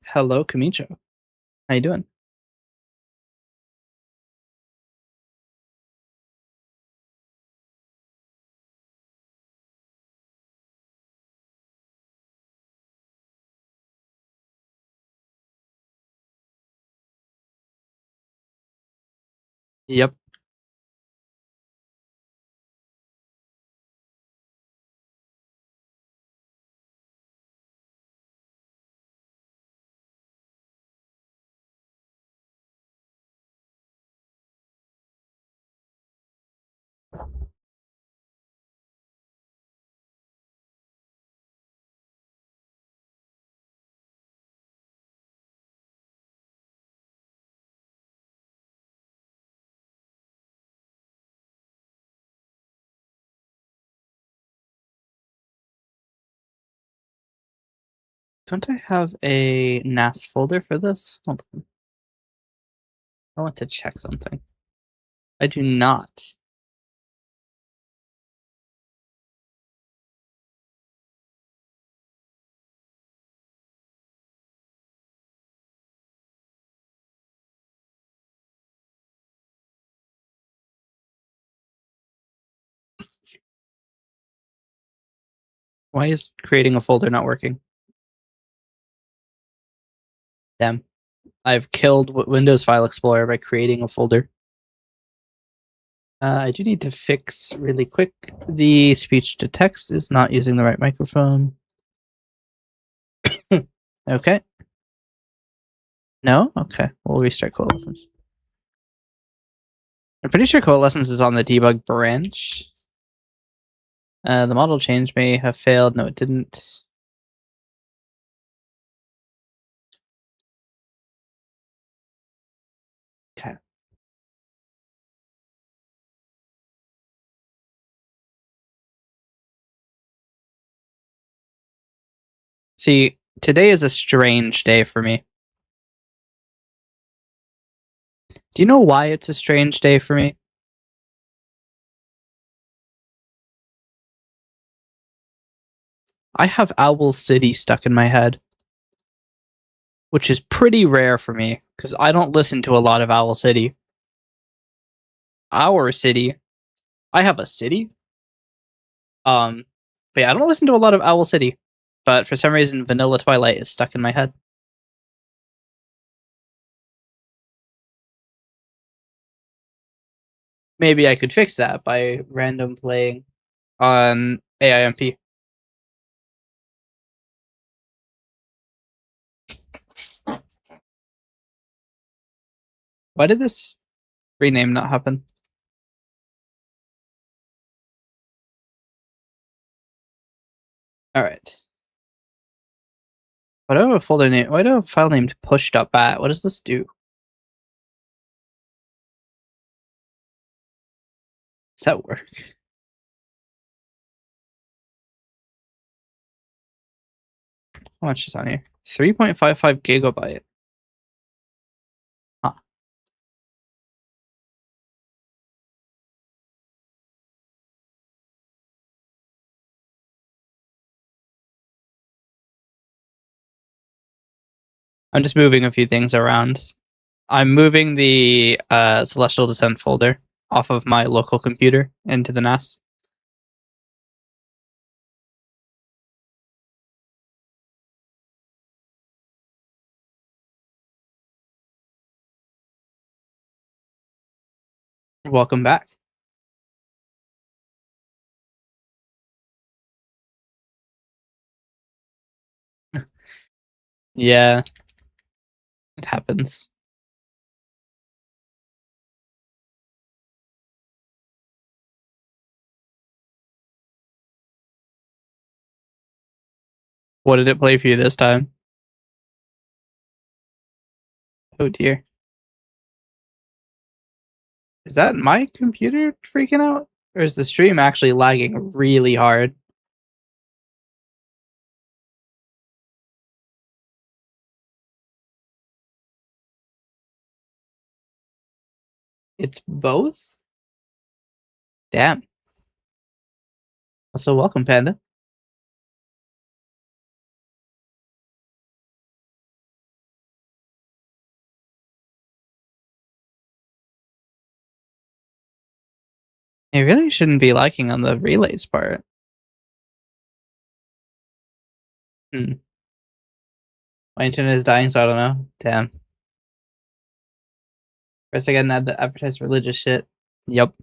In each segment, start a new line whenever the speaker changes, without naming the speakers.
Hello, Kamicho. How you doing? Yep. Don't I have a NAS folder for this? Hold on. I want to check something. I do not. Why is creating a folder not working? Damn. I've killed Windows File Explorer by creating a folder. I do need to fix really quick. The speech to text is not using the right microphone. Okay. No? Okay. We'll restart Coalescence. I'm pretty sure Coalescence is on the debug branch. The model change may have failed. No, it didn't. Okay. See, today is a strange day for me. Do you know why it's a strange day for me? I have Owl City stuck in my head, which is pretty rare for me because I don't listen to a lot of Owl City. Our city, I have a city. But yeah, I don't listen to a lot of Owl City, but for some reason, Vanilla Twilight is stuck in my head. Maybe I could fix that by random playing on AIMP. Why did this rename not happen? All right. Why do I have a folder name? Why do I have a file named push.bat? What does this do? Does that work? How much is on here? 3.55 gigabyte. Huh. I'm just moving a few things around. I'm moving the Celestial Descent folder off of my local computer into the NAS. Welcome back. Yeah, it happens. What did it play for you this time? Oh dear. Is that my computer freaking out? Or is the stream actually lagging really hard? It's both? Damn. Also, welcome, Panda. I really shouldn't be liking on the relays part. My internet is dying, so I don't know. Damn. First, I gotta add the advertised religious shit. Yep.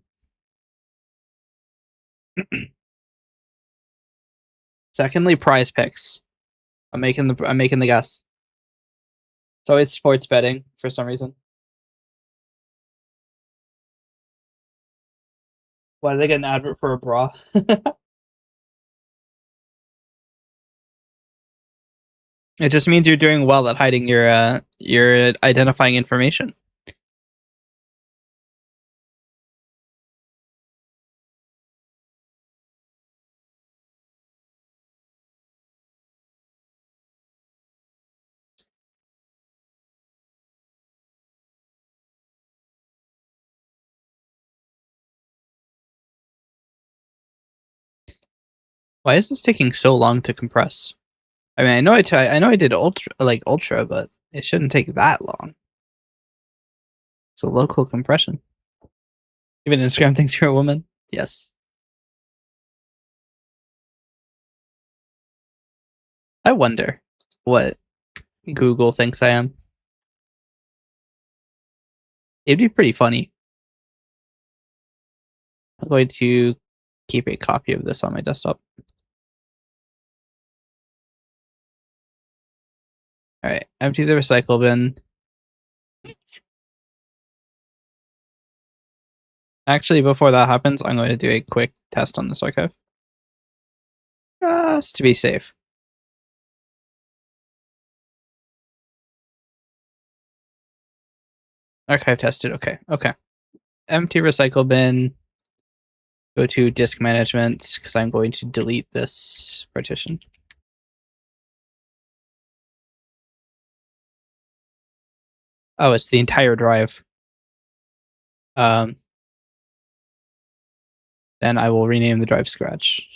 Secondly, prize picks. I'm making the guess. It's always sports betting for some reason. Why did I get an advert for a bra? It just means you're doing well at hiding your identifying information. Why is this taking so long to compress? I mean, I know I did ultra, but it shouldn't take that long. It's a local compression. Even Instagram thinks you're a woman. Yes. I wonder what Google thinks I am. It'd be pretty funny. I'm going to keep a copy of this on my desktop. All right, empty the recycle bin. Actually, before that happens, I'm going to do a quick test on this archive. Just to be safe. Archive tested. Okay. Empty recycle bin. Go to disk management because I'm going to delete this partition. Oh, it's the entire drive. Then I will rename the drive Scratch.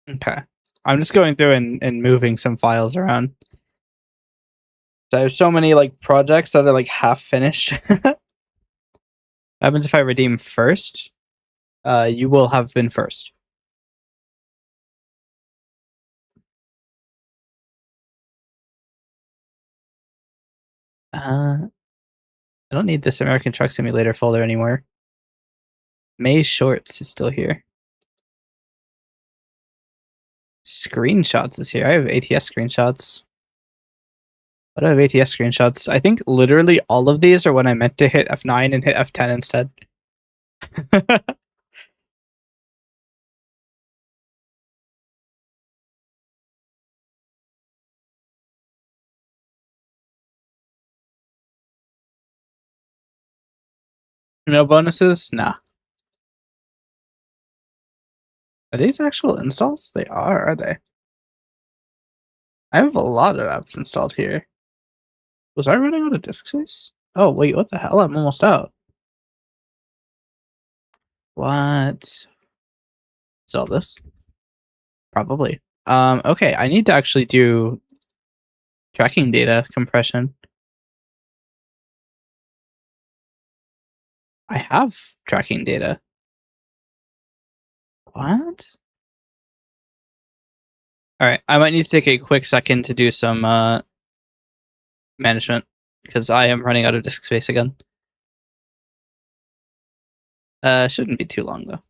Okay. I'm just going through and moving some files around. So I have so many like projects that are like half finished. What happens if I redeem first? You will have been first. I don't need this American Truck Simulator folder anymore. May Shorts is still here. Screenshots is here. I have ATS screenshots. What do I have ATS screenshots? I think literally all of these are when I meant to hit F9 and hit F10 instead. No bonuses? Nah. Are these actual installs? They are they? I have a lot of apps installed here. Was I running out of disk space? Oh, wait, what the hell? I'm almost out. What? Sell this? Probably. Okay, I need to actually do tracking data compression. I have tracking data. What? Alright, I might need to take a quick second to do some management because I am running out of disk space again. Shouldn't be too long though.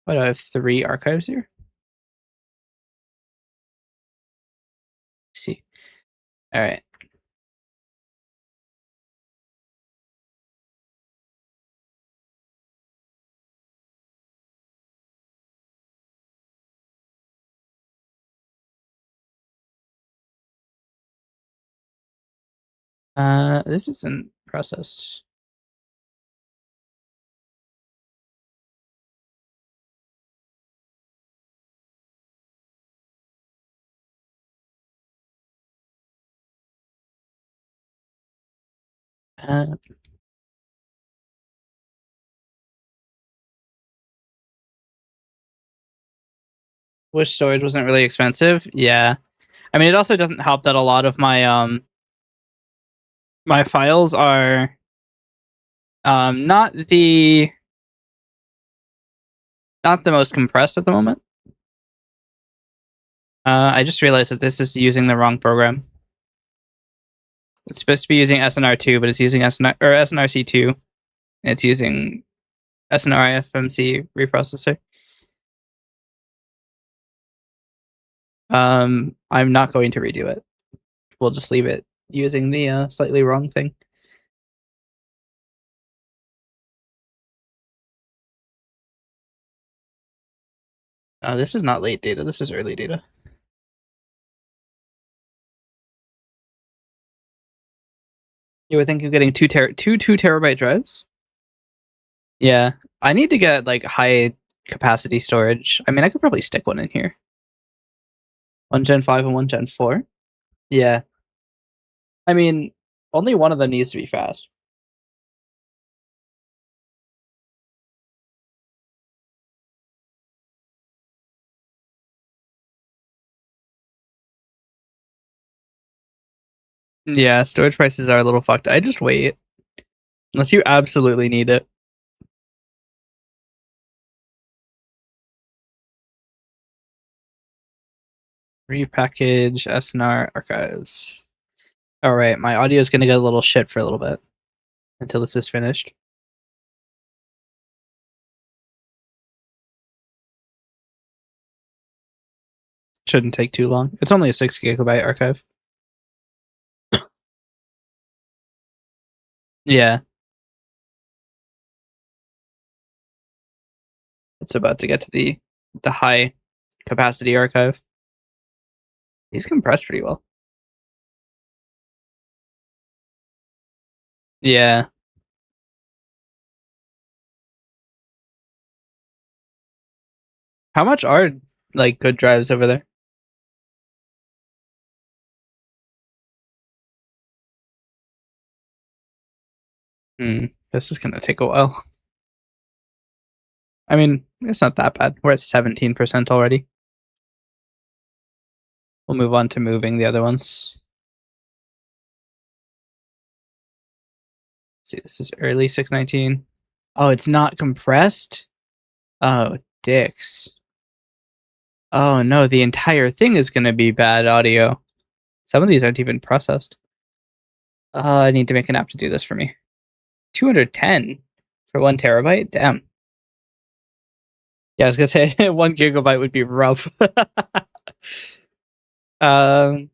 Why do I have 3 archives here? Let's see. Alright. This isn't processed. Uh, Wish storage wasn't really expensive. Yeah. I mean, it also doesn't help that a lot of my my files are not the most compressed at the moment. I just realized that this is using the wrong program. It's supposed to be using SNR2, but it's using SNRC2. And it's using SNR FMC reprocessor. I'm not going to redo it. We'll just leave it using the slightly wrong thing. This is not late data. This is early data. You would think of getting two terabyte drives? Yeah. I need to get like high capacity storage. I mean, I could probably stick one in here. One Gen 5 and one Gen 4. Yeah. I mean, only one of them needs to be fast. Yeah, storage prices are a little fucked. I just wait. Unless you absolutely need it. Repackage SNR archives. Alright, my audio is gonna get a little shit for a little bit. Until this is finished. Shouldn't take too long. It's only a 6 gigabyte archive. Yeah. It's about to get to the high capacity archive. These compress pretty well. Yeah. How much are like good drives over there? This is gonna take a while. I mean, it's not that bad. We're at 17% already. We'll move on to moving the other ones. Let's see, this is early 619. Oh, it's not compressed? Oh, dicks. Oh no, the entire thing is gonna be bad audio. Some of these aren't even processed. I need to make an app to do this for me. 210 for 1 terabyte? Damn. Yeah, I was gonna say 1 gigabyte would be rough. Damn.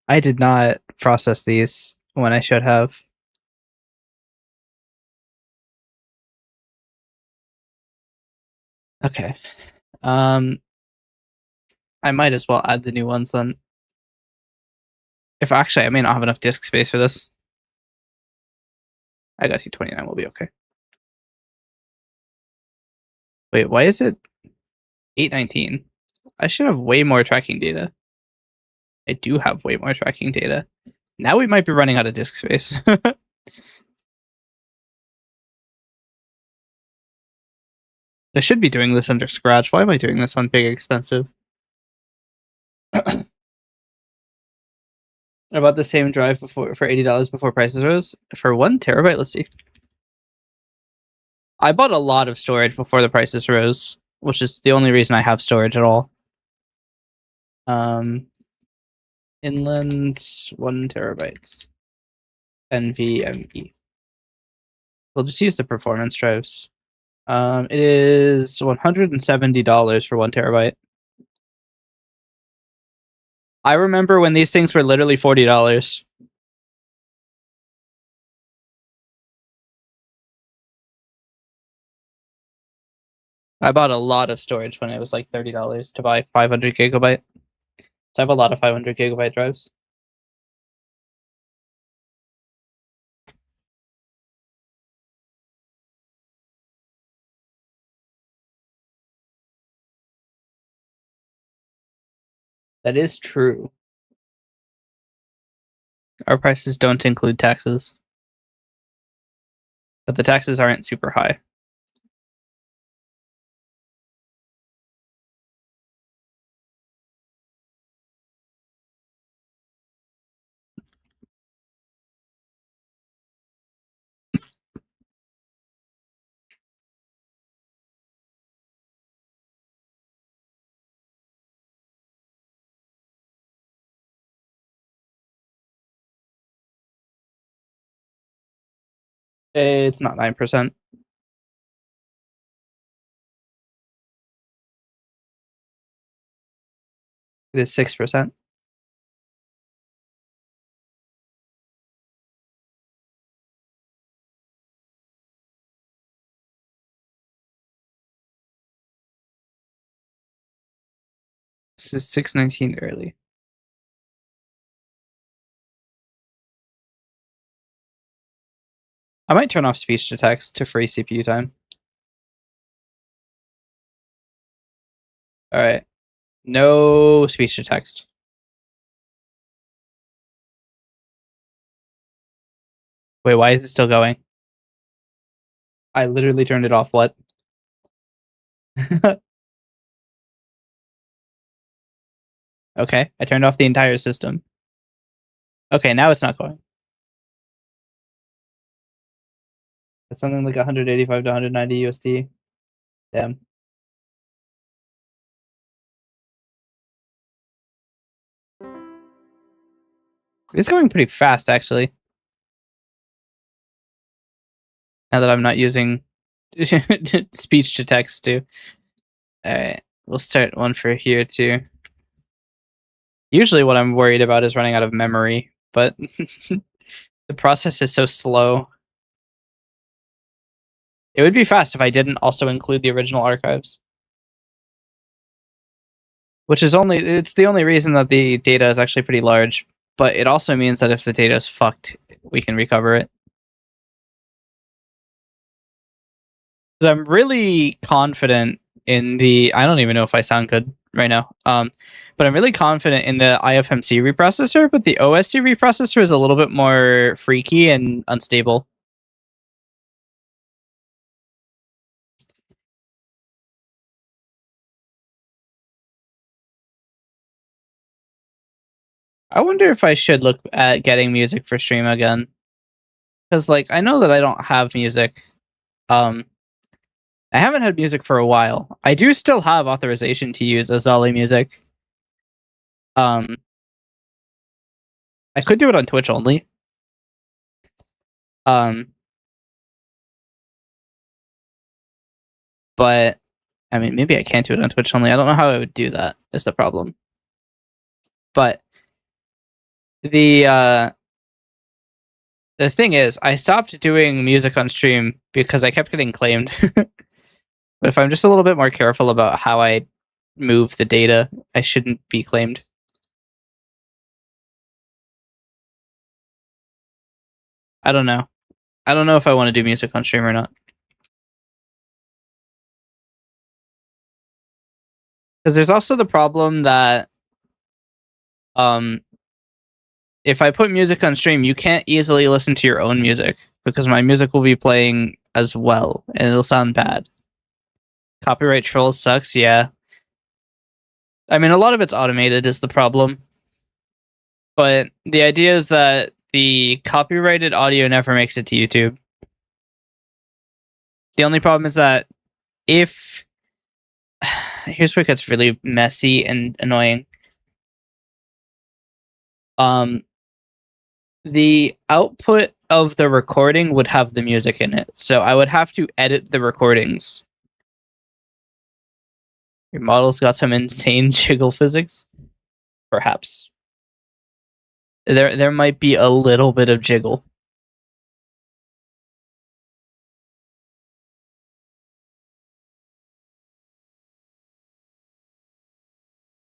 I did not process these when I should have. Okay. I might as well add the new ones then. If actually, I may not have enough disk space for this. I got T29 will be okay. Wait, why is it 819? I should have way more tracking data. I do have way more tracking data. Now we might be running out of disk space. I should be doing this under Scratch. Why am I doing this on Big Expensive? About the same drive before for $80 before prices rose. For 1 terabyte, let's see. I bought a lot of storage before the prices rose, which is the only reason I have storage at all. Inland 1 terabyte. NVMe. We'll just use the performance drives. It is $170 for 1 terabyte. I remember when these things were literally $40. I bought a lot of storage when it was like $30 to buy 500 gigabyte. So I have a lot of 500 gigabyte drives. That is true. Our prices don't include taxes. But the taxes aren't super high. It's not 9%. It is 6%. This is 619 early. I might turn off speech to text to free CPU time. All right. No speech to text. Wait, why is it still going? I literally turned it off. What? Okay, I turned off the entire system. Okay, now it's not going. It's something like 185 to 190 USD. Damn. It's going pretty fast, actually. Now that I'm not using speech to text too. Alright, we'll start one for here too. Usually what I'm worried about is running out of memory, but the process is so slow. It would be fast if I didn't also include the original archives. It's the only reason that the data is actually pretty large, but it also means that if the data is fucked, we can recover it. Because I'm really confident in I don't even know if I sound good right now, but I'm really confident in the IFMC reprocessor, but the OSC reprocessor is a little bit more freaky and unstable. I wonder if I should look at getting music for stream again. Because, like, I know that I don't have music. I haven't had music for a while. I do still have authorization to use Azali music. I could do it on Twitch only. But, I mean, maybe I can't do it on Twitch only. I don't know how I would do that, is the problem. But the thing is, I stopped doing music on stream because I kept getting claimed. But if I'm just a little bit more careful about how I move the data, I shouldn't be claimed. I don't know. I don't know if I want to do music on stream or not. Because there's also the problem that if I put music on stream, you can't easily listen to your own music because my music will be playing as well and it'll sound bad. Copyright trolls sucks, yeah. I mean, a lot of it's automated is the problem. But the idea is that the copyrighted audio never makes it to YouTube. The only problem is that if... Here's where it gets really messy and annoying. The output of the recording would have the music in it, so I would have to edit the recordings. Your model's got some insane jiggle physics? Perhaps. There might be a little bit of jiggle.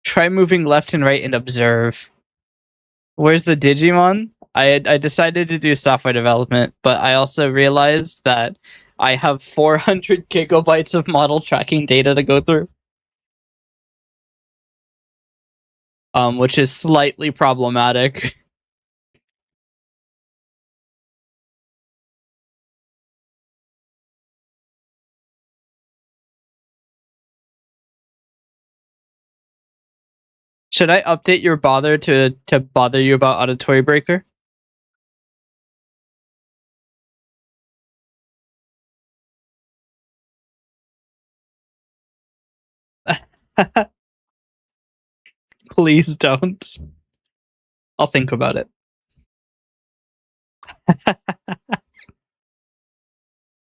Try moving left and right and observe. Where's the Digimon? I decided to do software development, but I also realized that I have 400 gigabytes of model tracking data to go through. Which is slightly problematic. Should I update your bother to bother you about Auditory Breaker? Please don't. I'll think about it.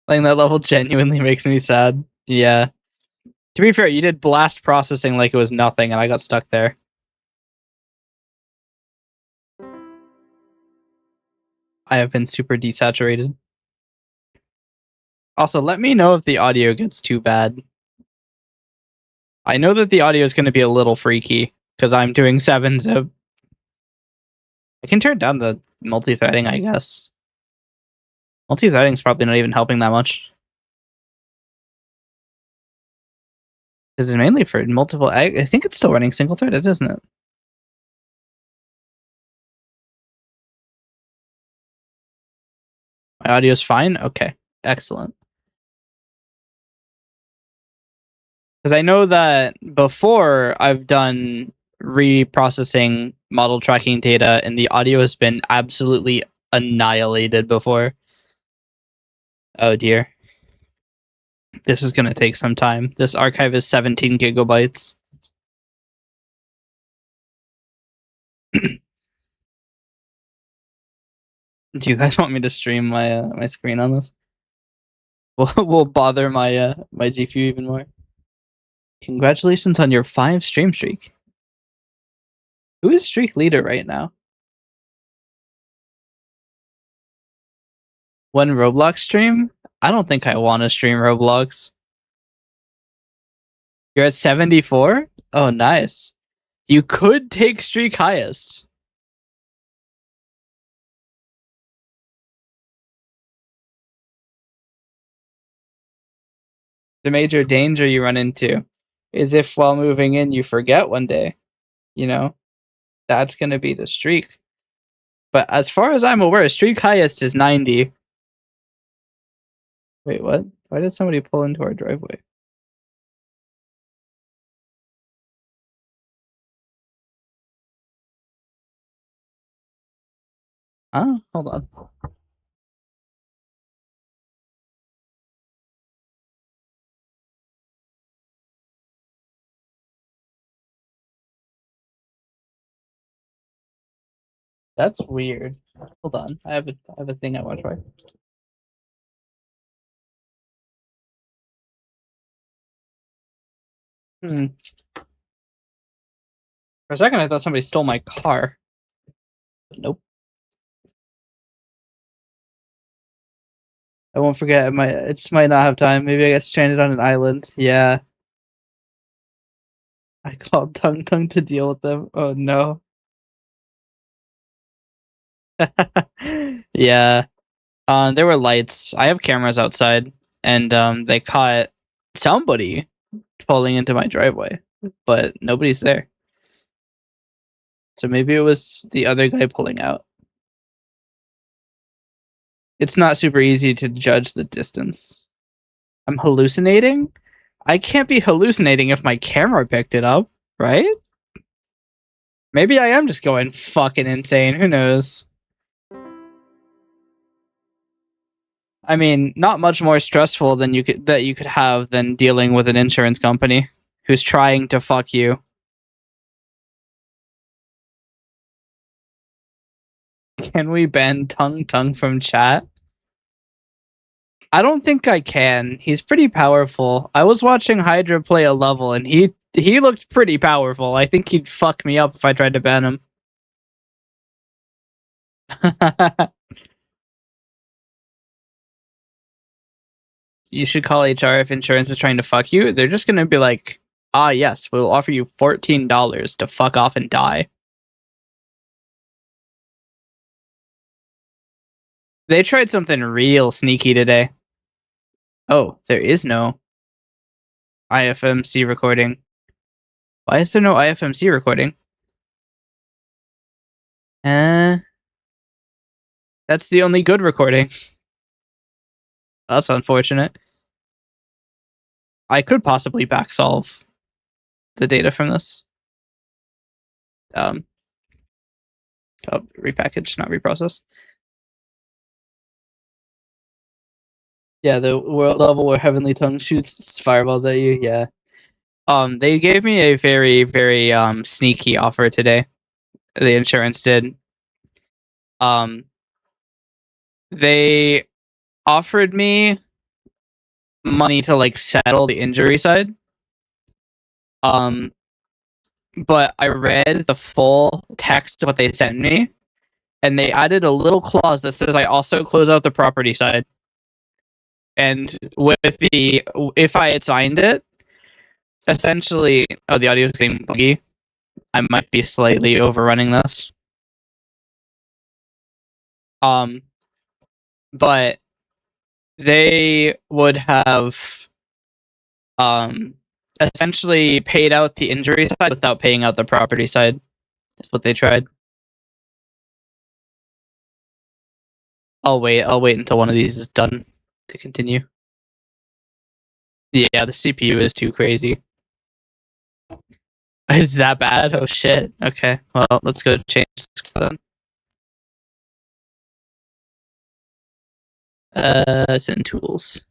Playing that level genuinely makes me sad. Yeah. To be fair, you did blast processing like it was nothing, and I got stuck there. I have been super desaturated. Also, let me know if the audio gets too bad. I know that the audio is going to be a little freaky because I'm doing 7-zip. I can turn down the multi-threading, I guess. Multi-threading is probably not even helping that much. This is mainly for multiple. I think it's still running single-threaded, isn't it? My audio is fine? Okay, excellent. Because I know that before I've done reprocessing model tracking data and the audio has been absolutely annihilated before. Oh dear. This is going to take some time. This archive is 17 gigabytes. Do you guys want me to stream my my screen on this? We'll bother my my GPU even more. Congratulations on your 5 stream streak. Who is streak leader right now? One Roblox stream? I don't think I want to stream Roblox. You're at 74? Oh, nice. You could take streak highest. The major danger you run into is if while moving in you forget one day. You know, that's going to be the streak. But as far as I'm aware, streak highest is 90. Wait, what? Why did somebody pull into our driveway? Huh? Hold on. That's weird. Hold on. I have a thing I want to try. For a second, I thought somebody stole my car. But nope. I won't forget. I just might not have time. Maybe I get stranded on an island. Yeah. I called Tung Tung to deal with them. Oh no. Yeah. There were lights. I have cameras outside, and they caught somebody pulling into my driveway, but nobody's there. So maybe it was the other guy pulling out. It's not super easy to judge the distance. I'm hallucinating? I can't be hallucinating if my camera picked it up, right? Maybe I am just going fucking insane. Who knows? I mean, not much more stressful than you could have than dealing with an insurance company who's trying to fuck you. Can we ban Tung Tung from chat? I don't think I can. He's pretty powerful. I was watching Hydra play a level, and he looked pretty powerful. I think he'd fuck me up if I tried to ban him. You should call HR if insurance is trying to fuck you. They're just gonna be like, ah, yes, we'll offer you $14 to fuck off and die. They tried something real sneaky today. Oh, there is no IFMC recording. Why is there no IFMC recording? That's the only good recording. That's unfortunate. I could possibly backsolve the data from this. Repackage, not reprocess. Yeah, the world level where Heavenly Tongue shoots fireballs at you. Yeah. They gave me a very, very sneaky offer today. The insurance did. They offered me money to like settle the injury side. But I read the full text of what they sent me, and they added a little clause that says I also close out the property side. And if I had signed it, essentially, the audio is getting buggy. I might be slightly overrunning this. But they would have essentially paid out the injury side without paying out the property side. That's what they tried. I'll wait until one of these is done to continue. Yeah, the CPU is too crazy. Is that bad? Oh shit. Okay. Well, let's go change this then. It's in tools.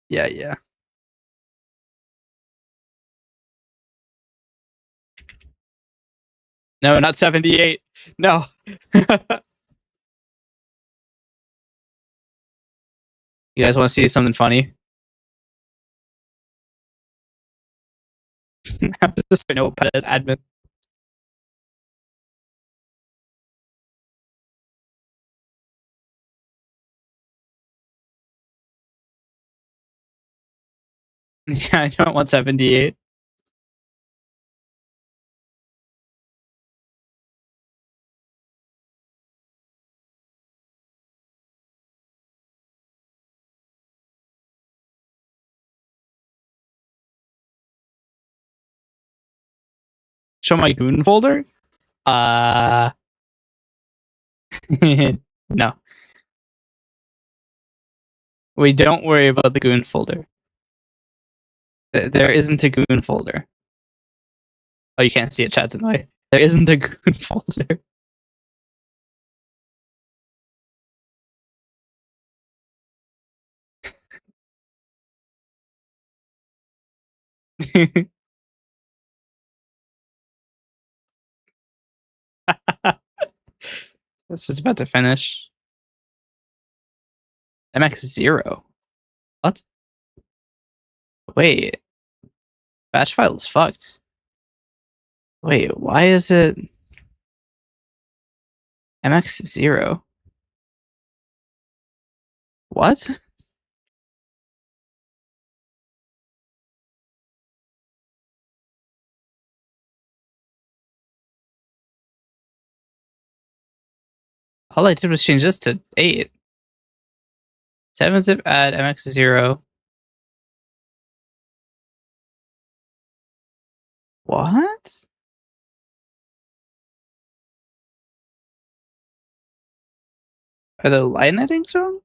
Yeah. No, not 78. No. You guys want to see something funny? I have to just notepad as admin. Yeah, I don't want 78. Show my goon folder? No. We don't worry about the goon folder. There isn't a goon folder. Oh, you can't see it, chat tonight. There isn't a goon folder. This is about to finish. MX0. What? Wait. Batch file is fucked. Wait, why is it MX0? What? All I did was change this to 8. 7-zip add MX0. What? Are the line headings wrong?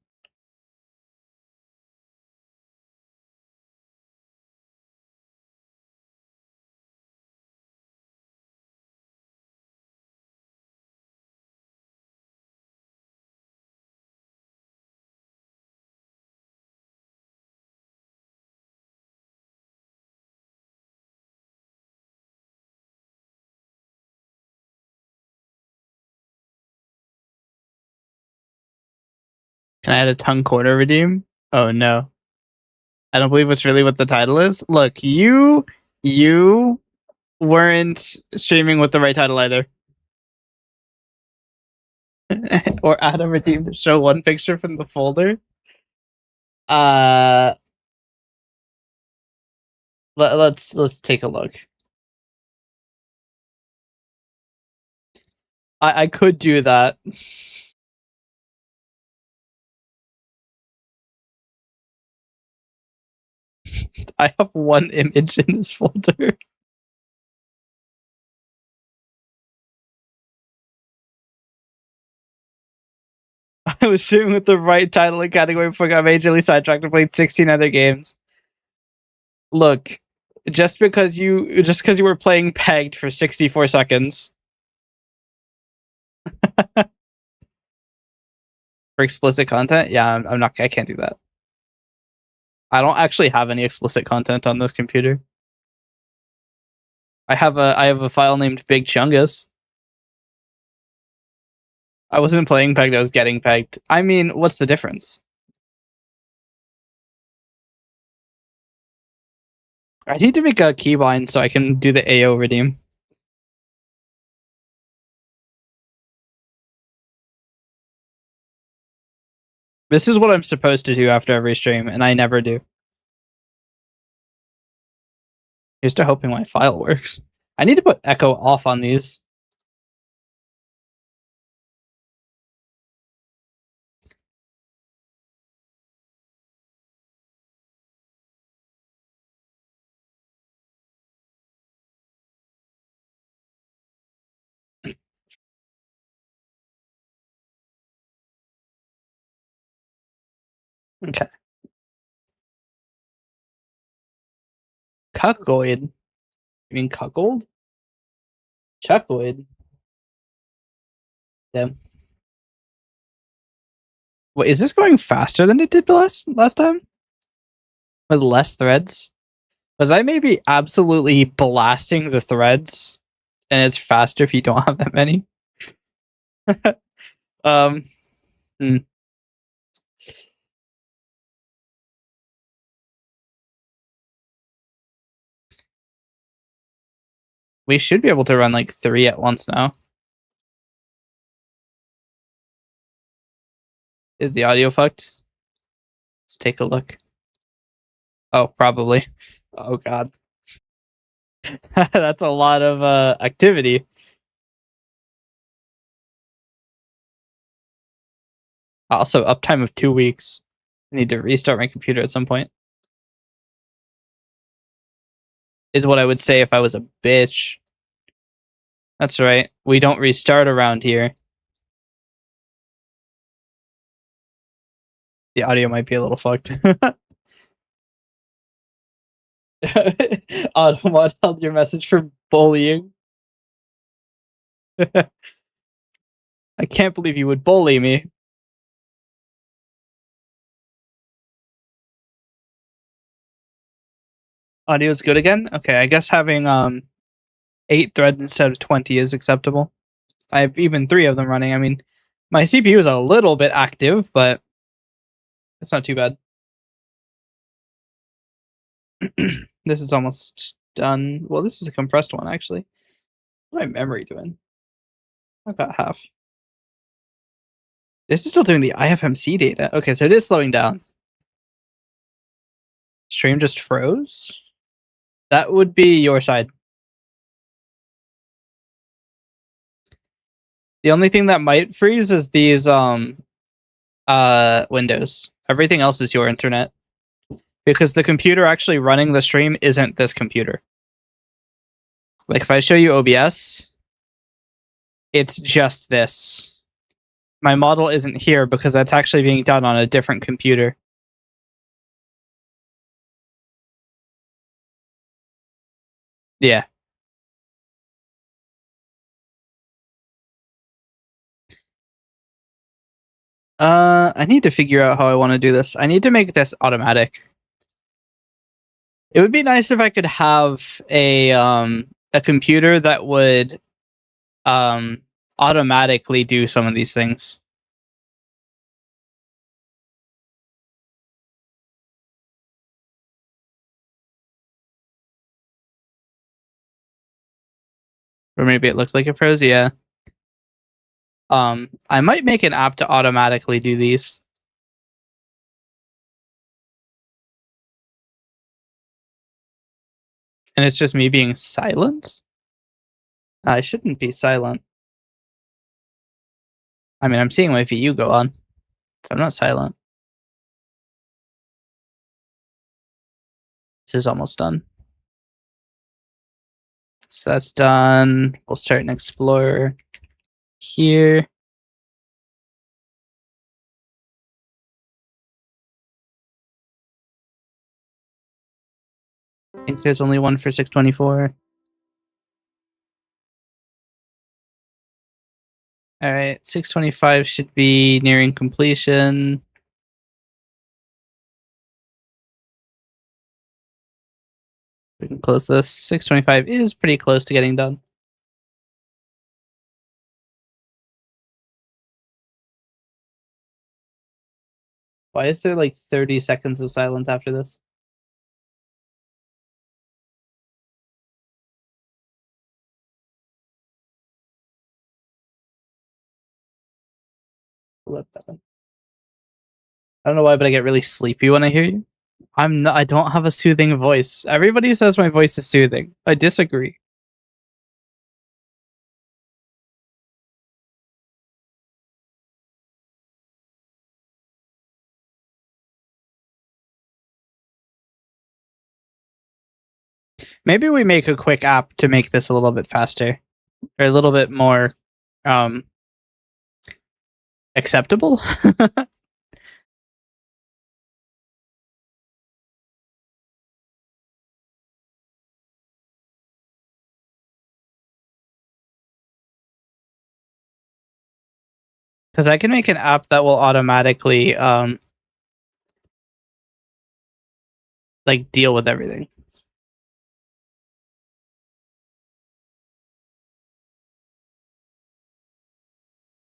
Can I add a tongue quarter redeem? Oh no. I don't believe it's really what the title is. Look, you weren't streaming with the right title either. Or add a redeem to show one picture from the folder. Let's take a look. I could do that. I have one image in this folder. I was shooting with the right title and category before I got majorly sidetracked and played 16 other games. Look, just because you were playing pegged for 64 seconds. For explicit content? Yeah, I'm not. I can't do that. I don't actually have any explicit content on this computer. I have a file named Big Chungus. I wasn't playing pegged, I was getting pegged. I mean, what's the difference? I need to make a keybind so I can do the AO redeem. This is what I'm supposed to do after every stream, and I never do. Here's to hoping my file works. I need to put echo off on these. Okay. Cuckoid. You mean cuckold? Chuckoid. Damn. Wait, is this going faster than it did last time? With less threads? Was I maybe absolutely blasting the threads and it's faster if you don't have that many? Hmm. We should be able to run like 3 at once now. Is the audio fucked? Let's take a look. Oh, probably. Oh god. That's a lot of activity. Also, uptime of 2 weeks. I need to restart my computer at some point. Is what I would say if I was a bitch. That's right. We don't restart around here. The audio might be a little fucked. Automod held your message for bullying. I can't believe you would bully me. Audio's good again? Okay, I guess having 8 threads instead of 20 is acceptable. I have even 3 of them running. I mean, my CPU is a little bit active, but it's not too bad. This is almost done. Well, this is a compressed one, actually. What's my memory doing? About half. This is still doing the IFMC data. Okay, so it is slowing down. Stream just froze? That would be your side. The only thing that might freeze is these windows. Everything else is your internet. Because the computer actually running the stream isn't this computer. Like if I show you OBS, it's just this. My model isn't here because that's actually being done on a different computer. Yeah. I need to figure out how I want to do this. I need to make this automatic. It would be nice if I could have a computer that would automatically do some of these things. Or maybe it looks like it froze, yeah. I might make an app to automatically do these. And it's just me being silent? I shouldn't be silent. I mean, I'm seeing my VU go on, so I'm not silent. This is almost done. So that's done. We'll start an Explorer here. I think there's only one for 624. All right, 625 should be nearing completion. We can close this. 625 is pretty close to getting done. Why is there like 30 seconds of silence after this? Let that one. I don't know why, but I get really sleepy when I hear you. I don't have a soothing voice. Everybody says my voice is soothing. I disagree. Maybe we make a quick app to make this a little bit faster or a little bit more acceptable. Because I can make an app that will automatically like deal with everything.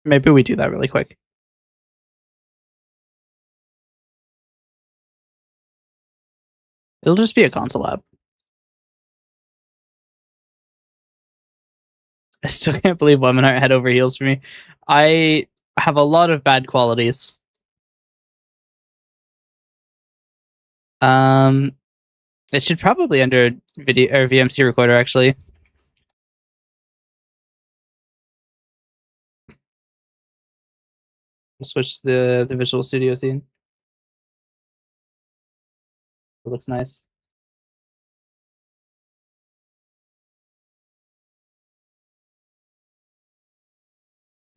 Maybe we do that really quick. It'll just be a console app. I still can't believe Lemon Heart head over heels for me. I have a lot of bad qualities. It should probably under video or VMC recorder actually. I'll switch the Visual Studio scene. It looks nice.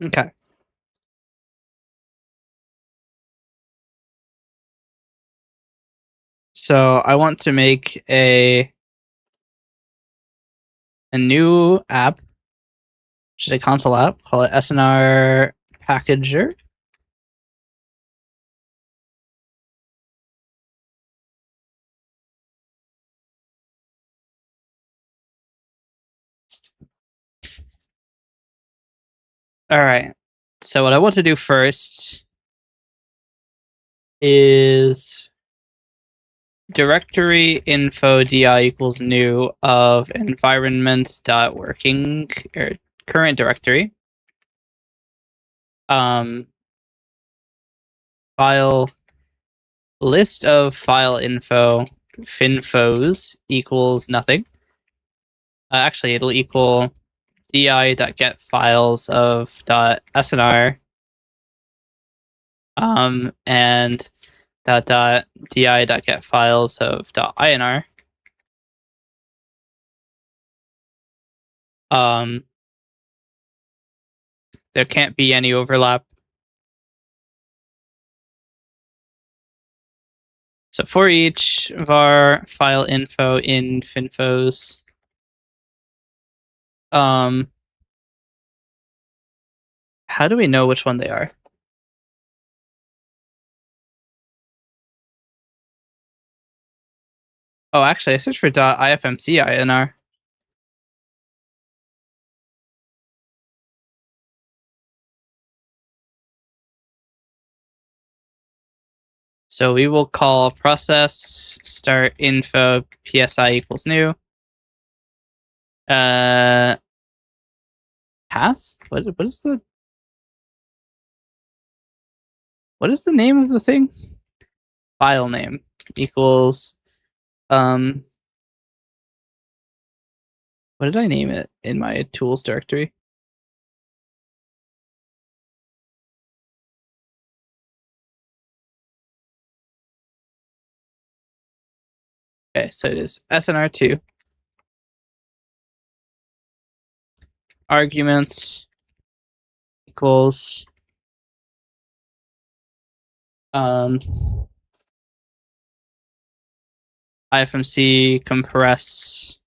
Okay. So I want to make a new app, which is a console app, call it SNR Packager. All right. So what I want to do first is directory info di equals new of environment dot working or current directory. File list of file info finfos equals nothing. Actually, it'll equal di.get files of .snr and di.get files of .inr. There can't be any overlap. So for each var file info in finfos, how do we know which one they are? Oh, actually, I searched for .ifmc.inr. So we will call process start info psi equals new. Path? What is the name of the thing? File name equals what did I name it in my tools directory? Okay, so it is snr2 arguments equals ifmc compress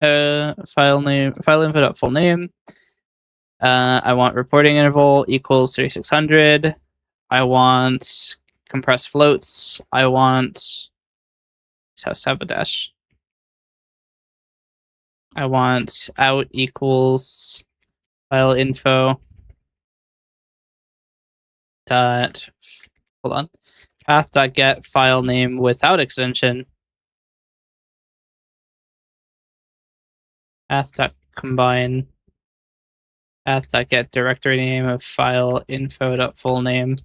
file name, file info full name. I want reporting interval equals 3600. I want compressed floats. I want, this has to have a dash. I want out equals file info dot, hold on, path dot get file name without extension. Path dot combine path dot get directory name of file info dot full name.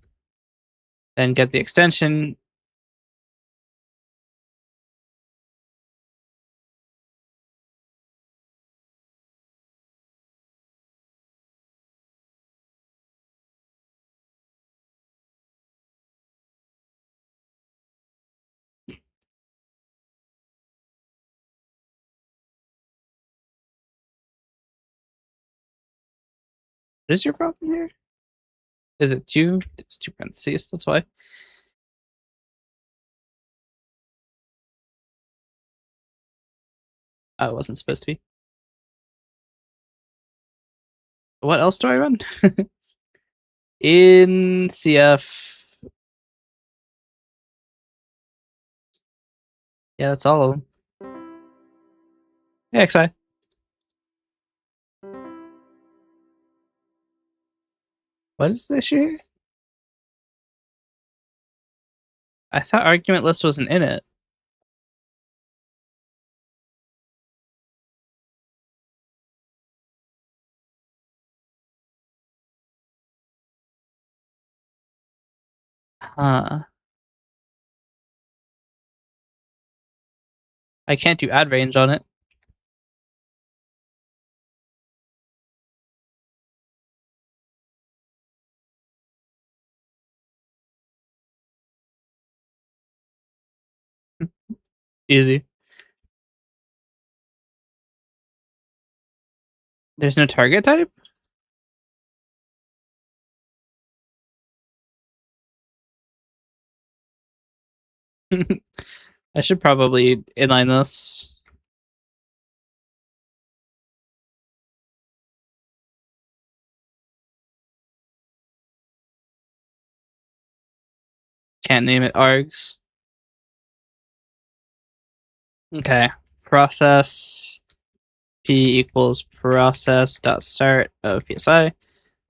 Then get the extension. What is your problem here? Is it two? It's two parentheses, that's why. Oh, it wasn't supposed to be. What else do I run? In CF. Yeah, that's all of them. Yeah, XI. What is the issue here? I thought argument list wasn't in it. Huh. I can't do add range on it. Easy. There's no target type? I should probably inline this. Can't name it args. Okay. Process p equals process dot start of PSI.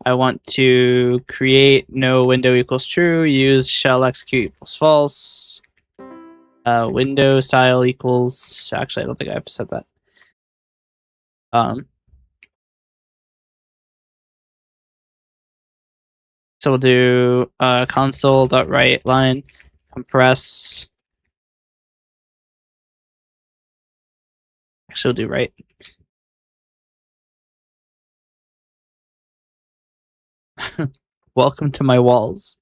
I want to create no window equals true, use shell execute equals false. Window style equals, actually I don't think I've said that. So we'll do console.write line compress. Actually, we'll do write. Welcome to my walls.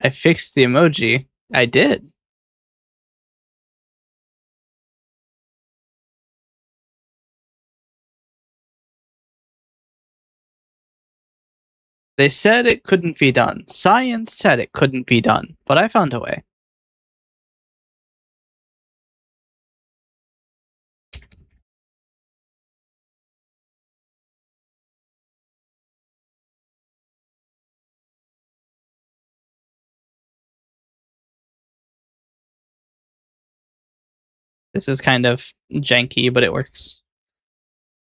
I fixed the emoji. I did. They said it couldn't be done. Science said it couldn't be done, but I found a way. This is kind of janky, but it works.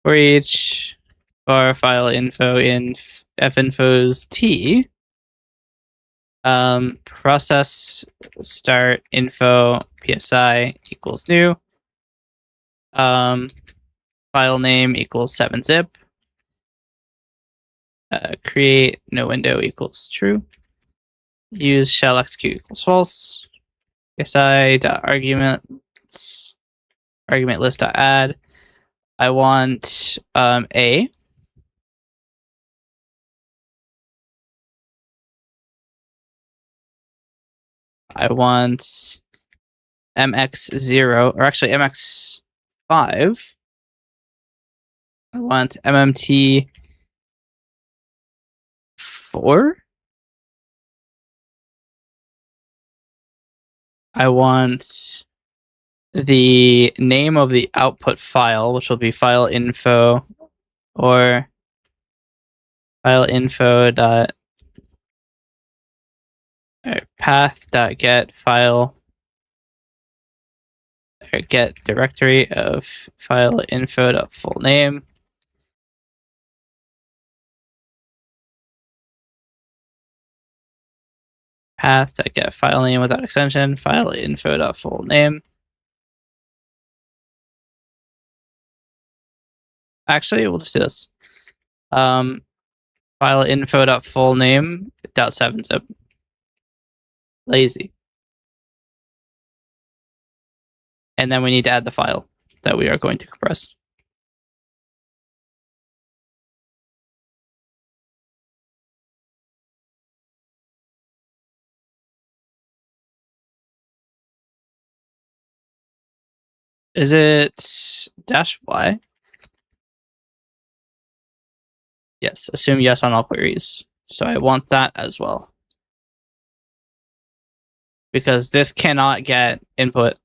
For each var file info in finfos t, process start info psi equals new, file name equals 7-zip, create no window equals true, use shell execute equals false. Si dot arguments argument list dot add. I want a. I want mx0, or actually mx5. I want mmt4. I want the name of the output file, which will be file info or file info dot path dot get file or get directory of file info dot full name. Path dot get file name without extension, file info dot full name. Actually, we'll just do this. File info dot full name dot 7-zip. Lazy. And then we need to add the file that we are going to compress. Is it -y? Yes, assume yes on all queries. So I want that as well. Because this cannot get input.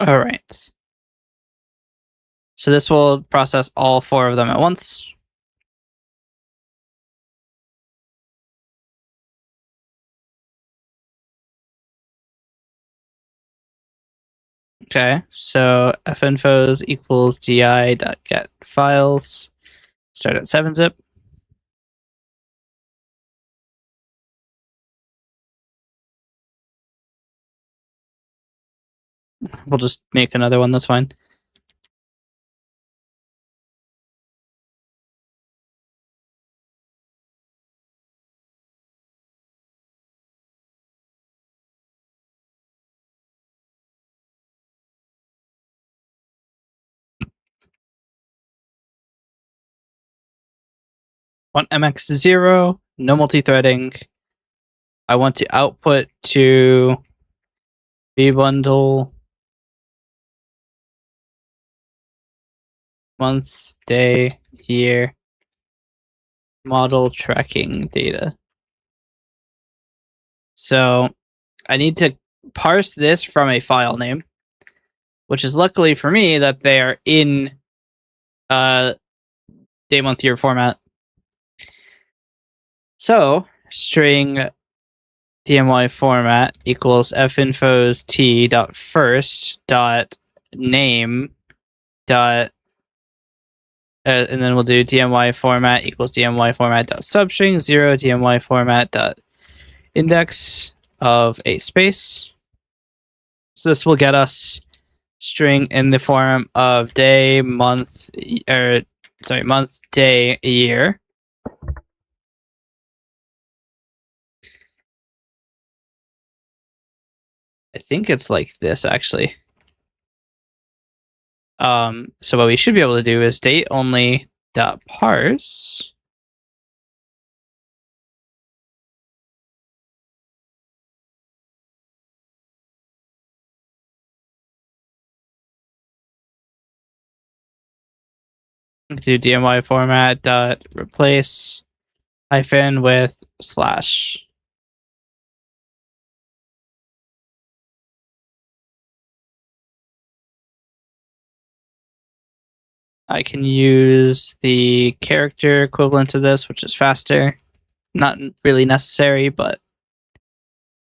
All right. So this will process all 4 of them at once. Okay, so finfos equals di.get files. Start at 7-zip. We'll just make another one, that's fine. Want mx0, no multi-threading. I want to output to vbundle month, day, year, model tracking data. So I need to parse this from a file name, which is luckily for me that they are in day, month, year format. So string dmy format equals finfos t dot first dot name dot and then we'll do dmy format equals dmy format dot substring 0 dmy format dot index of a space. So this will get us string in the form of day, month, month, day, year. I think it's like this actually. So what we should be able to do is date only dot parse. Do DMY format dot replace hyphen with slash. I can use the character equivalent to this, which is faster. Not really necessary, but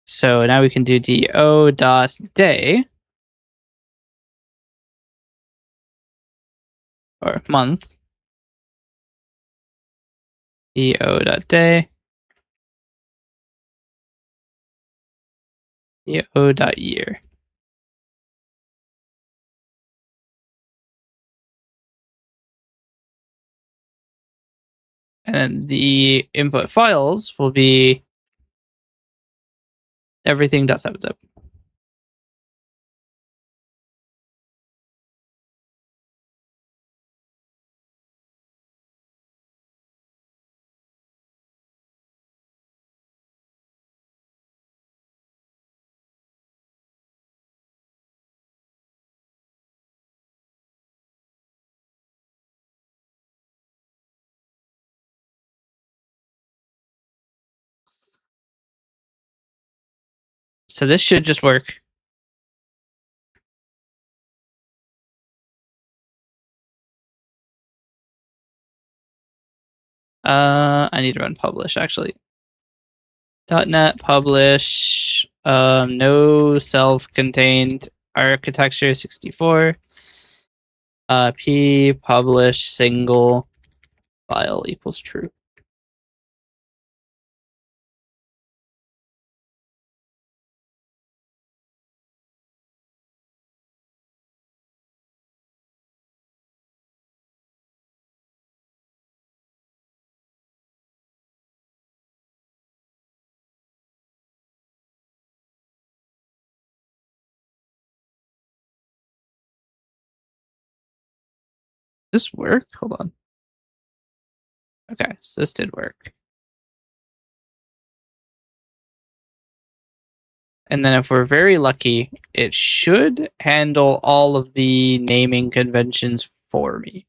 so now we can do do dot day or month. Do dot day. Do dot year. And then the input files will be everything.7zip. So this should just work. I need to run publish actually. .NET publish, no self-contained architecture 64. P publish single file equals true. This work? Hold on. Okay, so this did work. And then if we're very lucky, it should handle all of the naming conventions for me.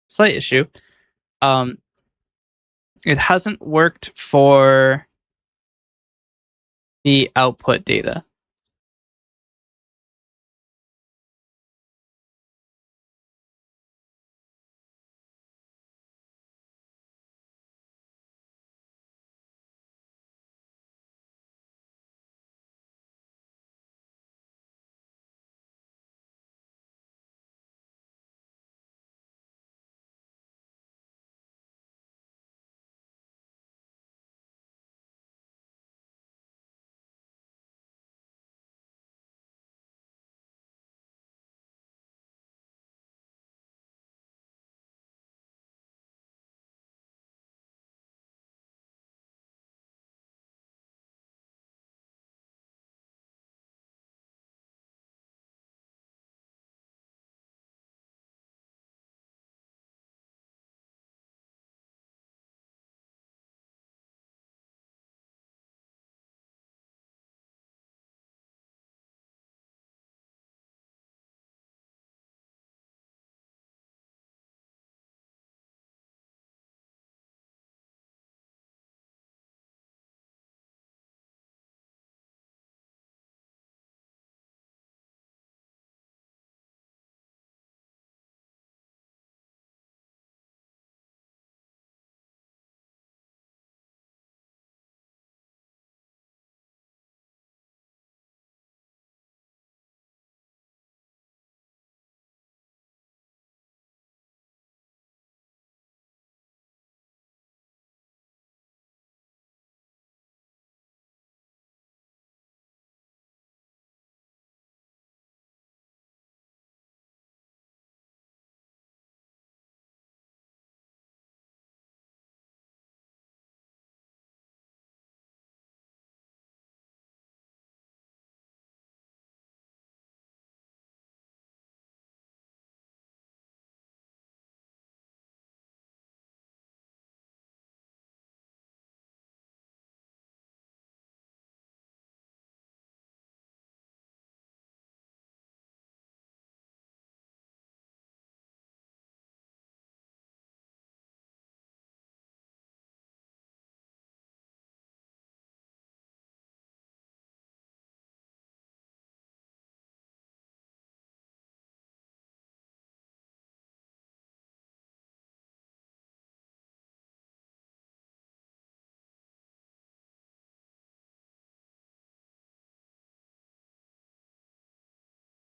Slight issue. It hasn't worked for the output data.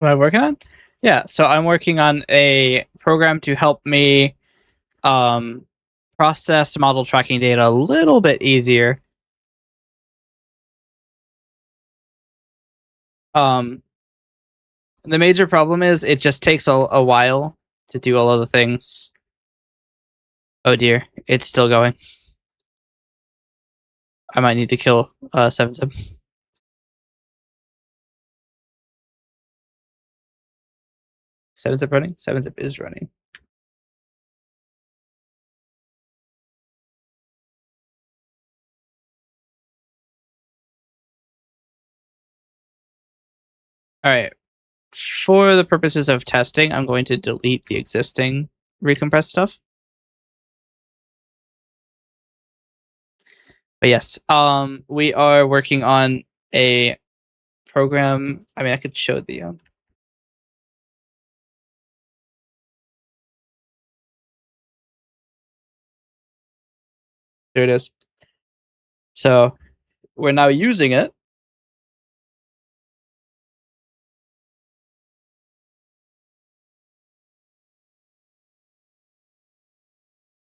What am I working on? Yeah, so I'm working on a program to help me process model tracking data a little bit easier. The major problem is it just takes a while to do all of the things. Oh dear, it's still going. I might need to kill 7-Zip. 7-Zip running? 7-Zip is running. Alright. For the purposes of testing, I'm going to delete the existing recompressed stuff. But yes, we are working on a program. I mean, I could show the there it is. So we're now using it.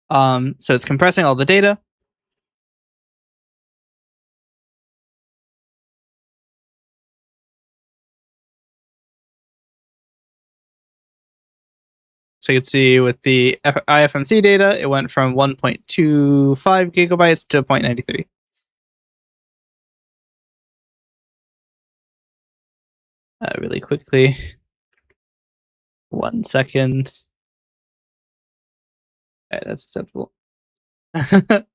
So it's compressing all the data. So you can see with the IFMC data, it went from 1.25 gigabytes to 0.93. Really quickly. 1 second. Okay, that's acceptable. I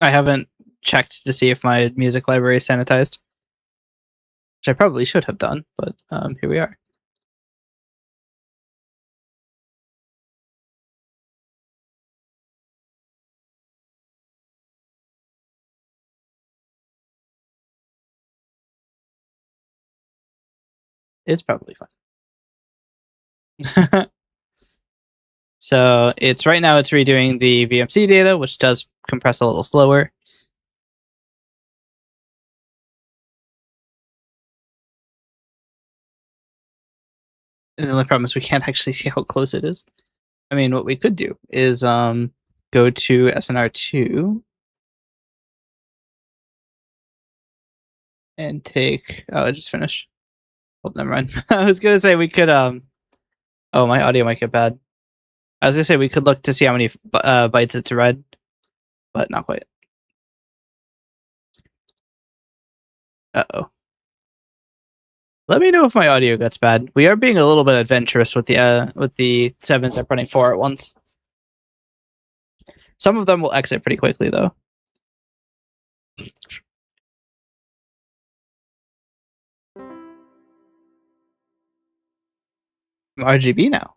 haven't checked to see if my music library is sanitized, which I probably should have done, but here we are. It's probably fine. So it's right now it's redoing the VMC data, which does compress a little slower. And the only problem is we can't actually see how close it is. I mean, what we could do is go to SNR2 and take. Oh, I just finished. Oh, never mind. I was gonna say we could. Oh, my audio might get bad. I was gonna say we could look to see how many bytes it's read, but not quite. Uh-oh. Let me know if my audio gets bad. We are being a little bit adventurous with the 7-Zip running 4 at once. Some of them will exit pretty quickly though. RGB now.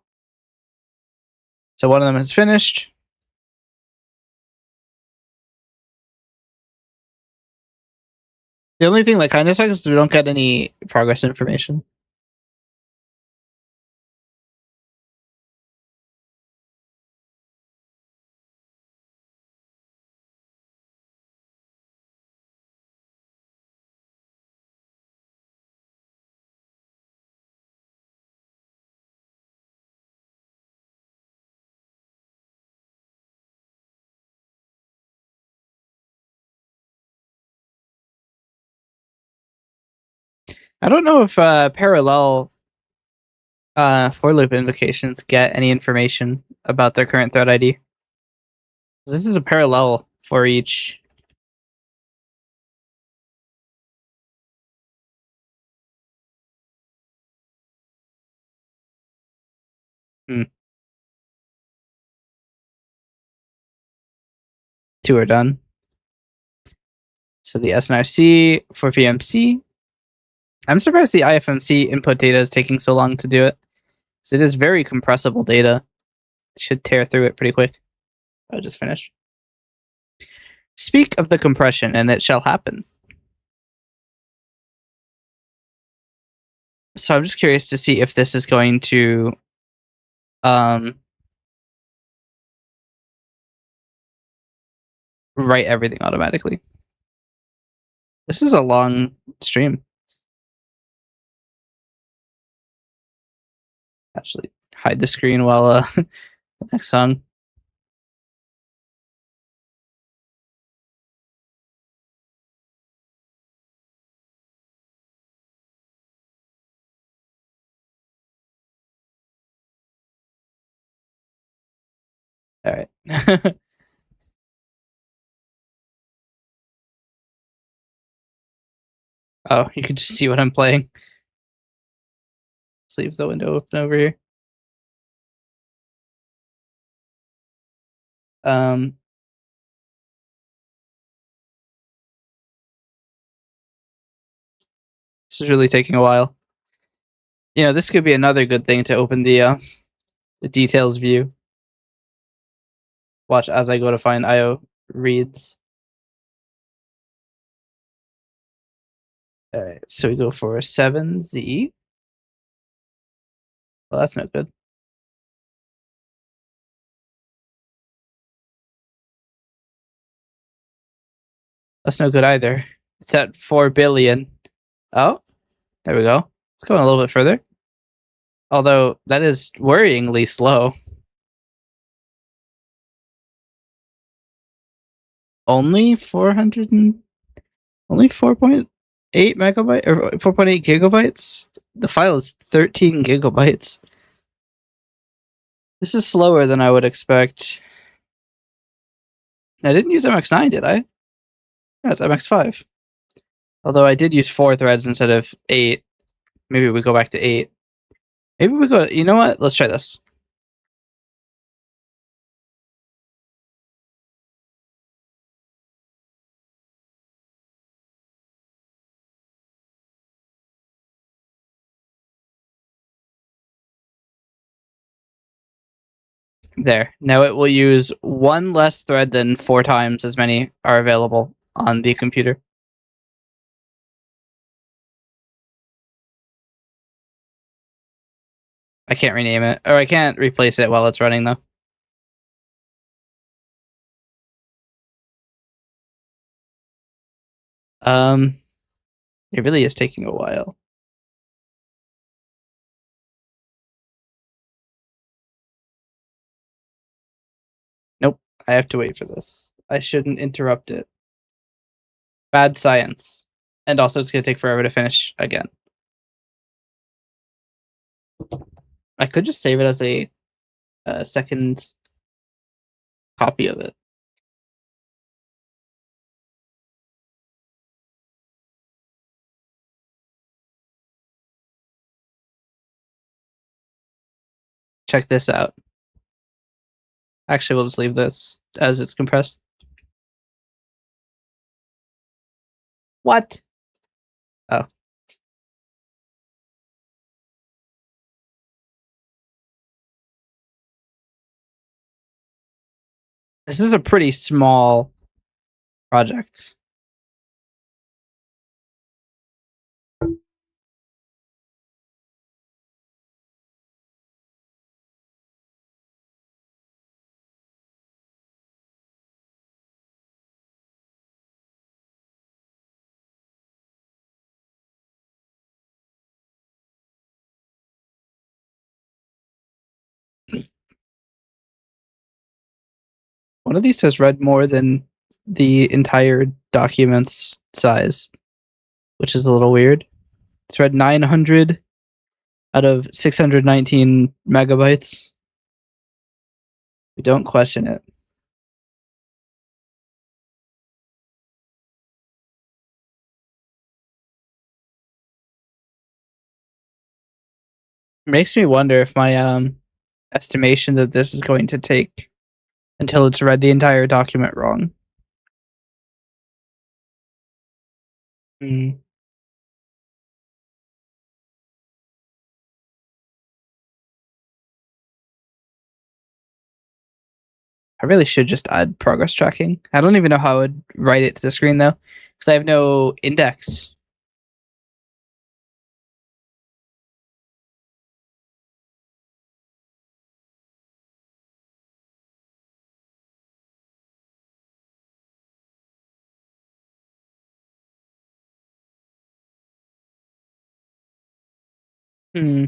So one of them has finished. The only thing that kind of sucks is we don't get any progress information. I don't know if parallel for loop invocations get any information about their current thread ID. This is a parallel for each. Two are done. So the SNRC for VMC. I'm surprised the IFMC input data is taking so long to do it. So it is very compressible data. It should tear through it pretty quick. I'll just finish. Speak of the compression, and it shall happen. So I'm just curious to see if this is going to write everything automatically. This is a long stream. Actually, hide the screen while the next song. All right. Oh, you can just see what I'm playing. Let's leave the window open over here. This is really taking a while. You know, this could be another good thing to open the details view. Watch as I go to find IO reads. All right, so we go for 7Z. Well, that's not good. That's no good either. It's at 4 billion. Oh, there we go. It's going a little bit further. Although that is worryingly slow. Only 400 and only 4.8 megabyte or 4.8 gigabytes. The file is 13 gigabytes. This is slower than I would expect. I didn't use MX9, did I? No, it's MX5. Although I did use 4 threads instead of 8. Maybe we go back to 8. Maybe we go. You know what? Let's try this. There. Now it will use 1 less thread than 4 times as many are available on the computer. I can't rename it, or I can't replace it while it's running, though. It really is taking a while. Nope, I have to wait for this. I shouldn't interrupt it. Bad science. And also, it's going to take forever to finish again. I could just save it as a second copy of it. Check this out. Actually, we'll just leave this as it's compressed. What? Oh. This is a pretty small project. One of these has read more than the entire document's size, which is a little weird. It's read 900 out of 619 megabytes. We don't question it. It makes me wonder if my estimation that this is going to take until it's read the entire document wrong. I really should just add progress tracking. I don't even know how I would write it to the screen though, because I have no index. Hmm.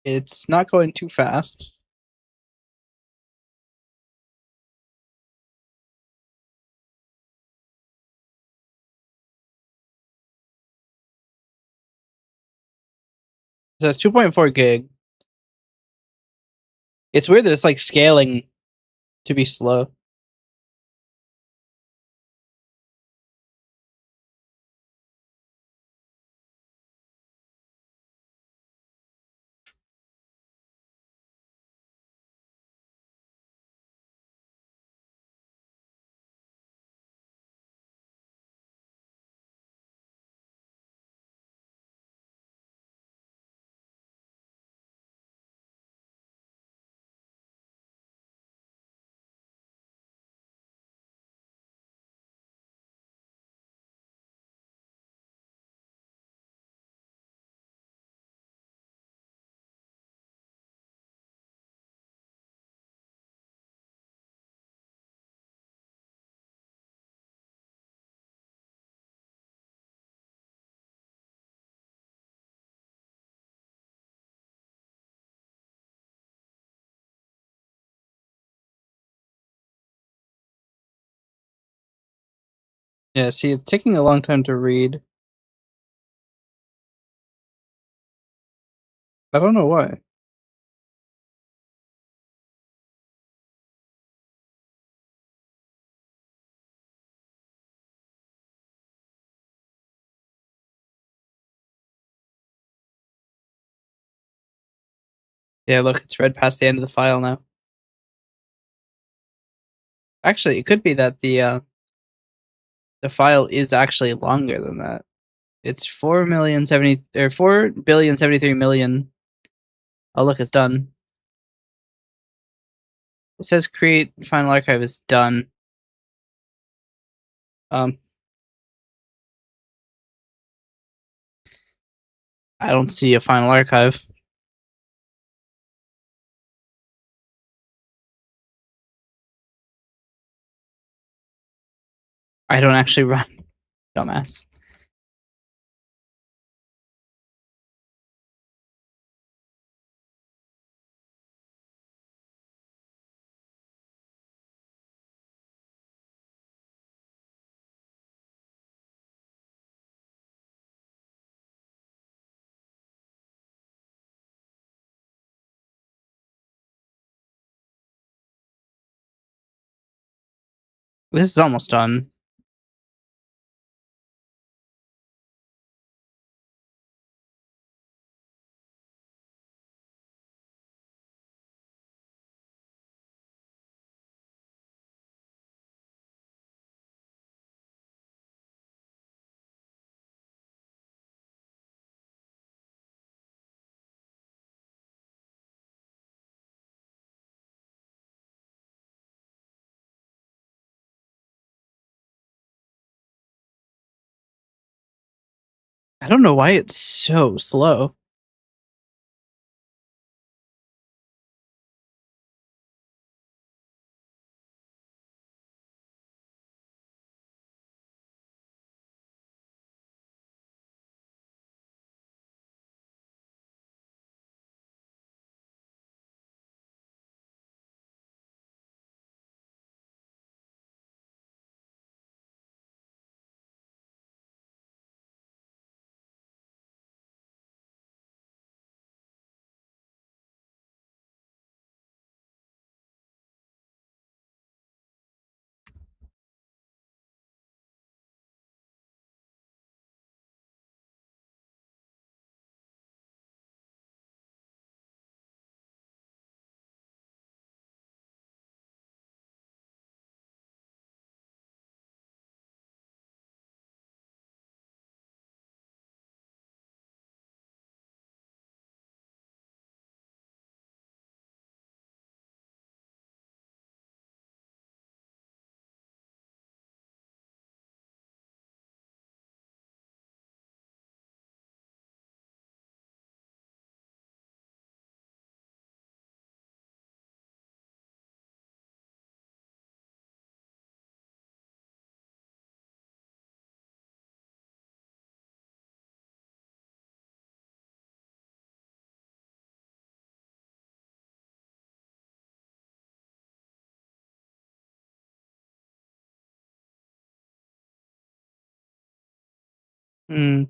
It's not going too fast. So it's 2.4 gig. It's weird that it's like scaling to be slow. Yeah, see, it's taking a long time to read. I don't know why. Yeah, look, it's read past the end of the file now. Actually, it could be that the file is actually longer than that. It's 4,073,000,000. Oh, look, it's done. It says create final archive is done. Um, I don't see a final archive. I don't actually run, dumbass. This is almost done. I don't know why it's so slow. Hmm.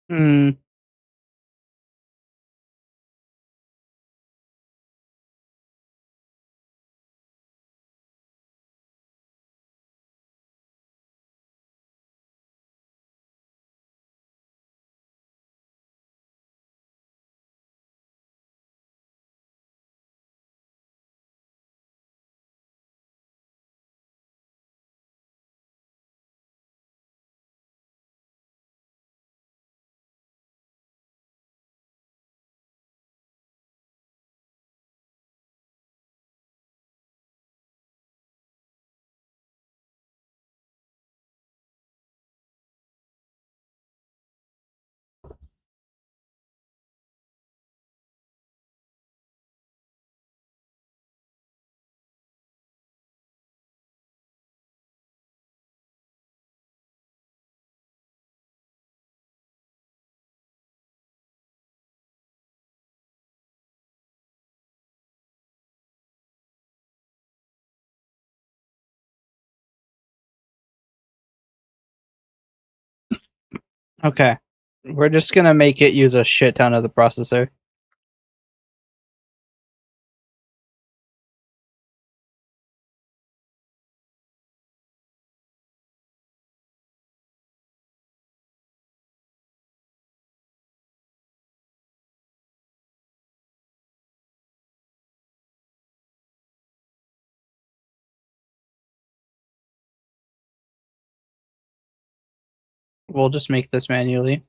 Hmm. Okay. We're just gonna make it use a shit ton of the processor. We'll just make this manually.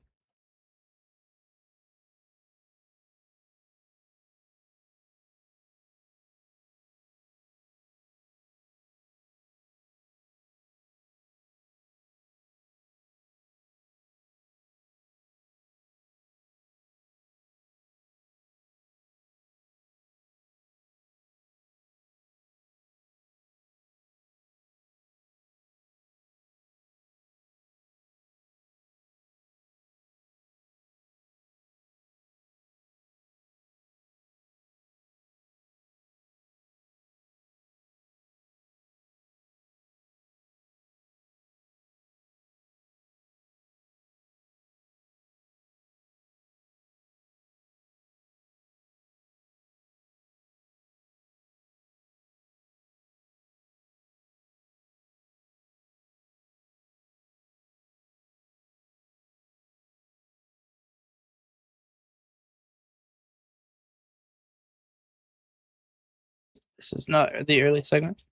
This is not the early segment.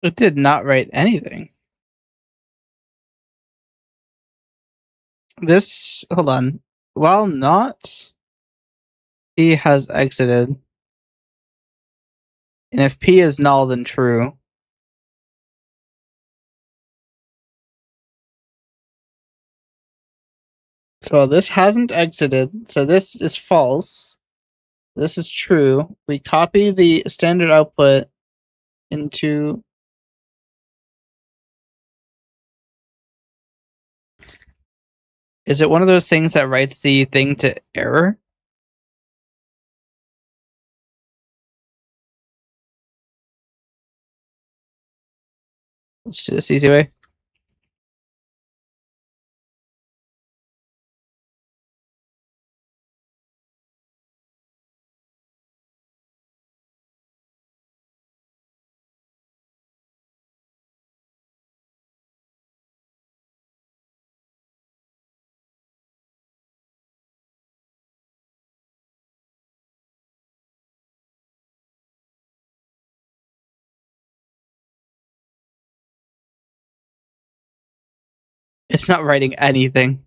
It did not write anything. This, hold on. While not, P has exited. And if P is null, then true. So this hasn't exited, so this is false. This is true. We copy the standard output into. Is it one of those things that writes the thing to error? Let's do this easy way. It's not writing anything.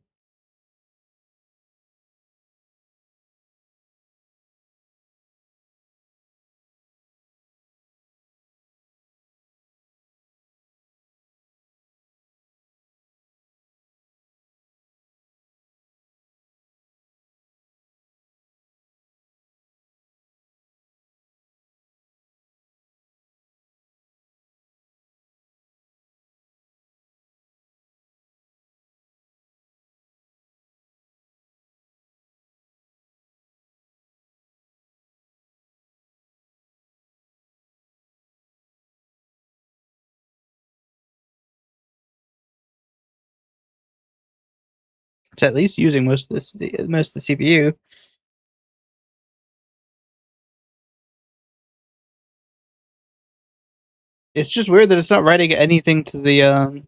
It's at least using most of the CPU. It's just weird that it's not writing anything to the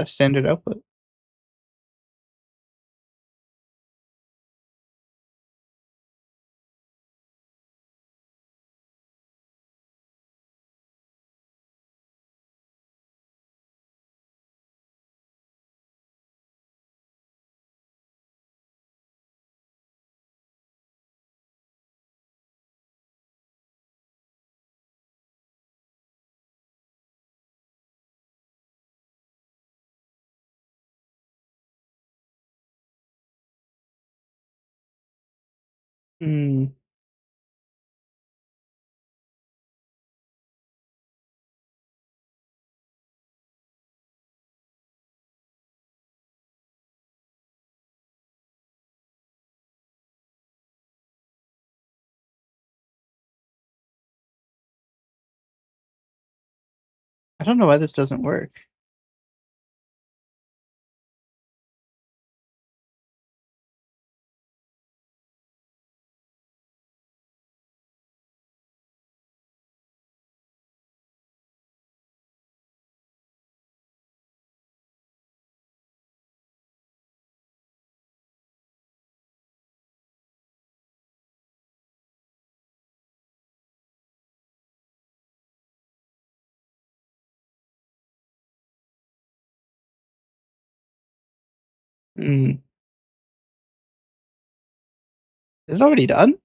standard output. Hmm. I don't know why this doesn't work. Hmm. Is it already done?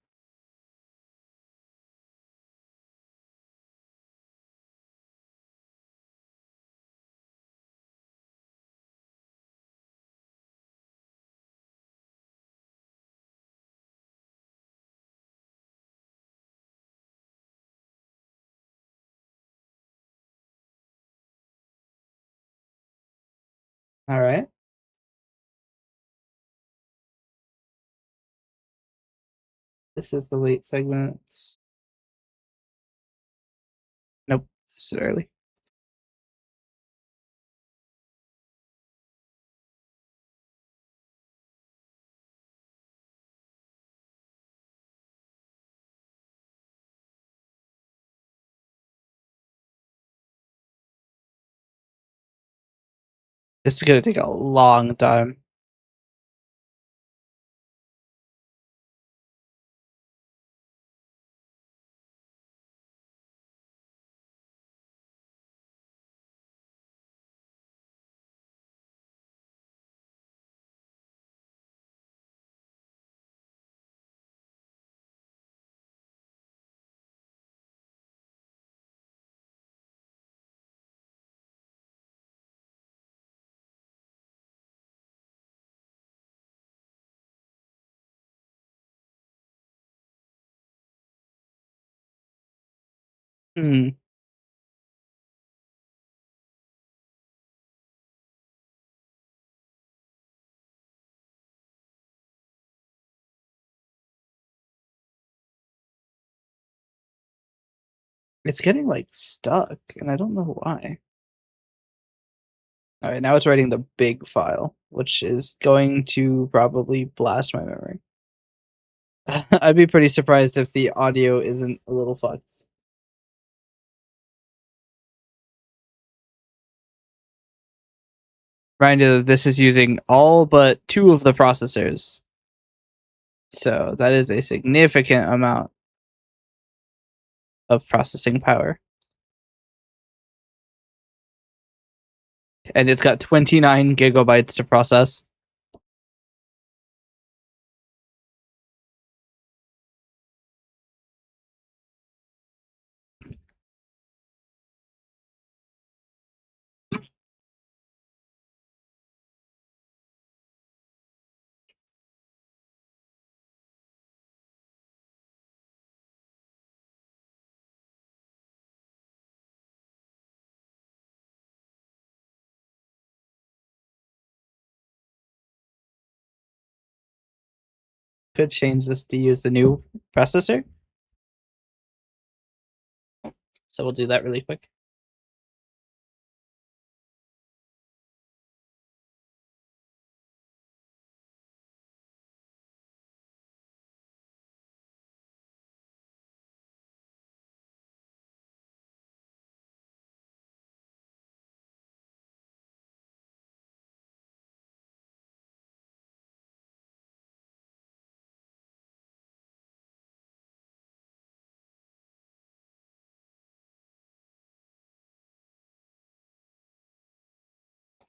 All right. This is the late segment. Nope. This is early. This is gonna take a long time. Hmm. It's getting like stuck, and I don't know why. All right, now it's writing the big file, which is going to probably blast my memory. I'd be pretty surprised if the audio isn't a little fucked. Reminder that this is using all but 2 of the processors. So that is a significant amount of processing power. and it's got 29 gigabytes to process. Could change this to use the new processor. So we'll do that really quick.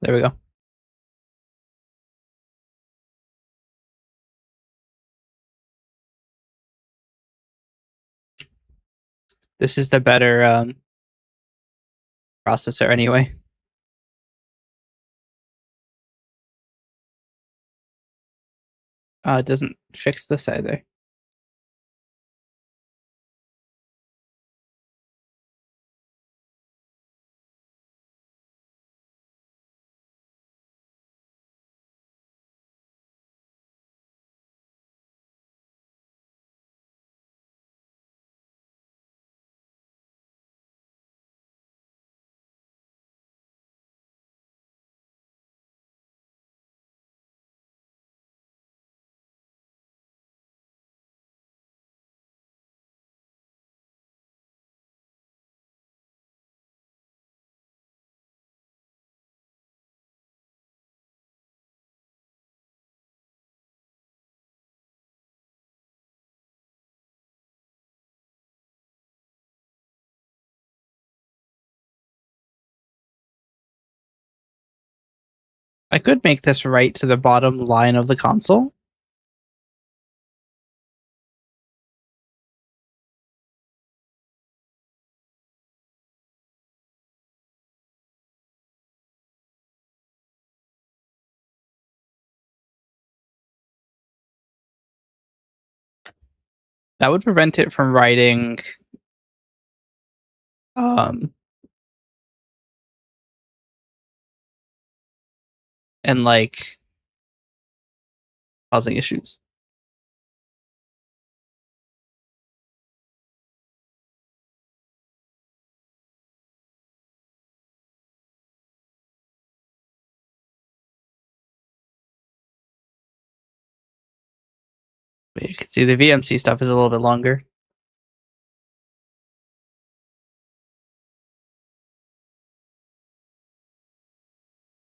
There we go. This is the better processor anyway. It doesn't fix this either. I could make this right to the bottom line of the console. That would prevent it from writing and like causing issues. But you can see the VMC stuff is a little bit longer.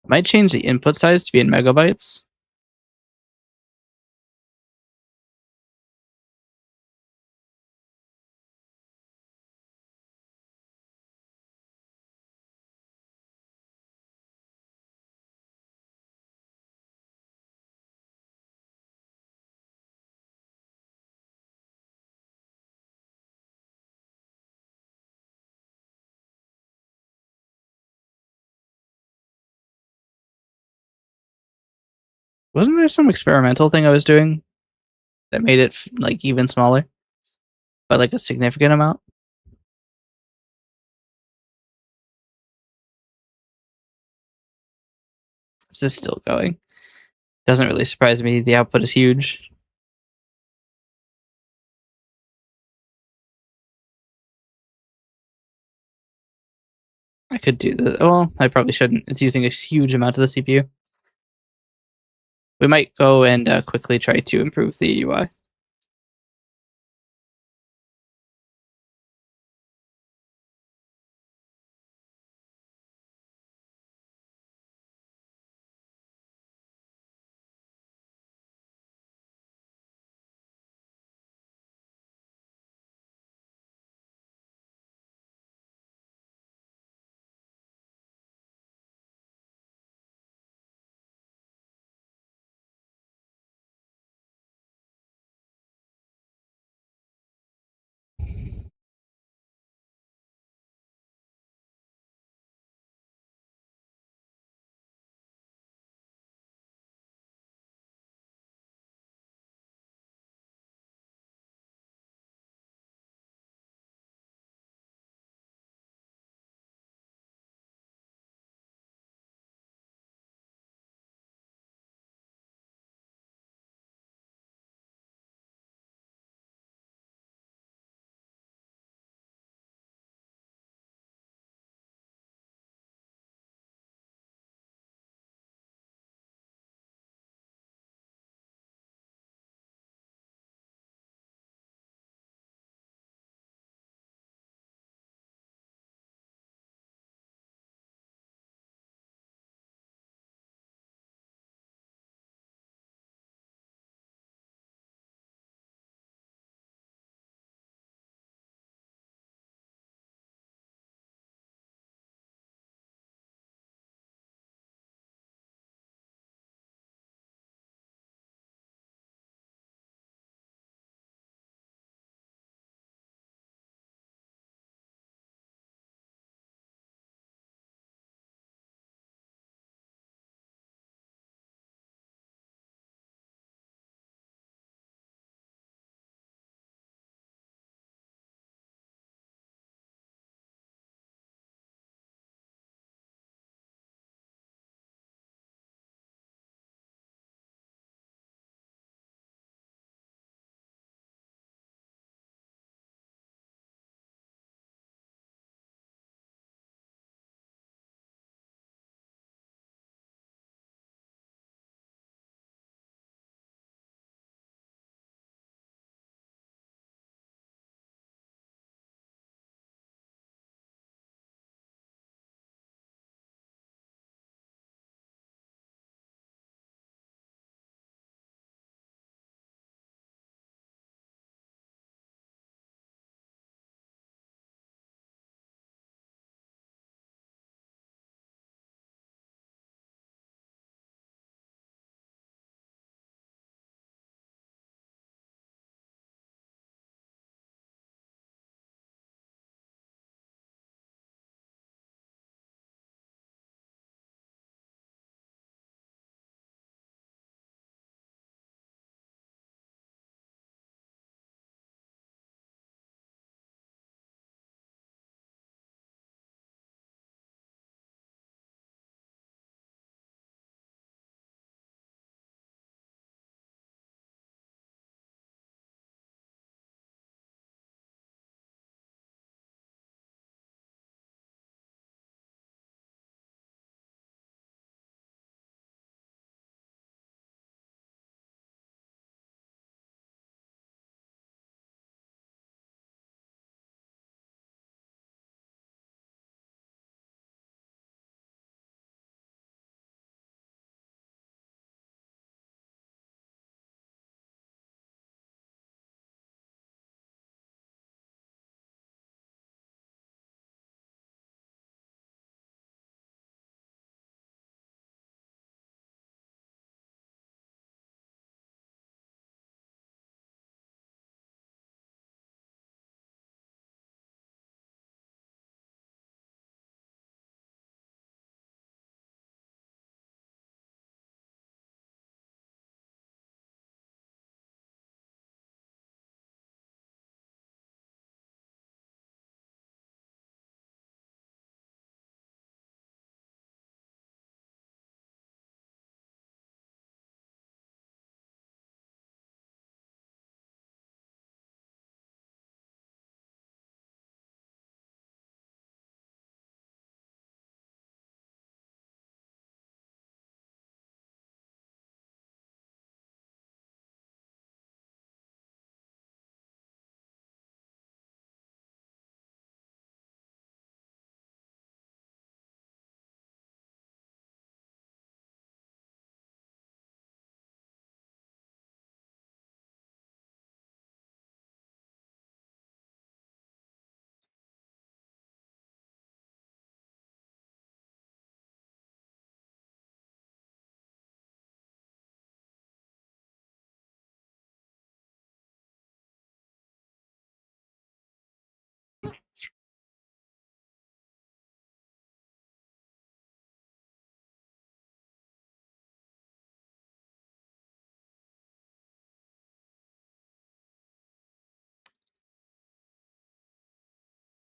Might change the input size to be in megabytes. Wasn't there some experimental thing I was doing that made it like even smaller, by like a significant amount? This is still going. Doesn't really surprise me. The output is huge. I could do this. Well, I probably shouldn't. It's using a huge amount of the CPU. We might go and quickly try to improve the UI.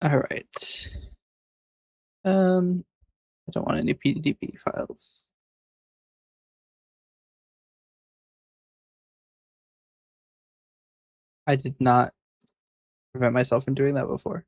All right. I don't want any PDB files. I did not prevent myself from doing that before.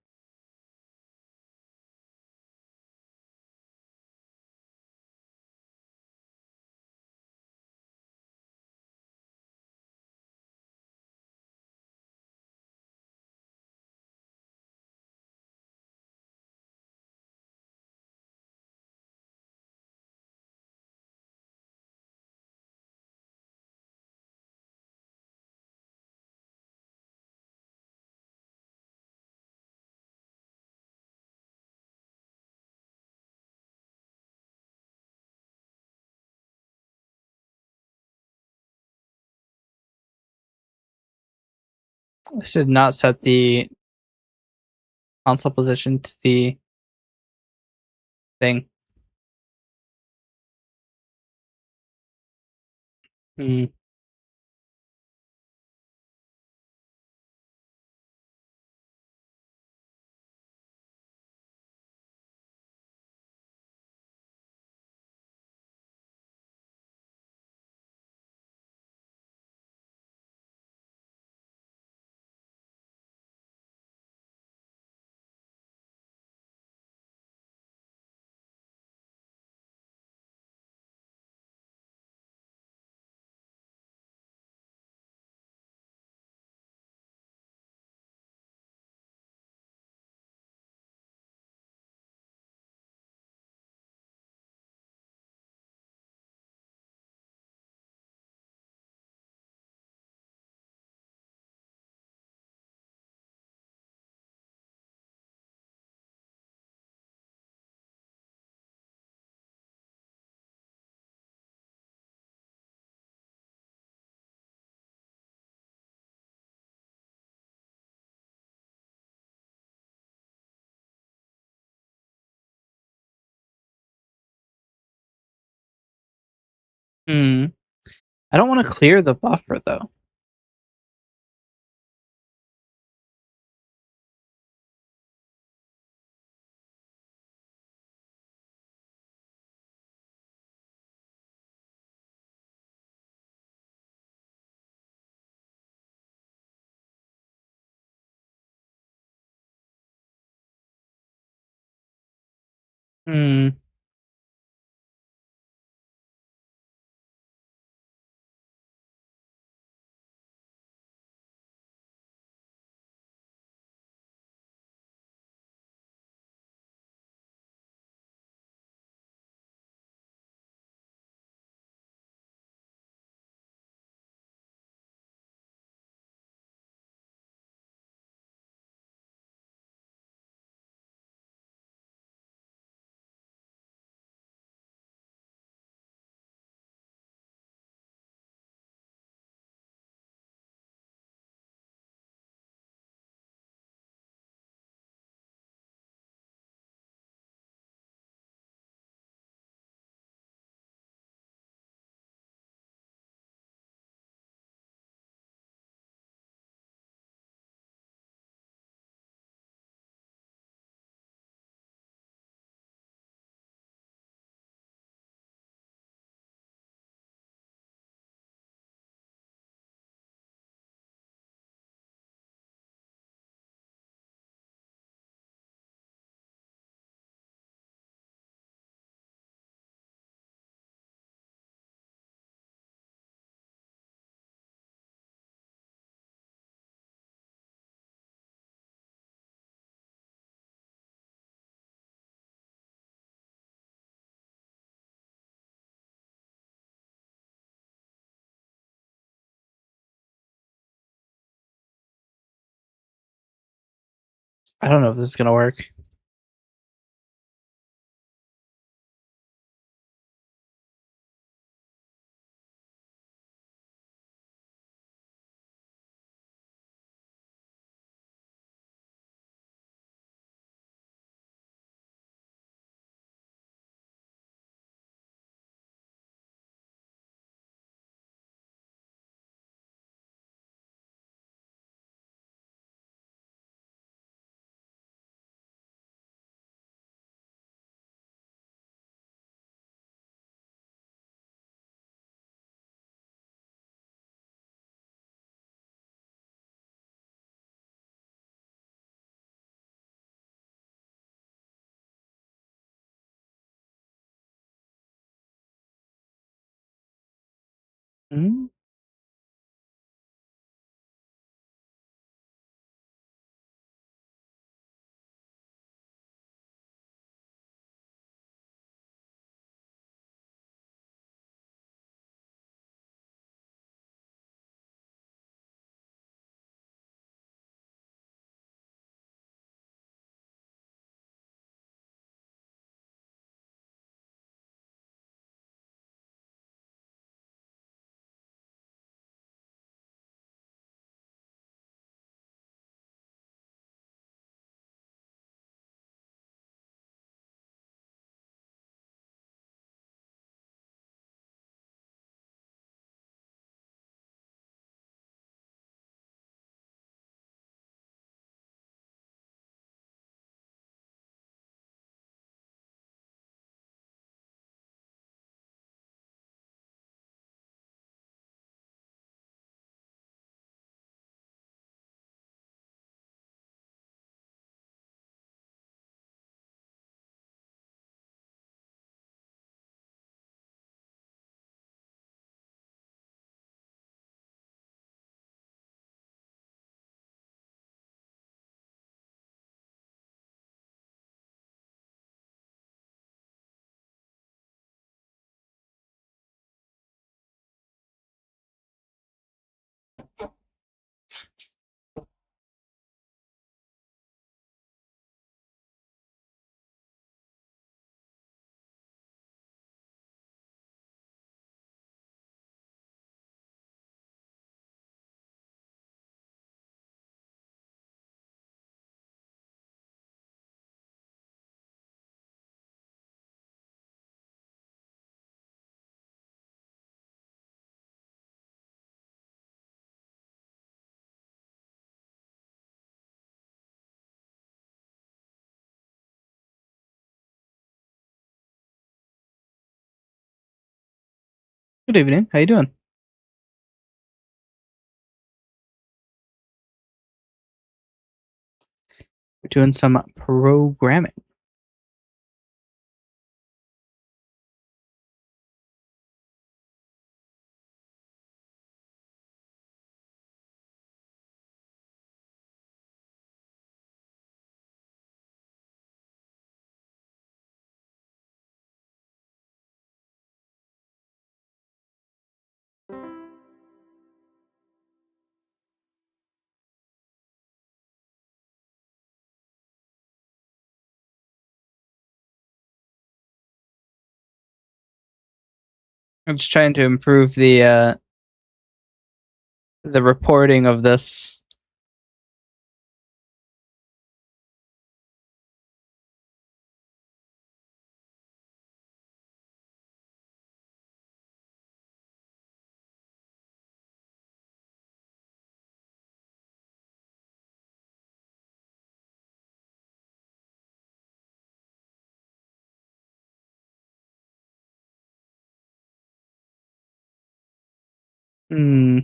This did not set the console position to the thing. Hmm. Hmm. I don't want to clear the buffer though. Hmm. I don't know if this is gonna work. Mm. Good evening. How you doing? We're doing some programming. I'm just trying to improve the reporting of this. Hmm.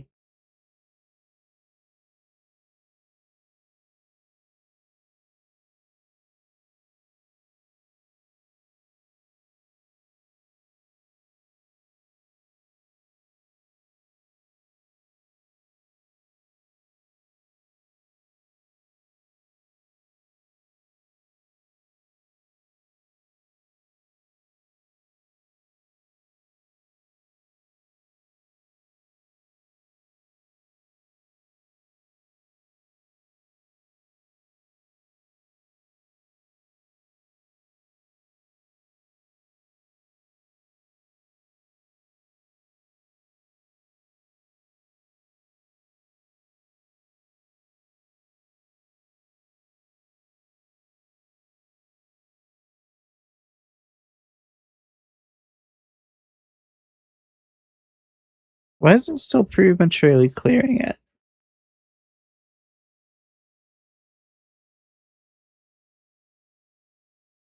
Why is it still prematurely clearing it?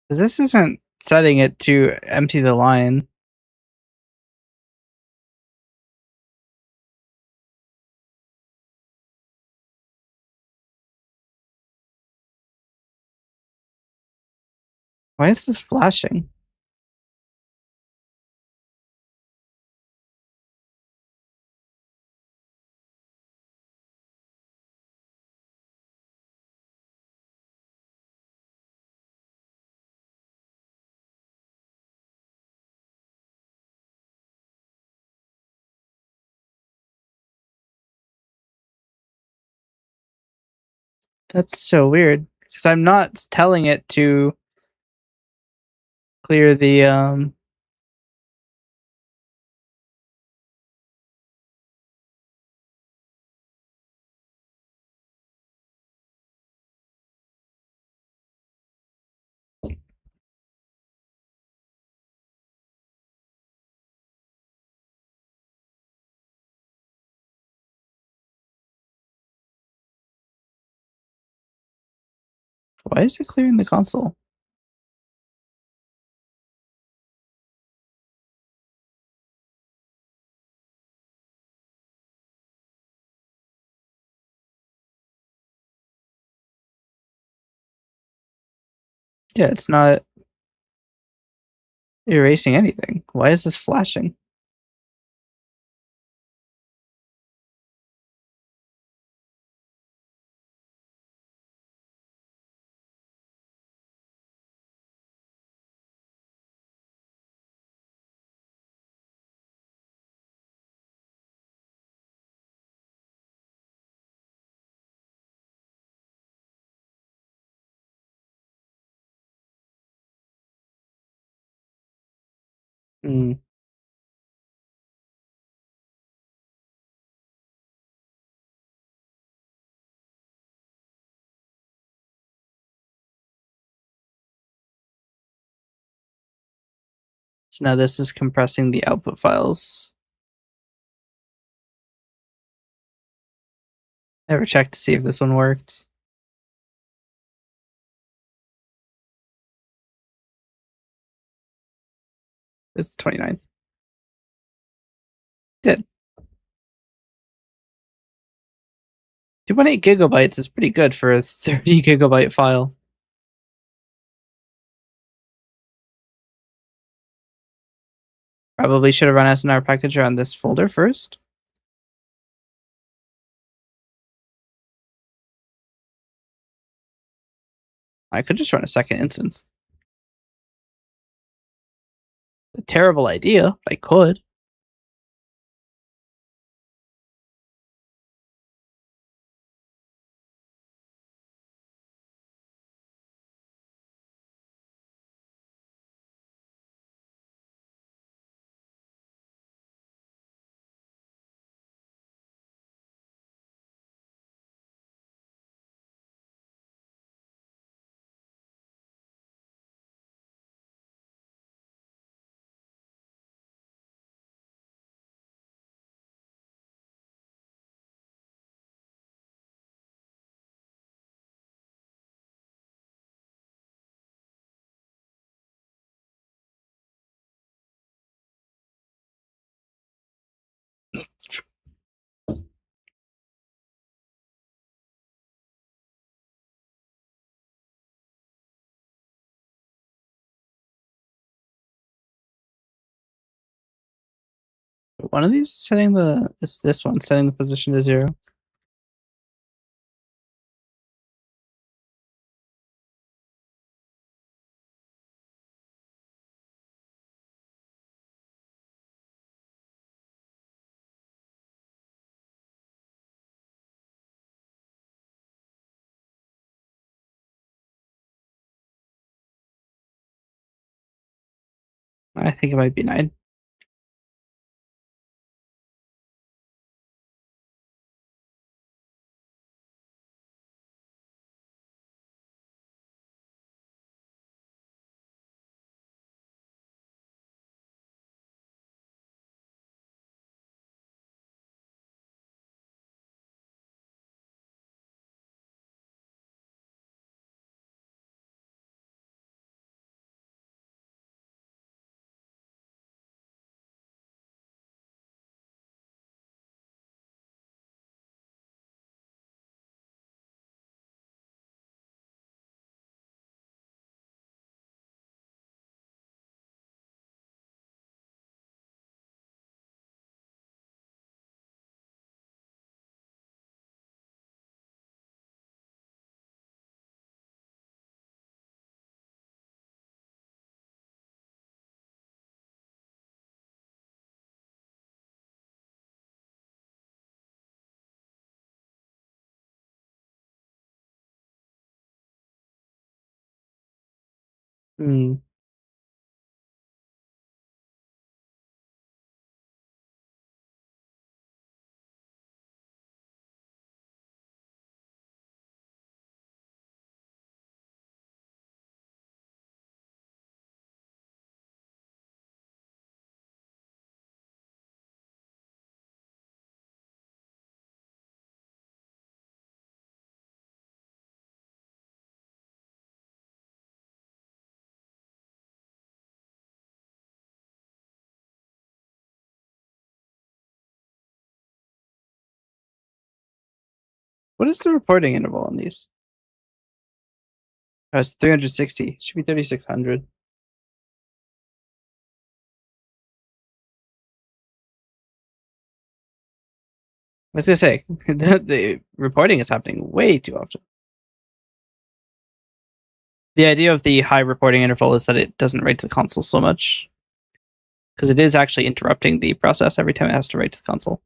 'Cause this isn't setting it to empty the line. Why is this flashing? That's so weird because I'm not telling it to clear the Why is it clearing the console? Yeah, it's not erasing anything. Why is this flashing? Hmm. So now this is compressing the output files. Never checked to see if this one worked. It's the 29th. Did. 2.8 gigabytes is pretty good for a 30 gigabyte file. Probably should have run SNR packager on this folder first. I could just run a second instance. A terrible idea, but I could. One of these is setting the it's this one setting the position to 0. I think it might be 9. Hmm. What is the reporting interval on these? Oh, it's 360. Should be 3600. I was gonna say the reporting is happening way too often. The idea of the high reporting interval is that it doesn't write to the console so much, because it is actually interrupting the process every time it has to write to the console.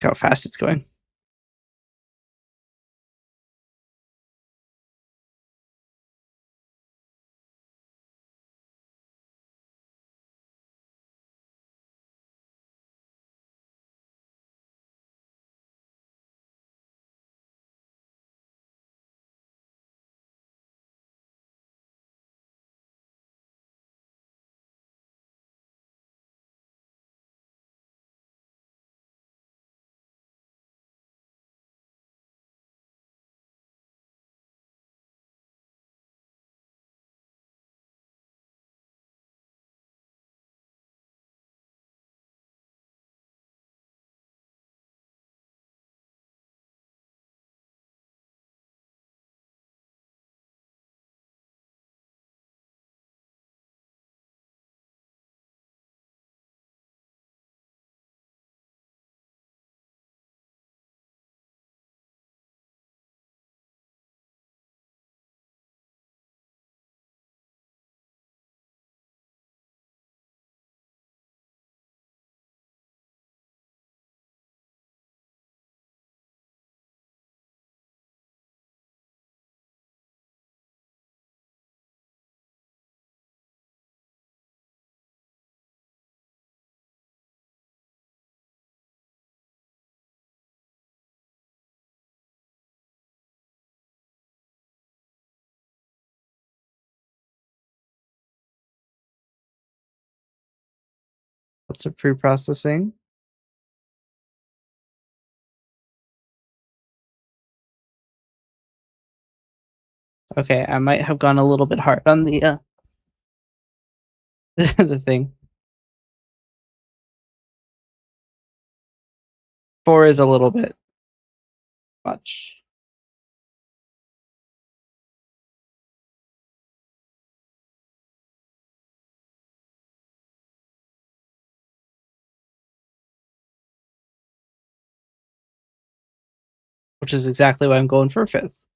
Look how fast it's going. What's a pre-processing? Okay, I might have gone a little bit hard on the the thing. 4 is a little bit much. Which is exactly why I'm going for a 5th.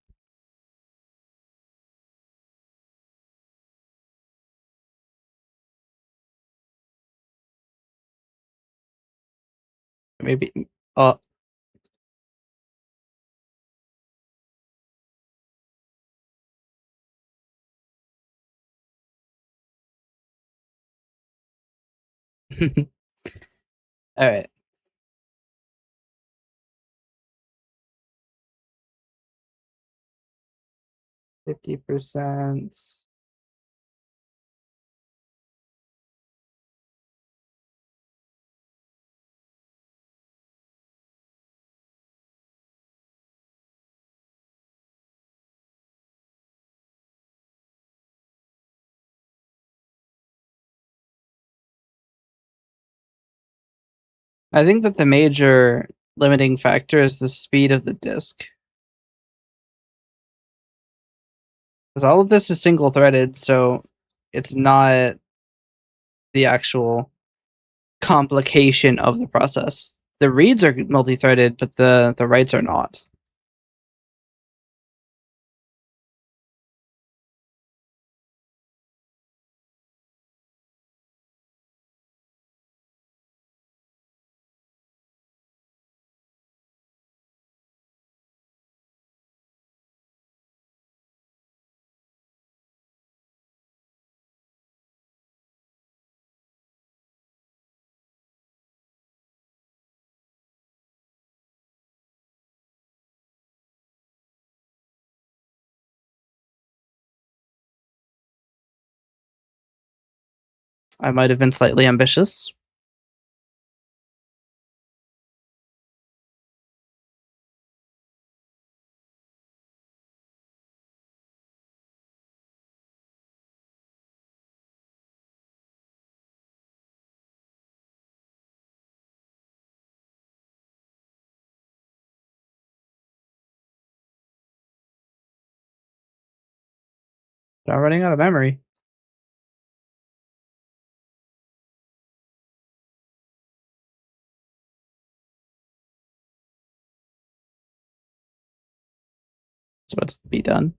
Maybe. Oh. All right. %. I think that the major limiting factor is the speed of the disk. Because all of this is single threaded, so it's not the actual complication of the process. The reads are multi-threaded, but the writes are not. I might have been slightly ambitious. Not running out of memory. It's about to be done.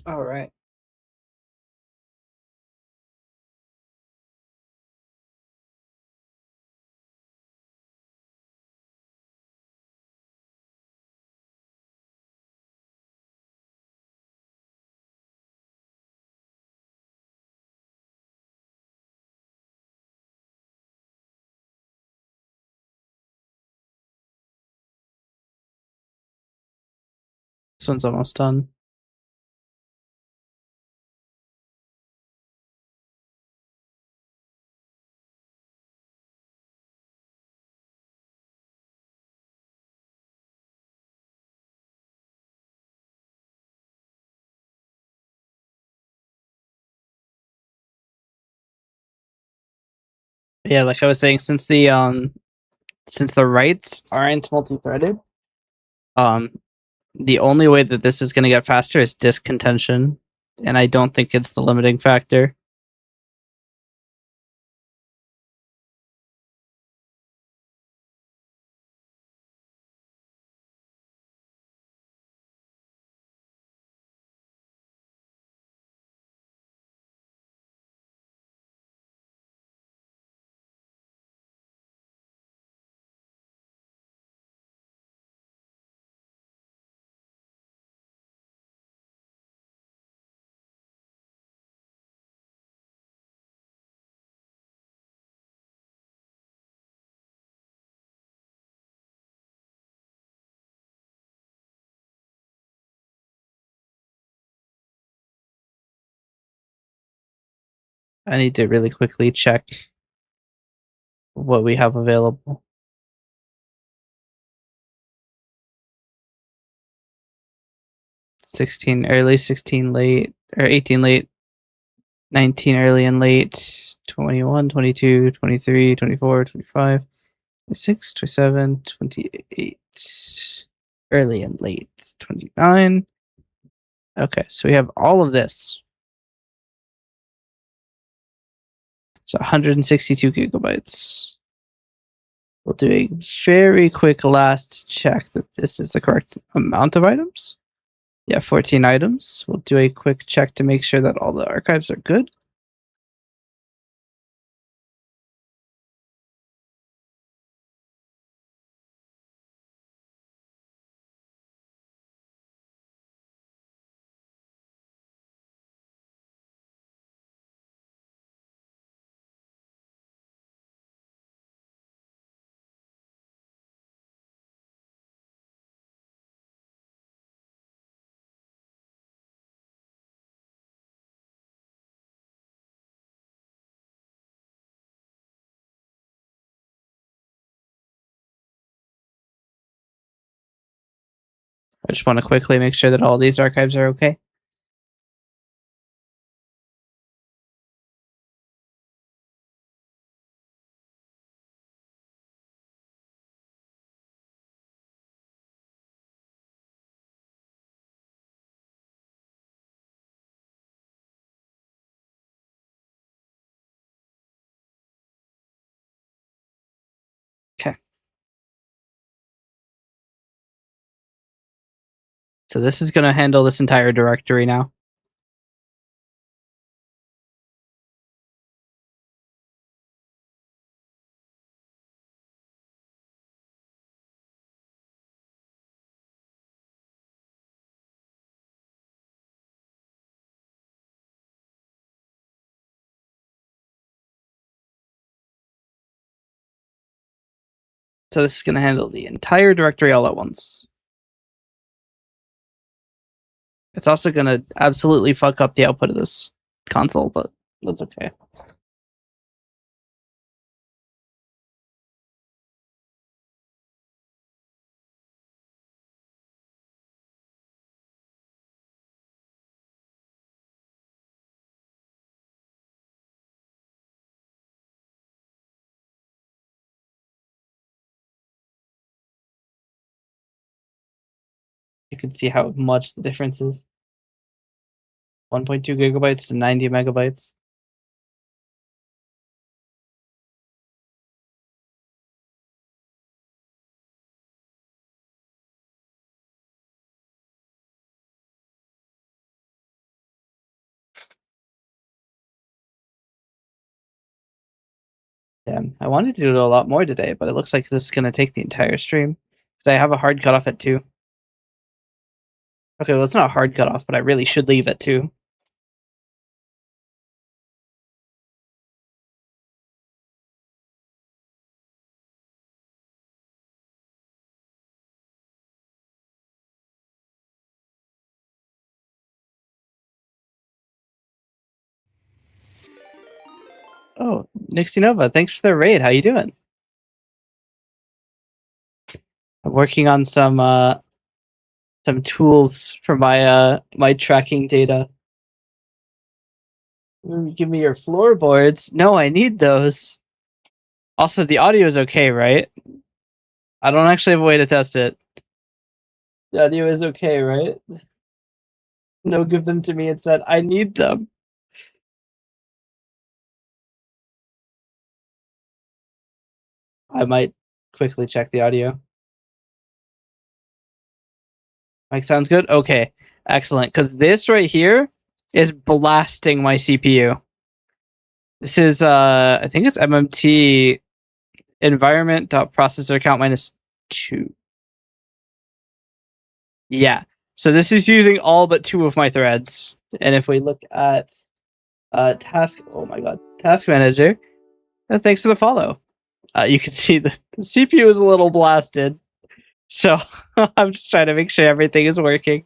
All right. This one's almost done. Yeah, like I was saying, since the writes aren't multi-threaded, the only way that this is going to get faster is disk contention, and I don't think it's the limiting factor. I need to really quickly check what we have available. 16 early, 16 late, or 18 late, 19 early and late, 21, 22, 23, 24, 25, 26, 27, 28, early and late, 29. Okay, so we have all of this. So 162 gigabytes. We'll do a very quick last check that this is the correct amount of items. Yeah, 14 items. We'll do a quick check to make sure that all the archives are good. I just want to quickly make sure that all these archives are okay. Okay. So this is going to handle this entire directory now. So this is going to handle the entire directory all at once. It's also going to absolutely fuck up the output of this console, but that's okay. You can see how much the difference is. 1.2 gigabytes to 90 megabytes. Damn, I wanted to do a lot more today, but it looks like this is going to take the entire stream. Because I have a hard cutoff at 2. Okay, well, it's not a hard cutoff, but I really should leave at 2. Oh, Nixie Nova, thanks for the raid. How you doing? I'm working on some tools for my my tracking data. Give me your floorboards. No, I need those. Also, the audio is okay, right? I don't actually have a way to test it. The audio is okay, right? No, give them to me instead. I need them. I might quickly check the audio. Mic sounds good? Okay, excellent. Because this right here is blasting my CPU. This is, I think it's MMT environment.processor count -2. Yeah. So this is using all but 2 of my threads. And if we look at task, oh my god, task manager, thanks for the follow. You can see the CPU is a little blasted. So I'm just trying to make sure everything is working.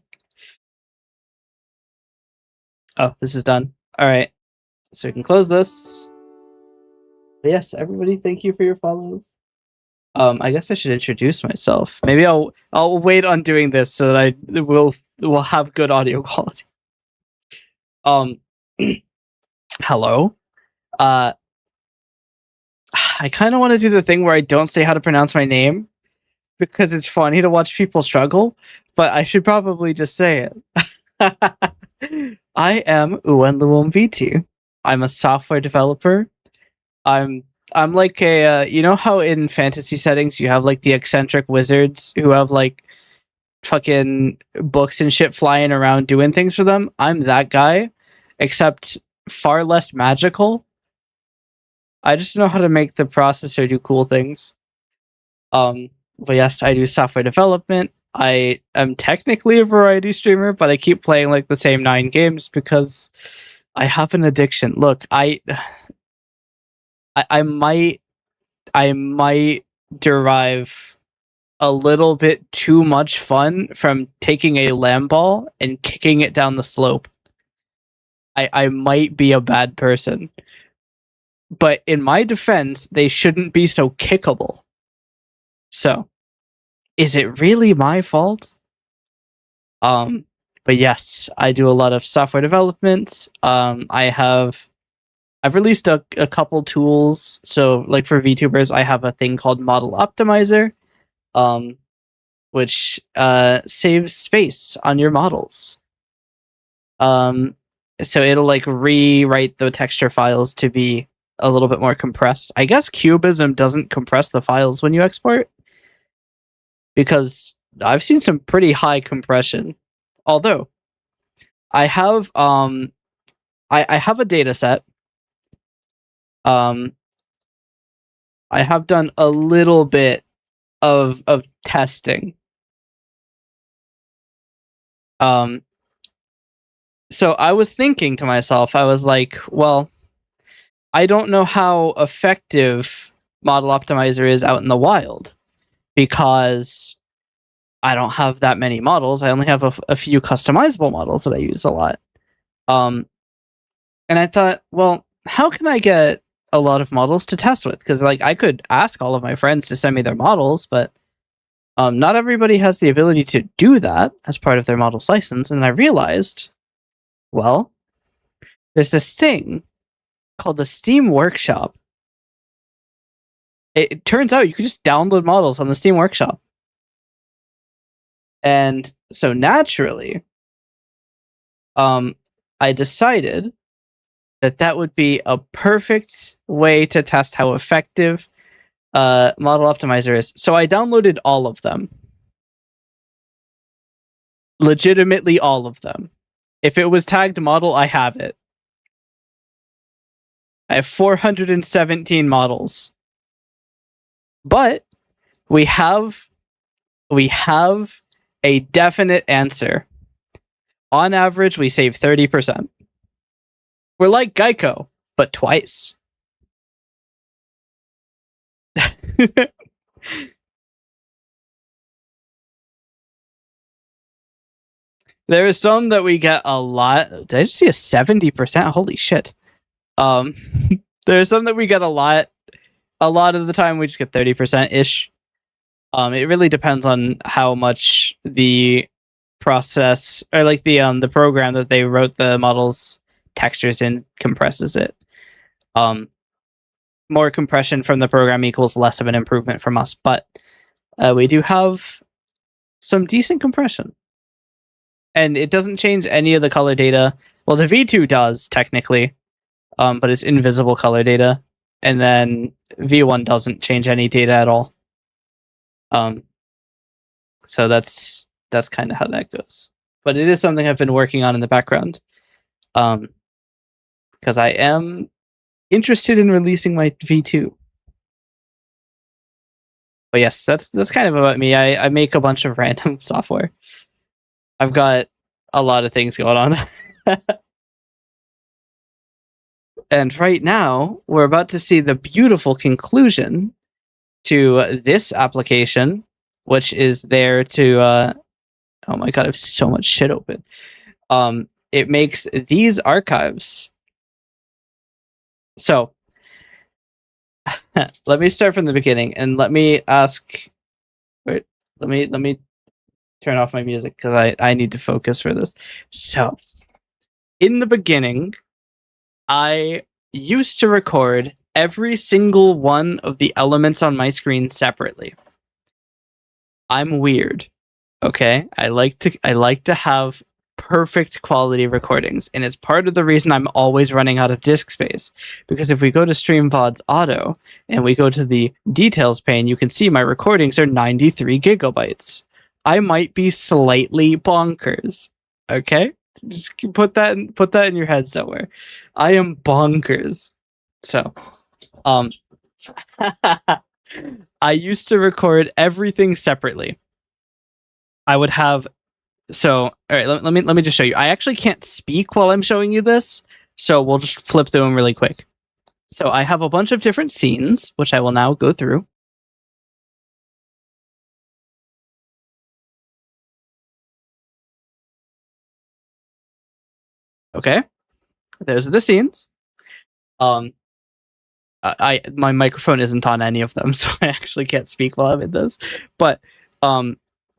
Oh, this is done. All right. So we can close this. But yes, everybody, thank you for your follows. I guess I should introduce myself. Maybe I'll wait on doing this so that I will have good audio quality. Hello. I kind of want to do the thing where I don't say how to pronounce my name because it's funny to watch people struggle, but I should probably just say it. I am Uwenluum VT. I'm a software developer. I'm like a you know how in fantasy settings you have like the eccentric wizards who have like fucking books and shit flying around doing things for them? I'm that guy, except far less magical. I just know how to make the processor do cool things. But yes, I do software development. I am technically a variety streamer, but I keep playing like the same 9 games because I have an addiction. Look, I might derive a little bit too much fun from taking a lamb ball and kicking it down the slope. I might be a bad person. But in my defense, they shouldn't be so kickable. So, is it really my fault? But yes, I do a lot of software development. I've released a couple tools. So like for VTubers, I have a thing called Model Optimizer, which saves space on your models. So it'll like rewrite the texture files to be a little bit more compressed. I guess Cubism doesn't compress the files when you export, because I've seen some pretty high compression. Although I have I have a data set. I have done a little bit of testing. So I was thinking to myself, I was like, well, I don't know how effective Model Optimizer is out in the wild, because I don't have that many models. I only have a few customizable models that I use a lot. And I thought, well, how can I get a lot of models to test with? Because like I could ask all of my friends to send me their models, but not everybody has the ability to do that as part of their models license. And I realized, well, there's this thing called the Steam Workshop. It turns out you can just download models on the Steam Workshop. And so naturally, I decided that that would be a perfect way to test how effective Model Optimizer is. So I downloaded all of them. Legitimately all of them. If it was tagged model, I have it. I have 417 models. But we have a definite answer. On average, we save 30%. We're like Geico, but twice. There is some that we get a lot. Did I just see a 70%? Holy shit. There's some that we get a lot. A lot of the time we just get 30%-ish. It really depends on how much the process, or like the program that they wrote the model's textures in, compresses it. More compression from the program equals less of an improvement from us, but we do have some decent compression. And it doesn't change any of the color data. Well, the V2 does, technically, but it's invisible color data. And then V1 doesn't change any data at all. So that's kind of how that goes. But it is something I've been working on in the background. Because I am interested in releasing my V2. But yes, that's kind of about me. I make a bunch of random software. I've got a lot of things going on. And right now, we're about to see the beautiful conclusion to this application, which is there to... oh my god, I have so much shit open. It makes these archives. So, let me start from the beginning, and let me ask... Wait, let me turn off my music, because I need to focus for this. So, in the beginning, I used to record every single one of the elements on my screen separately. I'm weird, okay? I like to have perfect quality recordings, and it's part of the reason I'm always running out of disk space. Because if we go to StreamVod's Auto and we go to the details pane, you can see my recordings are 93 gigabytes. I might be slightly bonkers, okay? Just put that in your head somewhere. I am bonkers. So, I used to record everything separately. I would have... So, all right, let me just show you. I actually can't speak while I'm showing you this, so we'll just flip through them really quick. So I have a bunch of different scenes, which I will now go through. Okay, those are the scenes. My microphone isn't on any of them, so I actually can't speak while I'm in those. But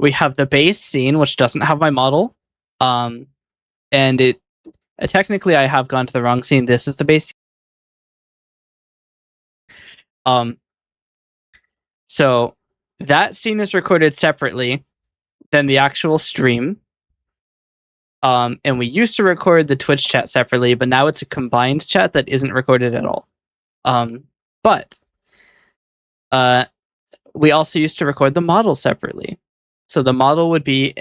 we have the base scene, which doesn't have my model. And it technically I have gone to the wrong scene. This is the base scene. So that scene is recorded separately than the actual stream. And we used to record the Twitch chat separately, but now it's a combined chat that isn't recorded at all. But we also used to record the model separately. So the model would be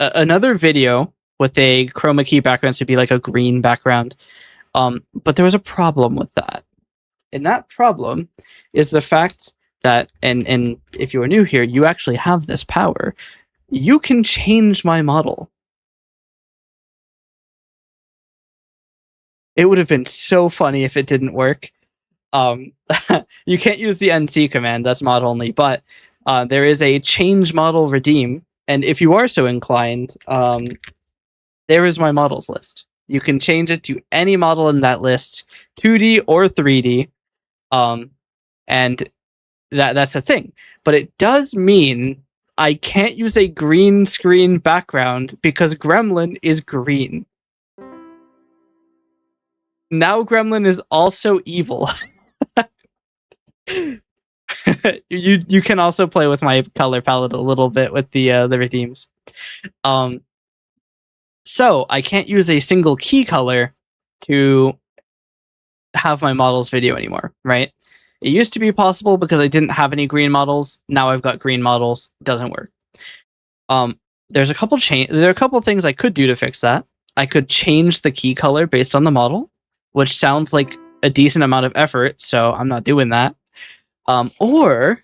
another video with a chroma key background, so it'd be like a green background. But there was a problem with that. And that problem is the fact that, and if you are new here, you actually have this power. You can change my model. It would have been so funny if it didn't work. You can't use the NC command, that's mod only, but there is a change model redeem, and if you are so inclined, there is my models list. You can change it to any model in that list, 2D or 3D, and that's a thing. But it does mean I can't use a green screen background because Gremlin is green. Now Gremlin is also evil. you can also play with my color palette a little bit with the redeems. So I can't use a single key color to have my models video anymore, right? It used to be possible because I didn't have any green models. Now I've got green models. Doesn't work. There are a couple things I could do to fix that. I could change the key color based on the model, which sounds like a decent amount of effort, so I'm not doing that. Or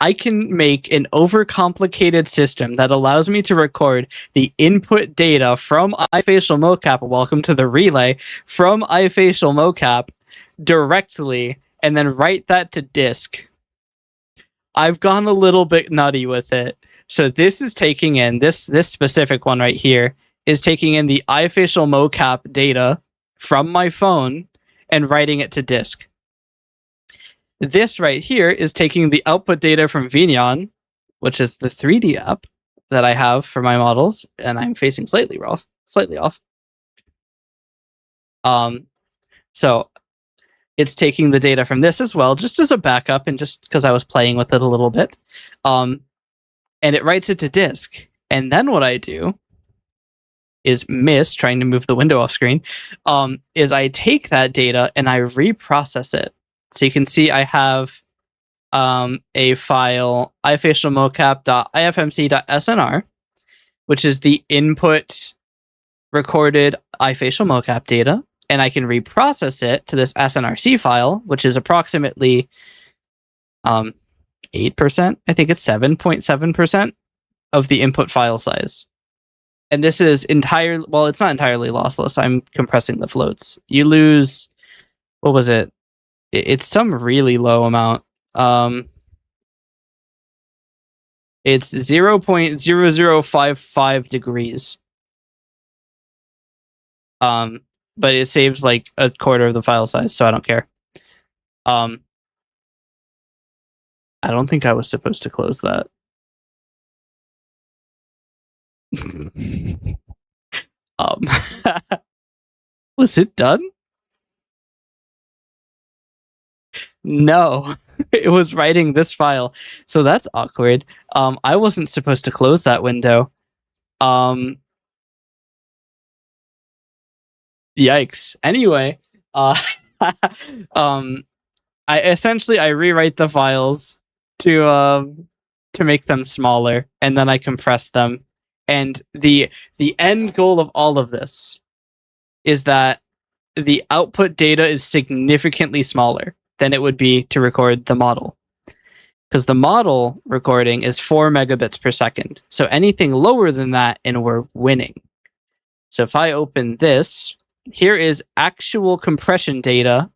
I can make an overcomplicated system that allows me to record the input data from iFacial mocap, welcome to the relay, from iFacial mocap directly, and then write that to disk. I've gone a little bit nutty with it. So this is taking in, this specific one right here, is taking in the iFacial mocap data from my phone and writing it to disk. This right here is taking the output data from Vignon, which is the 3D app that I have for my models, and I'm facing slightly off. So it's taking the data from this as well, just as a backup, and just because I was playing with it a little bit. And it writes it to disk. And then what I do is trying to move the window off screen, is I take that data and I reprocess it. So you can see I have a file, iFacialMocap.ifmc.snr, which is the input recorded iFacial mocap data, and I can reprocess it to this SNRC file, which is approximately 8%, I think it's 7.7% of the input file size. And this is well, it's not entirely lossless. I'm compressing the floats. You lose, what was it? It's some really low amount. It's 0.0055 degrees. But it saves like a quarter of the file size, so I don't care. I don't think I was supposed to close that. Was it done? No, it was writing this file. So that's awkward. I wasn't supposed to close that window. Yikes. Anyway, I rewrite the files to make them smaller, and then I compress them. And the end goal of all of this is that the output data is significantly smaller than it would be to record the model. Because the model recording is 4 megabits per second. So anything lower than that, and we're winning. So if I open this, here is actual compression data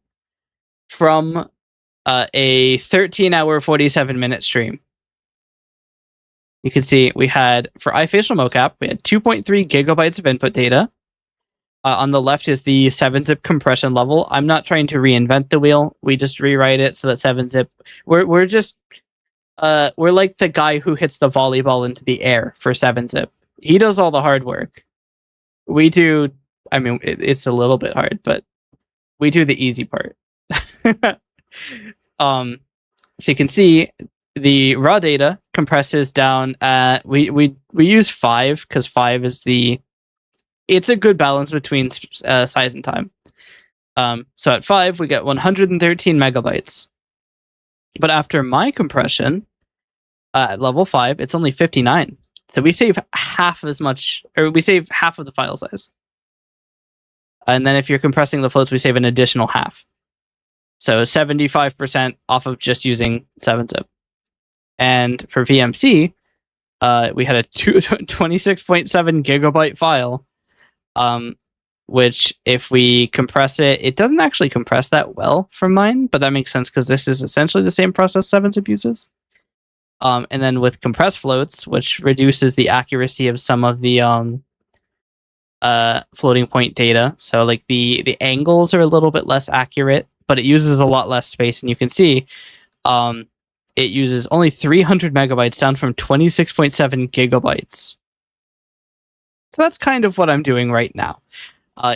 from a 13-hour, 47-minute stream. You can see we had, for iFacial mocap, we had 2.3 gigabytes of input data. On the left is the 7-zip compression level. I'm not trying to reinvent the wheel. We just rewrite it so that 7-zip... We're just we're like the guy who hits the volleyball into the air for 7-zip. He does all the hard work. We do. I mean, it's a little bit hard, but we do the easy part. So you can see the raw data compresses down at we use 5 because 5 is it's a good balance between size and time. So at 5 we get 113 megabytes, but after my compression at level 5 it's only 59. So we save half as much, or we save half of the file size. And then if you're compressing the floats, we save an additional half. So 75% off of just using 7-zip. And for VMC, we had a 26.7 gigabyte file, which if we compress it, it doesn't actually compress that well from mine, but that makes sense because this is essentially the same process 7-zip uses. And then with compress floats, which reduces the accuracy of some of the floating point data. So like the angles are a little bit less accurate, but it uses a lot less space. And you can see it uses only 300 megabytes down from 26.7 gigabytes. So that's kind of what I'm doing right now.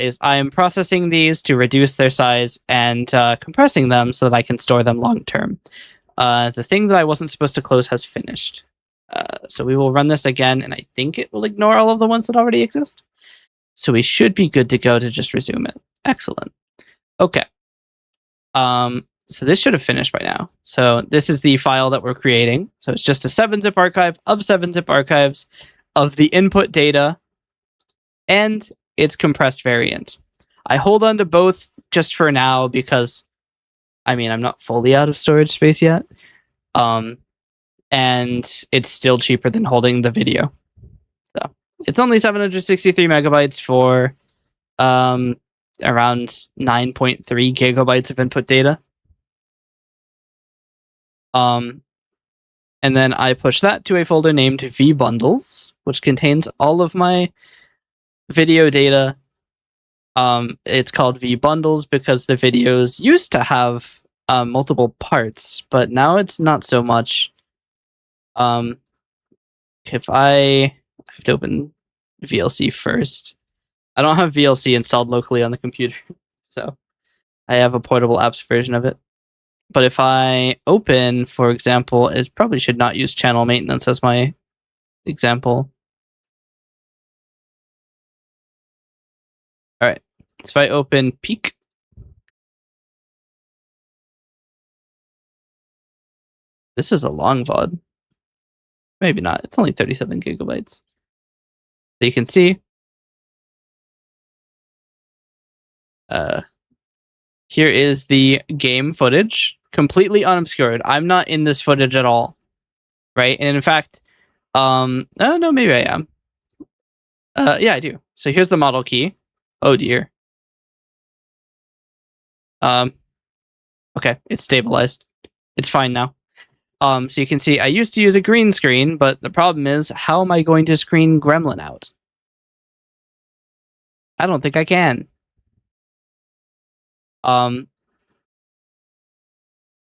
Is I am processing these to reduce their size and compressing them so that I can store them long term. The thing that I wasn't supposed to close has finished. So we will run this again, and I think it will ignore all of the ones that already exist. So we should be good to go to just resume it. Excellent. Okay. So this should have finished by now. So this is the file that we're creating. So it's just a 7-zip archive of 7-zip archives of the input data and its compressed variant. I hold on to both just for now because, I mean, I'm not fully out of storage space yet. And it's still cheaper than holding the video. So it's only 763 megabytes for around 9.3 gigabytes of input data. And then I push that to a folder named vbundles, which contains all of my video data. It's called vbundles because the videos used to have multiple parts, but now it's not so much. If I have to open VLC first. I don't have VLC installed locally on the computer, so I have a portable apps version of it. But if I open, for example, it probably should not use channel maintenance as my example. All right, so if I open Peak, this is a long VOD. Maybe not. It's only 37 gigabytes. So you can see here is the game footage, completely unobscured. I'm not in this footage at all, right? And in fact, oh no, maybe I am. Yeah, I do. So here's the model key. Oh dear. Okay, it's stabilized. It's fine now. So you can see I used to use a green screen, but the problem is, how am I going to screen Gremlin out? I don't think I can. And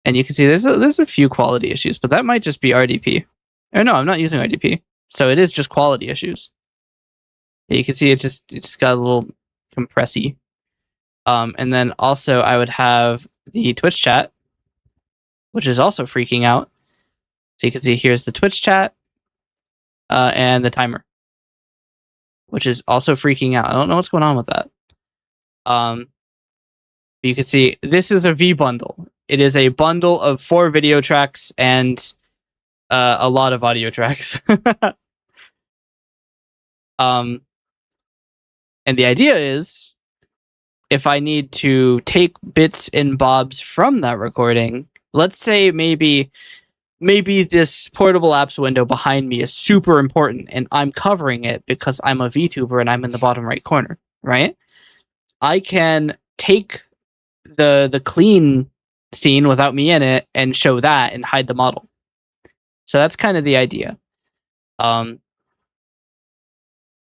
you can see there's a few quality issues, but that might just be RDP. Or no, I'm not using RDP. So it is just quality issues. You can see it just got a little compressy. And then also I would have the Twitch chat, which is also freaking out. So you can see here's the Twitch chat and the timer, which is also freaking out. I don't know what's going on with that. You can see this is a vBundle. It is a bundle of 4 video tracks and a lot of audio tracks. And the idea is, if I need to take bits and bobs from that recording, let's say maybe this portable apps window behind me is super important and I'm covering it because I'm a VTuber and I'm in the bottom right corner, right? I can take the clean scene without me in it and show that and hide the model. So that's kind of the idea.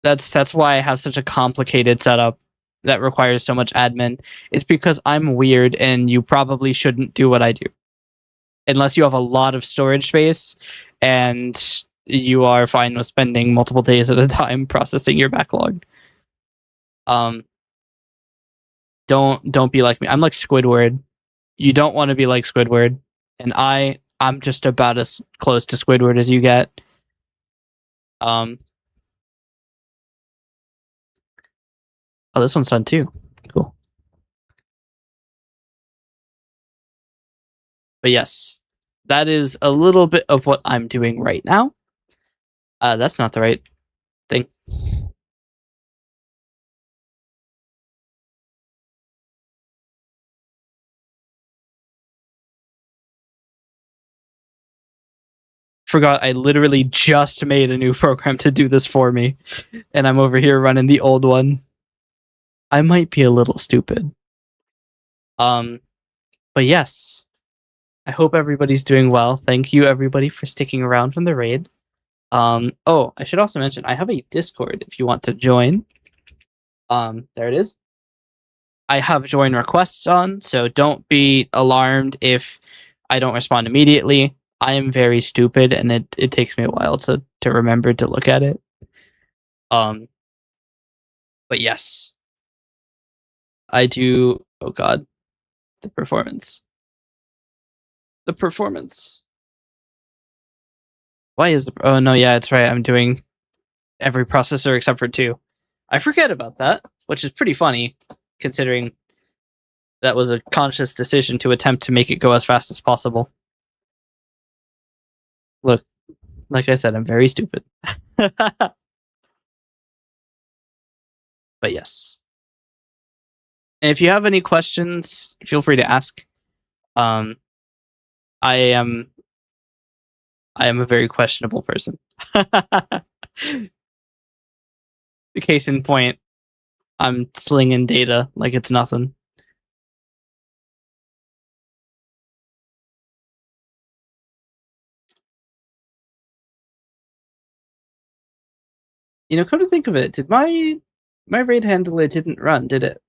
That's why I have such a complicated setup that requires so much admin. It's because I'm weird and you probably shouldn't do what I do. unless you have a lot of storage space and you are fine with spending multiple days at a time processing your backlog. Don't be like me. I'm like Squidward. You don't want to be like Squidward, and I'm just about as close to Squidward as you get. Oh, this one's done too. Cool. But yes, that is a little bit of what I'm doing right now. That's not the right thing. Forgot I literally just made a new program to do this for me, and I'm over here running the old one. I might be a little stupid. But yes, I hope everybody's doing well. Thank you everybody for sticking around from the raid. Oh, I should also mention I have a Discord if you want to join. There it is. I have join requests on, so don't be alarmed if I don't respond immediately. I am very stupid, and it takes me a while to remember to look at it. But yes, I do. Oh God, the performance. The performance. Why is the? Oh no, yeah, it's right. I'm doing every processor except for 2. I forget about that, which is pretty funny, considering that was a conscious decision to attempt to make it go as fast as possible. Look, like I said, I'm very stupid. But yes. And if you have any questions, feel free to ask. I am a very questionable person. Case in point, I'm slinging data like it's nothing. You know, come to think of it, did my raid handler didn't run, did it?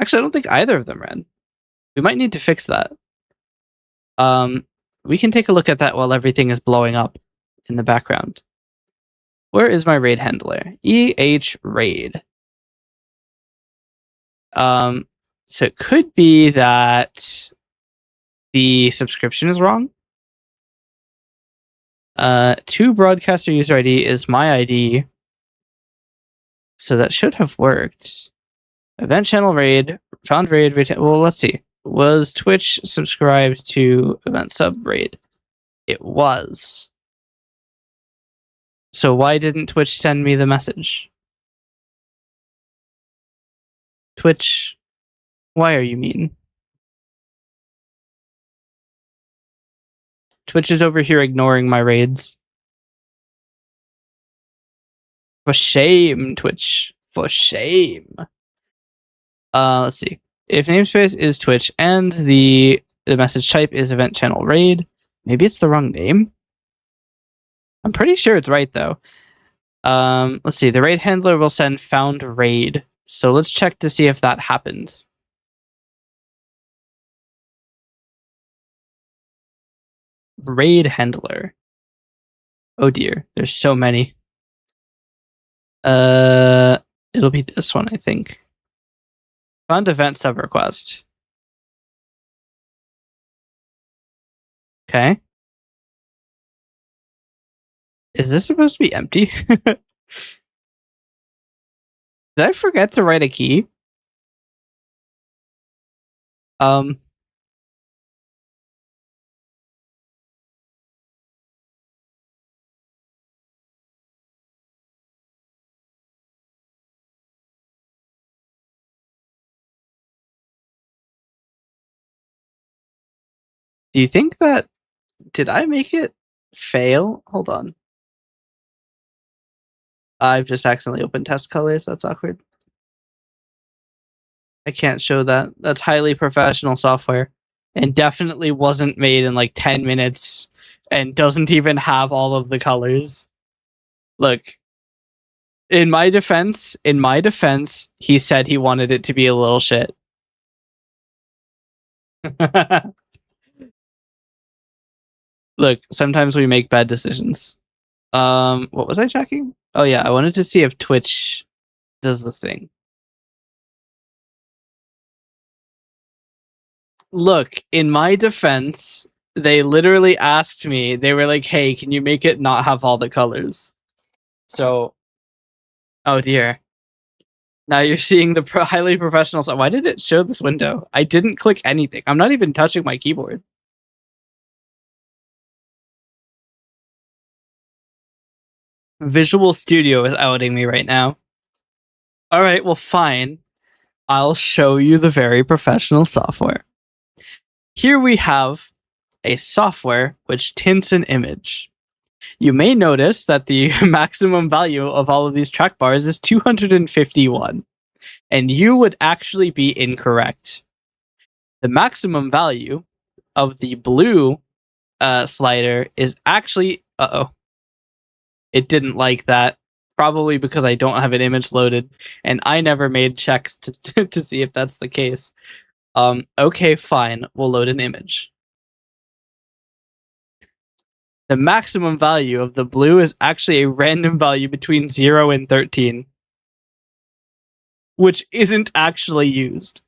Actually, I don't think either of them ran. We might need to fix that. We can take a look at that while everything is blowing up in the background. Where is my raid handler? EH raid. So it could be that the subscription is wrong. 2 broadcaster user ID is my ID. So that should have worked. Event channel raid, found raid. Well, let's see. Was Twitch subscribed to event sub raid? It was. So why didn't Twitch send me the message? Twitch, why are you mean? Twitch is over here ignoring my raids. For shame, Twitch. For shame. Let's see. If namespace is Twitch and the message type is event channel raid, maybe it's the wrong name. I'm pretty sure it's right though. Let's see. The raid handler will send found raid. So let's check to see if that happened. Raid handler. Oh dear, there's so many. It'll be this one, I think. Found event sub request. Okay. Is this supposed to be empty? Did I forget to write a key? Do you think that... Did I make it fail? Hold on. I've just accidentally opened test colors. That's awkward. I can't show that. That's highly professional software. And definitely wasn't made in like 10 minutes. And doesn't even have all of the colors. Look. In my defense, he said he wanted it to be a little shit. Look, sometimes we make bad decisions. What was I checking? Oh yeah, I wanted to see if Twitch does the thing. Look, in my defense, they literally asked me, they were like, hey, can you make it not have all the colors? So, oh dear. Now you're seeing the highly professional stuff. Why did it show this window? I didn't click anything. I'm not even touching my keyboard. Visual Studio is outing me right now. All right, well, fine. I'll show you the very professional software. Here we have a software which tints an image. You may notice that the maximum value of all of these track bars is 251, and you would actually be incorrect. The maximum value of the blue slider is actually, it didn't like that. Probably because I don't have an image loaded, and I never made checks to see if that's the case. Okay, fine. We'll load an image. The maximum value of the blue is actually a random value between 0 and 13, which isn't actually used.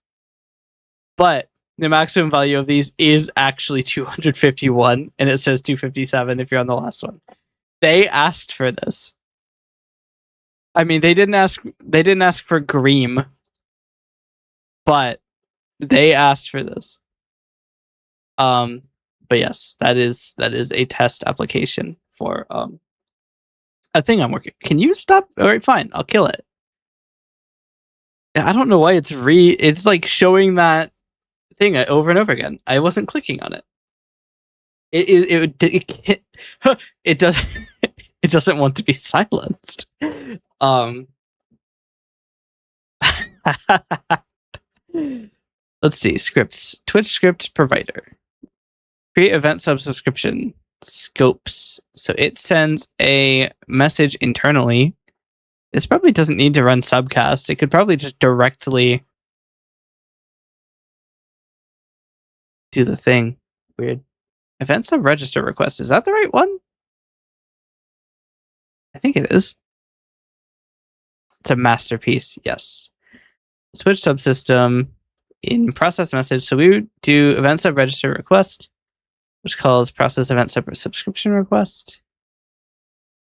But the maximum value of these is actually 251, and it says 257 if you're on the last one. They asked for this. I mean, they didn't ask for Greem, but they asked for this. But yes, that is a test application for a thing I'm working. Can you stop? All right, fine. I'll kill it. I don't know why it's like showing that thing over and over again. I wasn't clicking on it. It does it doesn't want to be silenced. Let's see, scripts. Twitch script provider. Create event subscription. Scopes. So it sends a message internally. This probably doesn't need to run subcast. It could probably just directly do the thing. Weird. Event sub register request. Is that the right one? I think it is. It's a masterpiece. Yes. Twitch subsystem in process message. So we would do event sub register request, which calls process event sub subscription request.